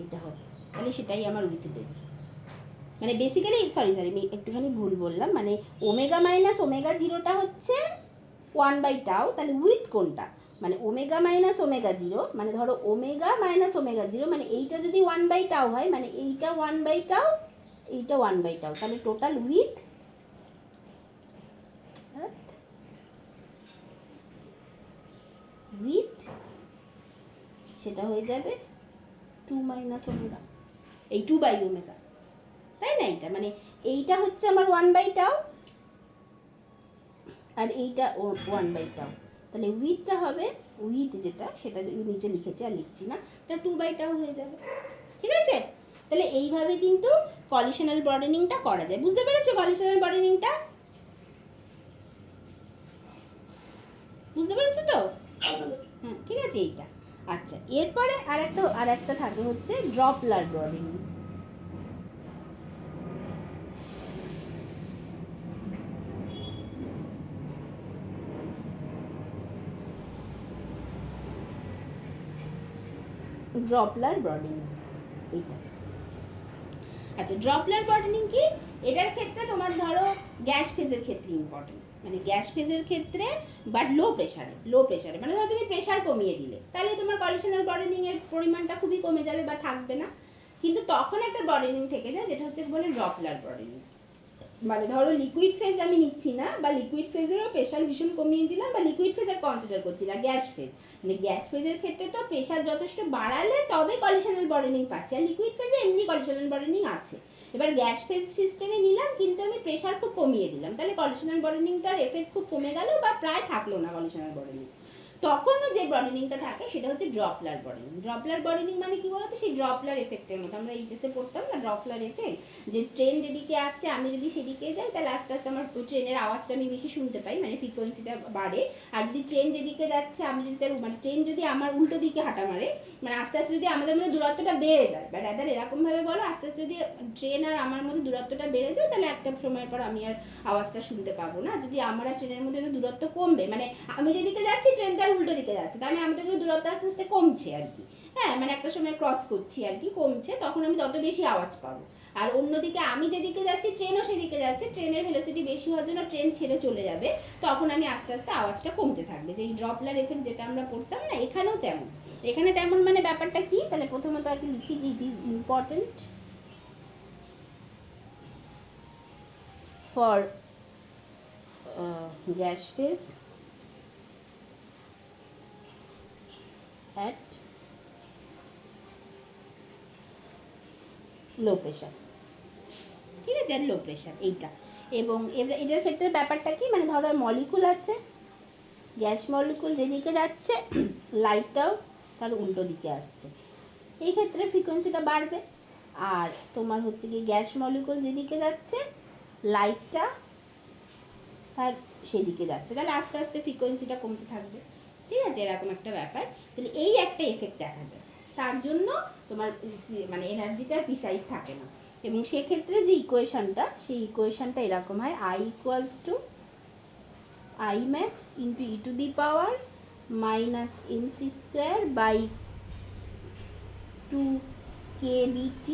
Speaker 1: এটা হবে, তাহলে সেটাই আমার উইথ দেবে। মানে বেসিক্যালি সরি আমি একটুখানি ভুল বললাম, মানে ওমেগা মাইনাস ওমেগা জিরোটা হচ্ছে 1/টাউ, তাহলে উইথ কোনটা, মানে ওমেগা মাইনাস ওমেগা জিরো, মানে ধরো ওমেগা মাইনাস ওমেগা জিরো, মানে এইটা যদি 1/টাউ হয়, মানে এইটা 1/টাউ, এইটা 1/টাউ, তাহলে টোটাল উইথ সেটা হয়ে যাবে 2 মাইনাস ওমেগা, এই 2/ওমেগা, তাই না? এইটা মানে এইটা হচ্ছে আমার 1/টাউ আর এইটা 1/টাউ, তাহলে উইথটা হবে, উইথ যেটা সেটা নিচে লিখেছি আর লিখছি না, এটা 2/টাউ হয়ে যাবে। ঠিক আছে, তাহলে এইভাবে কিন্তু কলিশনাল ব্রডেনিংটা করা যায়। বুঝতে পেরেছো কলিশনাল ব্রডেনিংটা? বুঝতে পেরেছো তো? হ্যাঁ, ঠিক আছে এইটা। আচ্ছা, এরপরে আরেকটা থাকে হচ্ছে ড্রপলার ব্রডেনিং। ড্রপলার ব্রডেনিং এটা। আচ্ছা, ড্রপলার ব্রডেনিং কি? এটার ক্ষেত্রে তোমার ধরো গ্যাস ফেজের ক্ষেত্রে ইম্পর্টেন্ট, মানে গ্যাস ফেজের ক্ষেত্রে বাট লো প্রেসারে মানে ধরো তুমি প্রেসার কমিয়ে দিলে, তাহলে তোমার কলিশনাল ব্রডেনিং এর পরিমাণটা খুবই কমে যাবে বা থাকবে না, কিন্তু তখন একটা ব্রডেনিং থেকে যায় যেটা হচ্ছে বলে ড্রপলার ব্রডেনিং। মানে ধরো লিকুইড ফেজ আমি নিচ্ছি না, বা লিকুইড ফেজেরও প্রেসার ভীষণ কমিয়ে দিলাম, বা লিকুইড ফেজ আর কনসিডার করছি না, গ্যাস ফেজ, মানে গ্যাস ফেজের ক্ষেত্রে তো প্রেসার যথেষ্ট বাড়ালে তবে কলিশনাল ব্রডেনিং পাচ্ছি, আর লিকুইড ফেজে এমনি কলিশনাল ব্রডেনিং আছে। এবার গ্যাস ফেজ সিস্টেমে নিলাম কিন্তু আমি প্রেসার খুব কমিয়ে দিলাম, তাহলে কলিশনাল ব্রডেনিংটার এফেক্ট খুব কমে গেল বা প্রায় থাকলো না কলিশনাল ব্রডেনিং। তখনও যে ব্রডেনিংটা থাকে সেটা হচ্ছে ড্রপলার ব্রডেনিং। ড্রপলার ব্রডেনিং মানে কি বলতো, সেই ড্রপলার এফেক্টের মতো আমরা এইচএসে পড়তাম না, ড্রপলার এফেক্ট, যে ট্রেন যেদিকে আসছে আমি যদি সেদিকে যাই তাহলে আস্তে আস্তে আমার ট্রেনের আওয়াজটা আমি বেশি শুনতে পাই, মানে ফ্রিকোয়েন্সিটা বাড়ে। আর যদি ট্রেন যেদিকে যাচ্ছে আমি যদি তার মানে ট্রেন যদি আমার উল্টো দিকে হাঁটা মারে, মানে আস্তে আস্তে যদি আমাদের মধ্যে দূরত্বটা বেড়ে যায়, বা রাদার এরকমভাবে বলো আস্তে আস্তে যদি ট্রেন আর আমার মধ্যে দূরত্বটা বেড়ে যায়, তাহলে একটা সময়ের পর আমি আর আওয়াজটা শুনতে পাবো না। যদি আমার আর ট্রেনের মধ্যে দূরত্ব কমবে, মানে আমি যেদিকে যাচ্ছি ট্রেনটা উল্টো দিকে যাচ্ছে, তার মানে আমাদের দূরত্ব আস্তে আস্তে কমছে আর কি, হ্যাঁ, মানে একটা সময় ক্রস করছি আর কি, কমছে, তখন আমি তত বেশি আওয়াজ পাবো। আর অন্যদিকে আমি যেদিকে যাচ্ছি ট্রেনও সেদিকে যাচ্ছে, ট্রেনের ভেলোসিটি বেশি হওয়ার জন্য ট্রেন ছেড়ে চলে যাবে, তখন আমি আস্তে আস্তে আওয়াজটা কমতে থাকবে। যে এই ড্রপলার এফেক্ট যেটা আমরা পড়তাম না, এখানেও তেমন। এখানে তেমন মানে ব্যাপারটা কি, তাহলে প্রথমত আর কি লিখি যে it is important for gas phase at low pressure. ঠিক আছে, আর লো প্রেশার এইটা। এবং এটার ক্ষেত্রে ব্যাপারটা কি, মানে ধরো মলিকুল আছে, গ্যাস মলিকুল যেদিকে যাচ্ছে লাইটটাও তার উল্টো দিকে আসছে, এই ক্ষেত্রে ফ্রিকোয়েন্সিটা বাড়বে। আর তোমার হচ্ছে কি গ্যাস মলিকুল যেদিকে যাচ্ছে লাইটটা তার সেদিকে যাচ্ছে, তাহলে আস্তে আস্তে ফ্রিকোয়েন্সিটা কমতে থাকবে। ঠিক আছে, এরকম একটা ব্যাপার। তাহলে এই একটা এফেক্ট দেখা যায়, তার জন্য তোমার মানে এনার্জিটা প্রিসাইজ থাকে না। এবং সেক্ষেত্রে যে ইকুয়েশনটা, সেই ইকুয়েশনটা এরকম হয়, I = I max into e to the power minus mc² / 2 kBT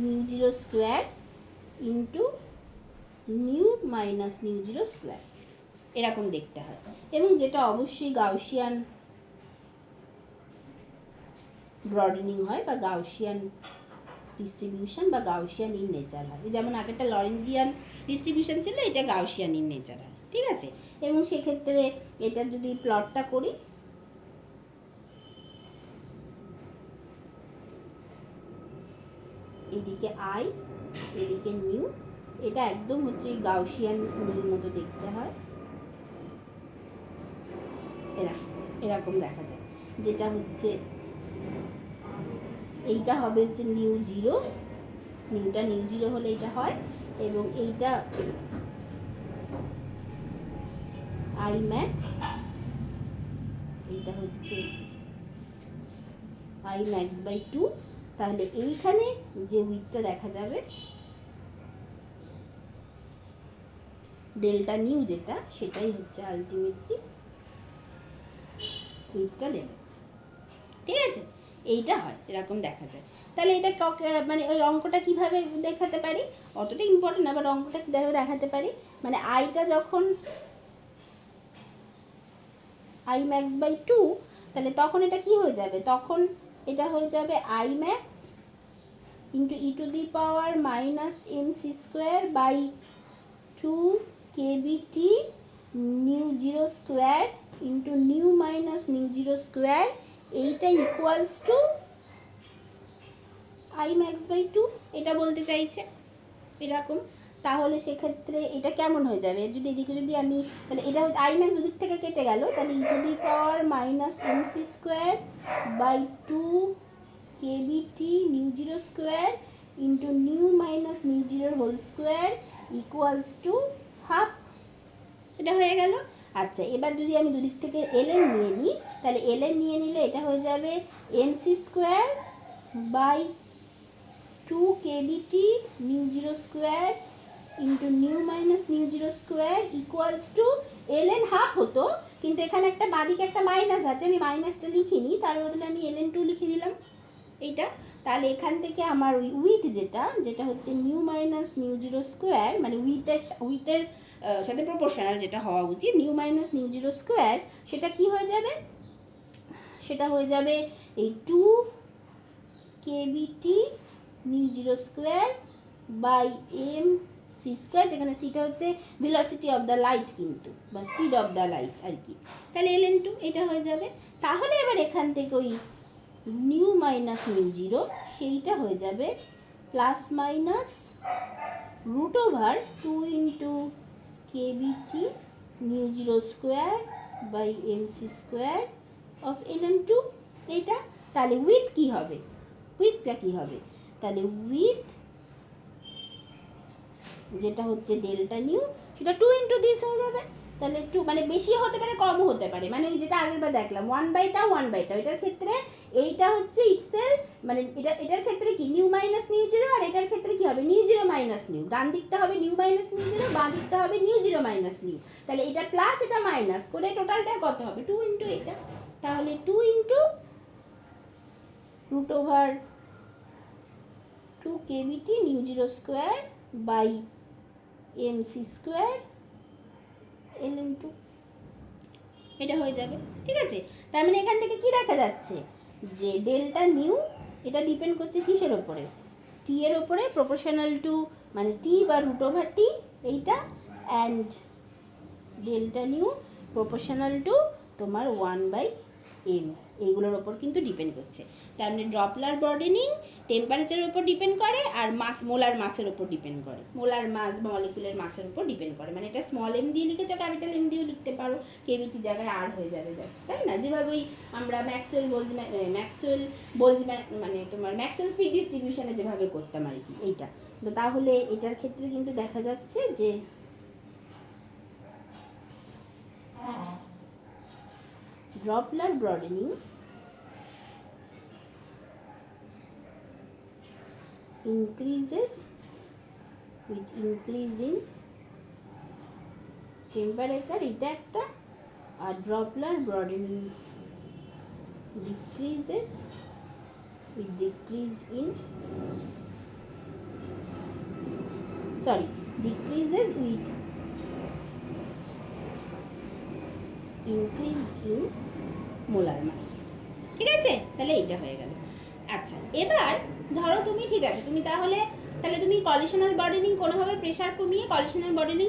Speaker 1: μ0² into new minus nu zero square, এরকম দেখতে হয়। এবং যেটা অবশ্যই গাউসিয়ান ব্রডেনিং হয় বা গাউসিয়ান ডিস্ট্রিবিউশন বা গাউসিয়ান ইন নেচার হয়, যেমন আগেরটা লরেঞ্জিয়ান ডিস্ট্রিবিউশন ছিল, এটা গাউসিয়ান ইন নেচার হয়। ঠিক আছে, এবং সেক্ষেত্রে এটার যদি প্লটটা করি, এদিকে আই এদিকে নিউ, এটা একদম হচ্ছে গাউসিয়ান মতো দেখতে হয় এরকম। এরকম দেখা যায়, যেটা হচ্ছে এইটা হবে হচ্ছে নিউ জিরো, নিউটা নিউ জিরো হলে এটা হয়, এবং এইটা আই ম্যাক্স, এইটা হচ্ছে আই ম্যাক্স বাই 2। তাহলে এইখানে যে উইথটা দেখা যাবে ডেল্টা নিউ যেটা, সেটাই হচ্ছে আলটিমেটলি উইথটা দেবে। ঠিক আছে, এইটা হয়, এরকম দেখা যায়। তাহলে এটা মানে ওই অঙ্কটা কিভাবে দেখাতে পারি, অতটা ইম্পর্টেন্ট না, বাট অঙ্কটা কীভাবে দেখাতে পারি, মানে আইটা যখন আই ম্যাক্স বাই 2, তাহলে তখন এটা কি হয়ে যাবে, তখন এটা হয়ে যাবে I max into E to the power minus M C square by 2 KBT nu zero square into nu minus nu zero square, এইটা equals to I max by 2, এটা বলতে চাইছে এরকম। তাহলে সেক্ষেত্রে এটা কেমন হয়ে যাবে, যদি এদিকে যদি আমি, তাহলে এটা হচ্ছে আই ম্যাক্স দুদিক থেকে কেটে গেল, তাহলে E to the power minus M C square by 2 KBT nu zero square into nu minus nu জিরোর whole square equals to half, এটা হয়ে গেল। আচ্ছা, এবার যদি আমি দুদিক থেকে এলএন নিয়ে নিই, তাহলে এলএন নিয়ে নিলে এটা হয়ে যাবে M C square by 2 KBT nu zero square into nu minus nu zero square equals to LN half হতো, কিন্তু এখানে একটা বাদিকে একটা মাইনাস আছে, আমি মাইনাসটা লিখিনি, তার বদলে আমি এলএন 2 লিখে দিলাম এইটা। তাহলে এখান থেকে আমার ওই উইথ যেটা হচ্ছে nu minus nu zero square, মানে উইথের সাথে প্রপোর্শনাল যেটা হওয়া উচিত, nu minus nu zero square, সেটা কি হয়ে যাবে, সেটা হয়ে যাবে এই 2 KBT nu zero square by M C square, যেখানে সিটা হচ্ছে ভেলোসিটি অফ দ্য লাইট কিন্তু, বা স্পিড অফ দ্য লাইট আর কি। তাহলে এলএন 2 এটা হয়ে যাবে। তাহলে এবার এখান থেকে ওই নিউ মাইনাস নিউ জিরো সেইটা হয়ে যাবে plus minus root over 2 into KBT nu zero square by M C square of LN 2 এইটা। তাহলে উইথ কি হবে, উইথটা কি হবে, তাহলে উইথ যেটা হচ্ছে ডেল্টা নিউ, সেটা 2 ইন্টু দিস হয়ে যাবে। তাহলে 2 মানে বেশি হতে পারে কমও হতে পারে, মানে ওই যেটা আগেরবার দেখলাম 1/টাও 1/টাও, এটার ক্ষেত্রে এইটা হচ্ছে ইটসেলফ, মানে এটার ক্ষেত্রে কি নিউ মাইনাস নিউ জিরো, আর এটার ক্ষেত্রে কি হবে নিউ জিরো মাইনাস নিউ, ডান দিকটা হবে নিউ মাইনাস নিউ জিরো, বাঁ দিকটা হবে নিউ জিরো মাইনাস নিউ। তাহলে এটা প্লাস এটা মাইনাস করে টোটালটা কত হবে 2 ইন্টু এটা, তাহলে 2 into root over 2 KBT nu zero square by M C square LN 2, এটা হয়ে যাবে। ঠিক আছে, তার মানে এখান থেকে কি দেখা যাচ্ছে যে ডেল্টা নিউ এটা ডিপেন্ড করছে কিসের ওপরে, টি এর ওপরে, প্রপোর্শনাল টু মানে টি বা রুট ওভার টি এইটা, and delta nu proportional two তোমার 1/m, এইগুলোর ওপর কিন্তু ডিপেন্ড করছে। তার মানে ড্রপলার ব্রডেনিং টেম্পারেচারের উপর ডিপেন্ড করে, আর মাস মোলার মাসের উপর ডিপেন্ড করে, মোলার মাস বা মলিকুলার মাসের উপর ডিপেন্ড করে। মানে এটা স্মল এম দিয়ে লিখেছো, ক্যাপিটাল এম দিয়েও লিখতে পারো, কেবিটি জায়গায় আর হয়ে যাবে, তাই না, যেভাবে ওই আমরা ম্যাক্সওয়েল মানে তোমার ম্যাক্সওয়েল স্পিড ডিস্ট্রিবিউশনে যেভাবে করতাম আর কি এইটা। তো তাহলে এটার ক্ষেত্রে কিন্তু দেখা যাচ্ছে যে Doppler broadening increases with increasing temperature, এটা একটা, আর Doppler broadening decreases with decrease in decreases with increase in molar mass. ঠিক আছে, তাহলে এইটা হয়ে গেল। আচ্ছা, এবার ধরো তুমি, ঠিক আছে, তুমি তাহলে তাহলে তুমি কলিশনাল বডেনিং কোনোভাবে প্রেশার কমিয়ে কলিশনাল বডেনিং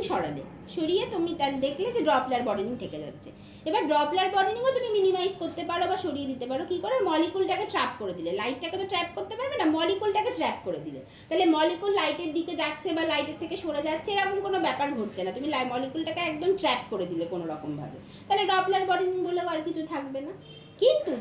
Speaker 1: সরিয়ে তুমি তাহলে দেখলে যে ড্রপলার বডেনিং থেকে যাচ্ছে। এবার ড্রপলার বডেনিংও তুমি মিনিমাইজ করতে পারো বা সরিয়ে দিতে পারো। কী করে? মলিকুলটাকে ট্র্যাপ করে দিলে। লাইটটাকে তো ট্র্যাপ করতে পারবে না, মলিকুলটাকে ট্র্যাপ করে দিলে। তাহলে মলিকুল লাইটের দিকে যাচ্ছে বা লাইটের থেকে সরে যাচ্ছে এরকম কোনো ব্যাপার ঘটছে না, তুমি মলিকুলটাকে একদম ট্র্যাপ করে দিলে কোনো রকমভাবে। তাহলে ড্রপলার বডেনিং বলেও আর কিছু থাকবে না। কিন্তু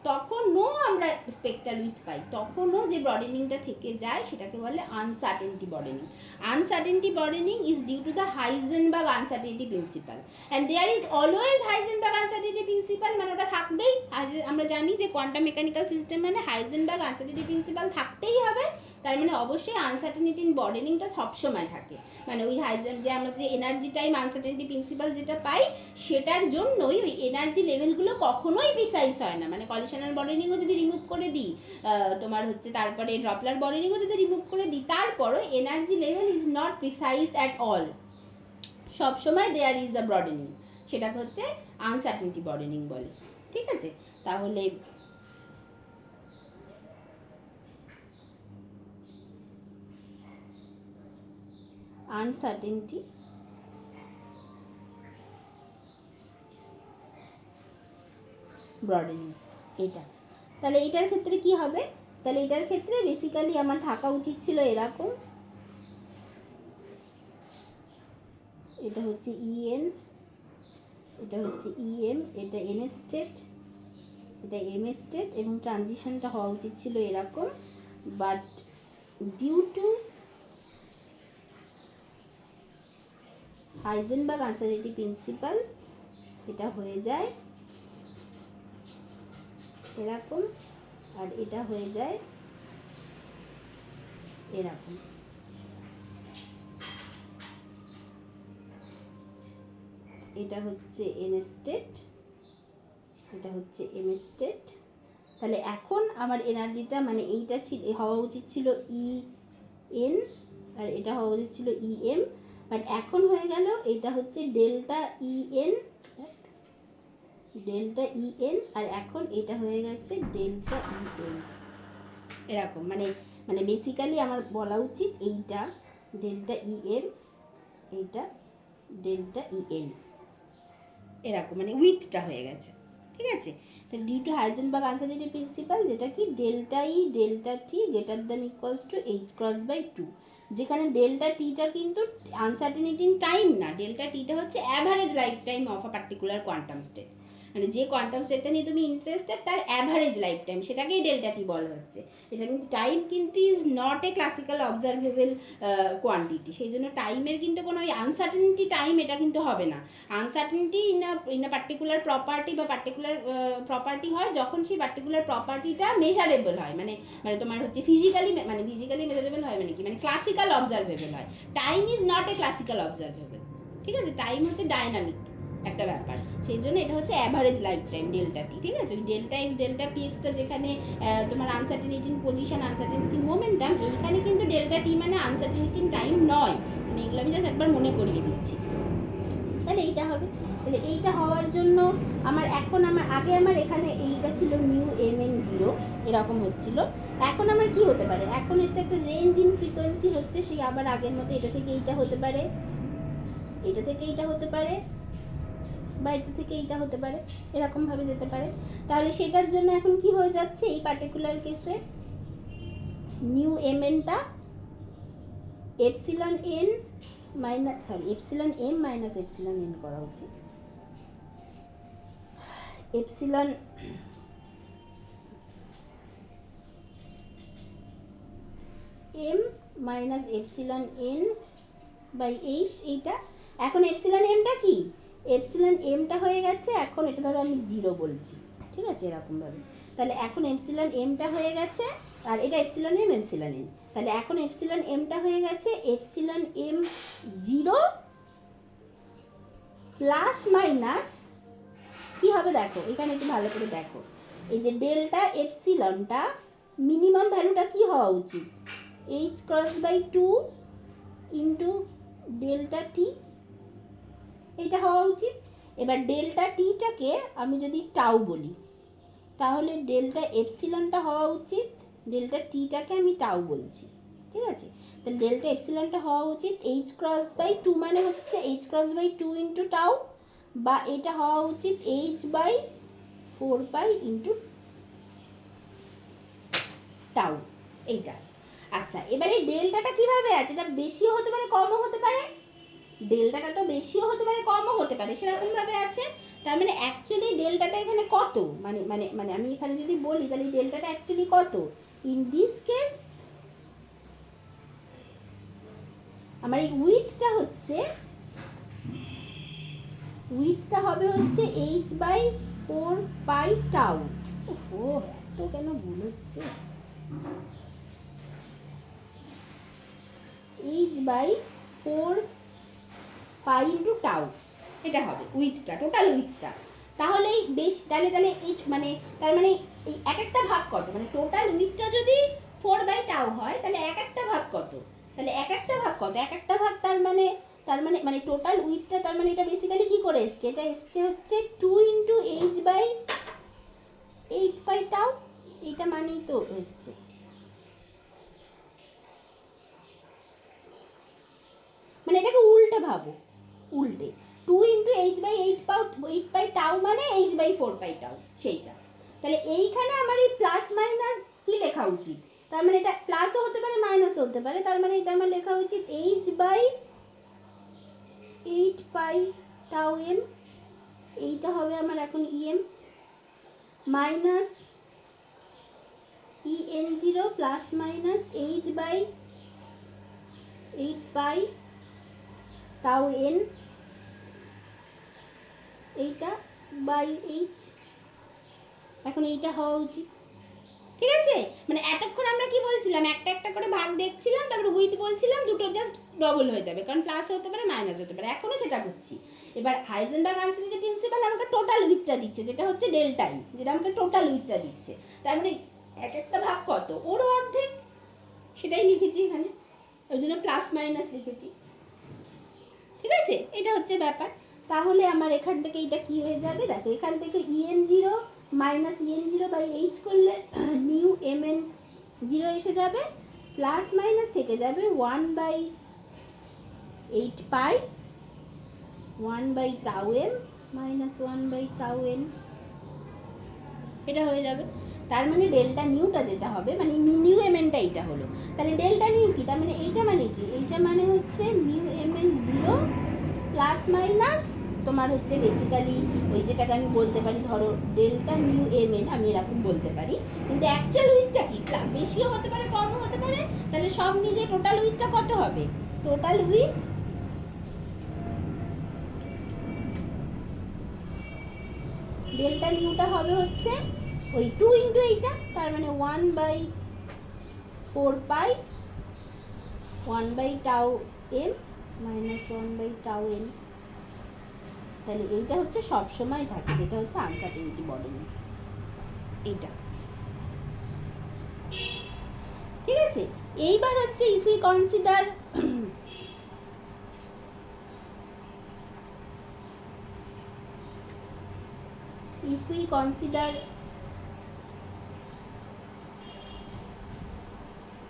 Speaker 1: তখনও আমরা স্পেকট্রাল উইথ পাই, তখনও যে বডেনিংটা থেকে যায় সেটাকে বলে uncertainty broadening. Uncertainty broadening is due to the Heisenberg uncertainty principle, and there is always Heisenberg uncertainty principle, মানে ওটা থাকবেই। আমরা জানি যে কোয়ান্টাম মেকানিক্যাল সিস্টেম মানে হাইজেনবার্গ আনসার্টেনটি প্রিন্সিপাল থাকতেই হবে। তার মানে অবশ্যই আনসার্টেনিটি ইন বডেনিংটা সবসময় থাকে। মানে ওই যে আমরা যে এনার্জি টাইম আনসার্টেনিটি প্রিন্সিপাল যেটা পাই সেটার জন্যই ওই এনার্জি লেভেলগুলো কখনোই প্রিসাইজ হয় না। মানে কলিশনাল বডেনিংও যদি রিমুভ করে দিই, তোমার হচ্ছে তারপরে ড্রপলার বডেনিংও যদি রিমুভ করে দিই, তারপরও energy level is not precise at all. সবসময় দেয়ার ইজ দ্য বডেনিং, সেটাকে হচ্ছে আনসার্টেনিটি বডেনিং বলে। ঠিক আছে? তাহলে আনসার্টেনটি ব্রডেনিং এটা। তাহলে এটার ক্ষেত্রে কি হবে? তাহলে এটার ক্ষেত্রে বেসিক্যালি আমার থাকা উচিত ছিল এরকম, এটা হচ্ছে ইএন, এটা হচ্ছে ইএম, এটা এন স্টেট, এটা এম স্টেট, এবং ট্রানজিশনটা হওয়া উচিত ছিল এরকম। But due to Heisenberg uncertainty principle এটা হয়ে যায় এরকম, আর এটা হয়ে যায় এরকম। এটা হচ্ছে এন স্টেট, এটা হচ্ছে এম স্টেট। তাহলে এখন আমার এনার্জিটা মানে এইটা হওয়া উচিত ছিল ই এন, আর এটা হওয়া উচিত ছিল ই এম, বাট এখন হয়ে গেল এটা হচ্ছে delta E N, delta E N, আর এখন এটা হয়ে গেছে ডেল্টা ই এন এরকম। মানে বেসিক্যালি আমার বলা উচিত এইটা ডেল্টা ই এম, এইটা ডেল্টা ই এন এরকম, মানে উইথটা হয়ে গেছে। ঠিক আছে? তাহলে due to Heisenberg uncertainty principle, যেটা কি delta E delta T greater than equals to H cross by 2, যেখানে ডেল্টা টিটা কিন্তু আনসার্টেনিটি ইন টাইম না, ডেল্টা টিটা হচ্ছে average life time of a particular quantum state. মানে যে কোয়ান্টাম স্টেটটা নিয়ে তুমি ইন্টারেস্টেড তার অ্যাভারেজ লাইফ টাইম, সেটাকেই ডেল্টা টি বলা হচ্ছে। এটা কিন্তু টাইম কিন্তু is not a classical observable quantity, সেই জন্য টাইমের কিন্তু কোনো ওই আনসার্টেনিটি টাইম এটা কিন্তু হবে না। Uncertainty in a particular property বা পার্টিকুলার প্রপার্টি হয় যখন সেই পার্টিকুলার প্রপার্টিটা মেজারেবল হয়, মানে তোমার হচ্ছে ফিজিক্যালি মেজারেবল হয়, মানে কি, মানে ক্লাসিক্যাল অবজারভেবল হয়। Time is not a classical observable. ঠিক আছে? টাইম হচ্ছে ডাইনামিক একটা ব্যাপার, সেই জন্য এটা হচ্ছে অ্যাভারেজ লাইফ টাইম ডেল্টা টি। ঠিক আছে? Delta x delta P extra যেখানে তোমার আনসার্টেনিটি পজিশন, আনসার্টেনিটি মোমেন্টাম, এইখানে কিন্তু ডেল্টা টি মানে আনসার্টেনিটি টাইম নয়। মানে এগুলো আমি জাস্ট একবার মনে করিয়ে দিচ্ছি। তাহলে এইটা হবে। তাহলে এইটা হওয়ার জন্য আমার আগে এখানে এইটা ছিল মিউ এম এন 0 এরকম হচ্ছিল। এখন আমার কি হতে পারে? এখন হচ্ছে একটা রেঞ্জ ইন ফ্রিকোয়েন্সি হচ্ছে, সেই আবার আগের মতো এটা থেকে এইটা হতে পারে, এটা থেকে এইটা হতে পারে, বা এটা থেকে এইটা হতে পারে, এরকমভাবে যেতে পারে। তাহলে সেটার জন্য এখন কি হয়ে যাচ্ছে এই পার্টিকুলার কেসে, নিউ এম এনটা epsilon N epsilon M minus epsilon N করা উচিত। Epsilon M minus epsilon N by H, এইটা এখন এপসিলন এমটা কি, এপসিলন এমটা হয়ে গেছে, এখন এটা ধরো আমি 0 বলছি। ঠিক আছে? এরকমভাবে। তাহলে এখন এপসিলন এমটা হয়ে গেছে, আর এটা এপসিলন এম এপসিলন এন। তাহলে এখন এপসিলন এমটা হয়ে গেছে এপসিলন এম 0 প্লাস মাইনাস কি হবে দেখো, এখানে একটু ভালো করে দেখো, এই যে ডেল্টা এপসিলনটা মিনিমাম ভ্যালুটা কি হওয়া উচিত, H cross by 2 into delta T, এটা হওয়া উচিত। এবার ডেল্টা টিটাকে আমি যদি টাউ বলি, তাহলে ডেল্টা এপসিলনটা হওয়া উচিত, ডেল্টা টিটাকে আমি টাউ বলছি। ঠিক আছে? তাহলে ডেল্টা এপসিলনটা হওয়া উচিত এইচ ক্রস বাই টু, মানে হচ্ছে H cross by two into tau, বা এটা হওয়া উচিত H by 4 pi into tau, এইটা। আচ্ছা, এবারে ডেল্টাটা কিভাবে আছে? এটা বেশিও হতে পারে কমও হতে পারে, ডেল্টাটা তো বেশিও হতে পারে কমও হতে পারে, সেরকমভাবে আছে। তার মানে অ্যাকচুয়ালি ডেল্টাটা এখানে কত, মানে মানে মানে আমি এখানে যদি বলি তাহলে ডেল্টাটা অ্যাকচুয়ালি কত? ইন দিস কেস আমার এই উইথটা হবে হচ্ছে এইচ বাই 4 পাই টাউ। ও এত কেন ভুল হচ্ছে? H by 4 pi into tau, এটা হবে উইথটা, টোটাল উইথটা। তাহলেই বেশ, তাহলে এই মানে তার মানে এই এক একটা ভাগ কত, মানে টোটাল উইথটা যদি 4 বাই টাউ হয় তাহলে এক একটা ভাগ কত? তাহলে এক একটা ভাগ কত? এক একটা ভাগ তার মানে টোটাল উইথটা, তার মানে এটা বেসিক্যালি কি করে এসছে? এটা এসছে হচ্ছে 2 into H by 8 pi tau, এইটা মানেই তো এসছে। মানে এটাকে উল্টে ভাবো, উল্টে 2 into H by 8 pi tau মানে এইচ বাই 4 পাই টাউ, সেইটা। তাহলে এইখানে আমার এই প্লাস মাইনাস কি লেখা উচিত? তার মানে এটা প্লাসও হতে পারে মাইনাসও হতে পারে, তার মানে এটা আমার লেখা উচিত H by 8 pi tau N, এইটা হবে আমার এখন EM, minus EN zero plus minus H by 8 pi tau N, এইটা বাই এইচ, এখন এইটা হওয়া উচিত। ঠিক আছে? মানে এতক্ষণ আমরা কি বলছিলাম, একটা একটা করে ভাগ দেখছিলাম, তারপরে উইথ বলছিলাম, দুটো জাস্ট ডবল হয়ে যাবে, কারণ প্লাস হতে পারে মাইনাস হতে পারে, এখনো সেটা করছি। এবার হাইজেনবার্গ আনসারটেনিটি প্রিন্সিপাল আমাকে টোটাল উইথটা দিচ্ছে, যেটা হচ্ছে ডেল্টাই, যেটা আমাকে টোটাল উইথটা দিচ্ছে। তার মানে এক একটা ভাগ কত, ওরও অর্ধেক, সেটাই লিখেছি এখানে, ওই জন্য প্লাস মাইনাস লিখেছি। ঠিক আছে? এটা হচ্ছে ব্যাপার। তাহলে আমার এখান থেকে এটা কি হয়ে যাবে? দেখো, এখান থেকে EN zero minus EN zero by H করলে নিউ এম এন জিরো এসে যাবে, প্লাস মাইনাস থেকে যাবে 1/8 pi 1 by tau N minus 1 by tau N, এটা হয়ে যাবে। তার মানে ডেল্টা নিউটা যেটা হবে, মানে নিউ এম এনটা এইটা হলো। তাহলে ডেল্টা নিউ কি? তার মানে এইটা মানে কি? এইটা মানে হচ্ছে nu M N zero plus minus তোমার হচ্ছে বেসিক্যালি ওই যেটাকে আমি বলতে পারি, ধরো ডেল্টা নিউ এম এন, আমি এরকম বলতে পারি, কিন্তু অ্যাকচুয়াল উইথটা কি? বেশিও হতে পারে কমও হতে পারে। তাহলে সব মিলিয়ে টোটাল উইথটা কত হবে? টোটাল উইথ ডেল্টা নিউটা হবে হচ্ছে ওই 2 ইন্টু এইটা, তার মানে 1/4 pi 1 by tau N minus 1 by tau N. তাহলে এইটা হচ্ছে সব সময় থাকে, যেটা হচ্ছে আনসার্টেনিটি বর্ডেনিং, এইটা। ঠিক আছে? এইবার হচ্ছে if we consider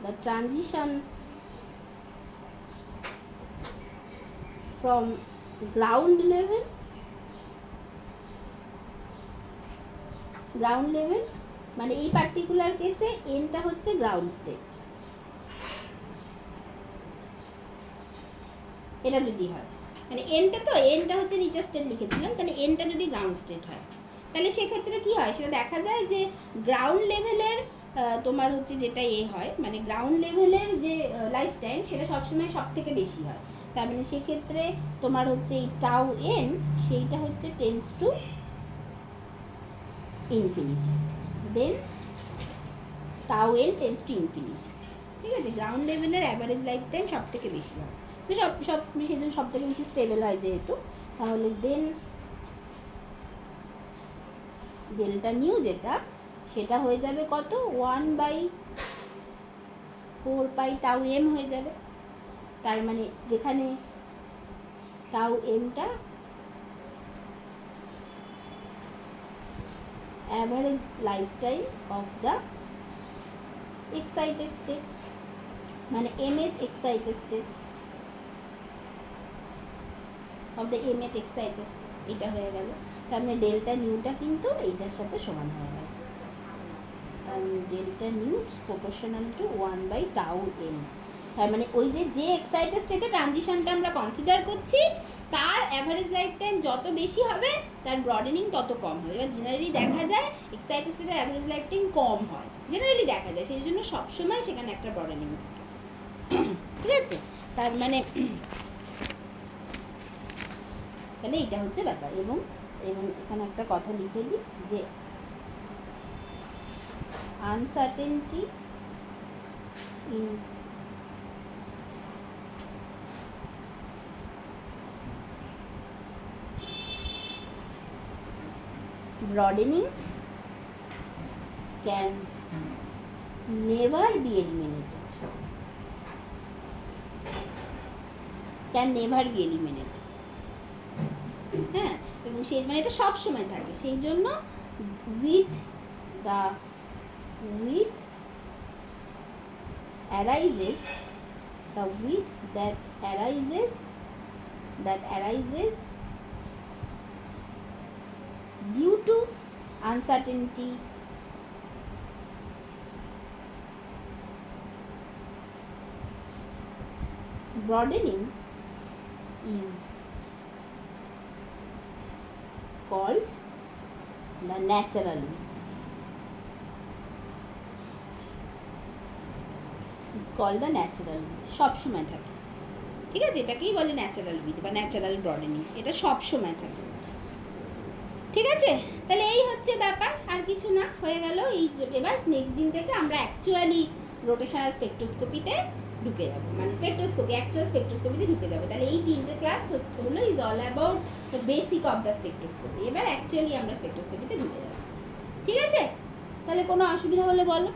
Speaker 1: the transition from ground level মানে এই পার্টিকুলার কেসে এনটা হচ্ছে গ্রাউন্ড স্টেট, এটা যদি হয়, মানে এনটা হচ্ছে নিচের স্টেট লিখেছিলাম, তাহলে এনটা যদি গ্রাউন্ড স্টেট হয়, তাহলে সেক্ষেত্রে কি হয়? সেটা দেখা যায় যে গ্রাউন্ড লেভেলের তোমার হচ্ছে যেটা হয়, মানে গ্রাউন্ড লেভেলের যে লাইফ টাইম, সেটা সবসময় সব থেকে বেশি হয়। তার মানে সেক্ষেত্রে তোমার হচ্ছে এই টাউ এন, সেইটা হচ্ছে tends to infinity, then tau N tends to infinity. ঠিক আছে? গ্রাউন্ড লেভেলের অ্যাভারেজ লাইফ টাইম সব থেকে বেশি হয়, সেদিন সব থেকে বেশি স্টেবল হয় যেহেতু। তাহলে দেন ডেল্টা নিউ যেটা, সেটা হয়ে যাবে কত? 1/4 পাই টাউ এম হয়ে যাবে। তার মানে যেখানে টাউ এমটা average life time of the excited state.
Speaker 3: মানে mth excited state of the mth excited state, এটা হয়ে গেল। তার মানে ডেল্টা নিউটা কিন্তু এইটার সাথে সমান হয়ে গেল, delta nu proportional to 1/τ m। তার মানে ওই যে এক্সাইটেড স্টেটে ট্রানজিশনটা আমরা কনসিডার করছি তার অ্যাভারেজ লাইফ টাইম যত বেশি হবে তার ব্রডেনিং তত কম হয়। এবার জেনারেলি দেখা যায় এক্সাইটেড স্টেটের অ্যাভারেজ লাইফ টাইম কম হয়, জেনারেলি দেখা যায়, সেই জন্য সবসময় সেখানে একটা ব্রডেনিং থাকে। ঠিক আছে, তার মানে তাহলে এটা হচ্ছে ব্যাপার। এবং এখানে একটা কথা লিখে দিই যে uncertainty in broadening can never be eliminated, হ্যাঁ, এবং সেই মানে এটা সব সময় থাকে, সেই জন্য with arises due to uncertainty broadening is called the natural width, সব সময় থাকে। ঠিক আছে, এটাকেই বলে ন্যাচারাল উইথ বা ন্যাচারাল ব্রডেনিং, এটা সব সময় থাকে। ঠিক আছে, তাহলে এই হচ্ছে ব্যাপার, আর কিছু না, হয়ে গেল। এই এবার নেক্সট দিন থেকে আমরা অ্যাকচুয়ালি রোটেশনাল স্পেকট্রোস্কোপিতে ঢুকে যাবো, মানে অ্যাকচুয়াল স্পেকট্রোস্কোপিতে ঢুকে যাবো। তাহলে এই 3টে ক্লাস হলো is all about the basic of the spectroscopy. এবার অ্যাকচুয়ালি আমরা স্পেকট্রোস্কোপিতে ঢুকে যাবো। ঠিক আছে, তাহলে কোনো অসুবিধা হলে বলো।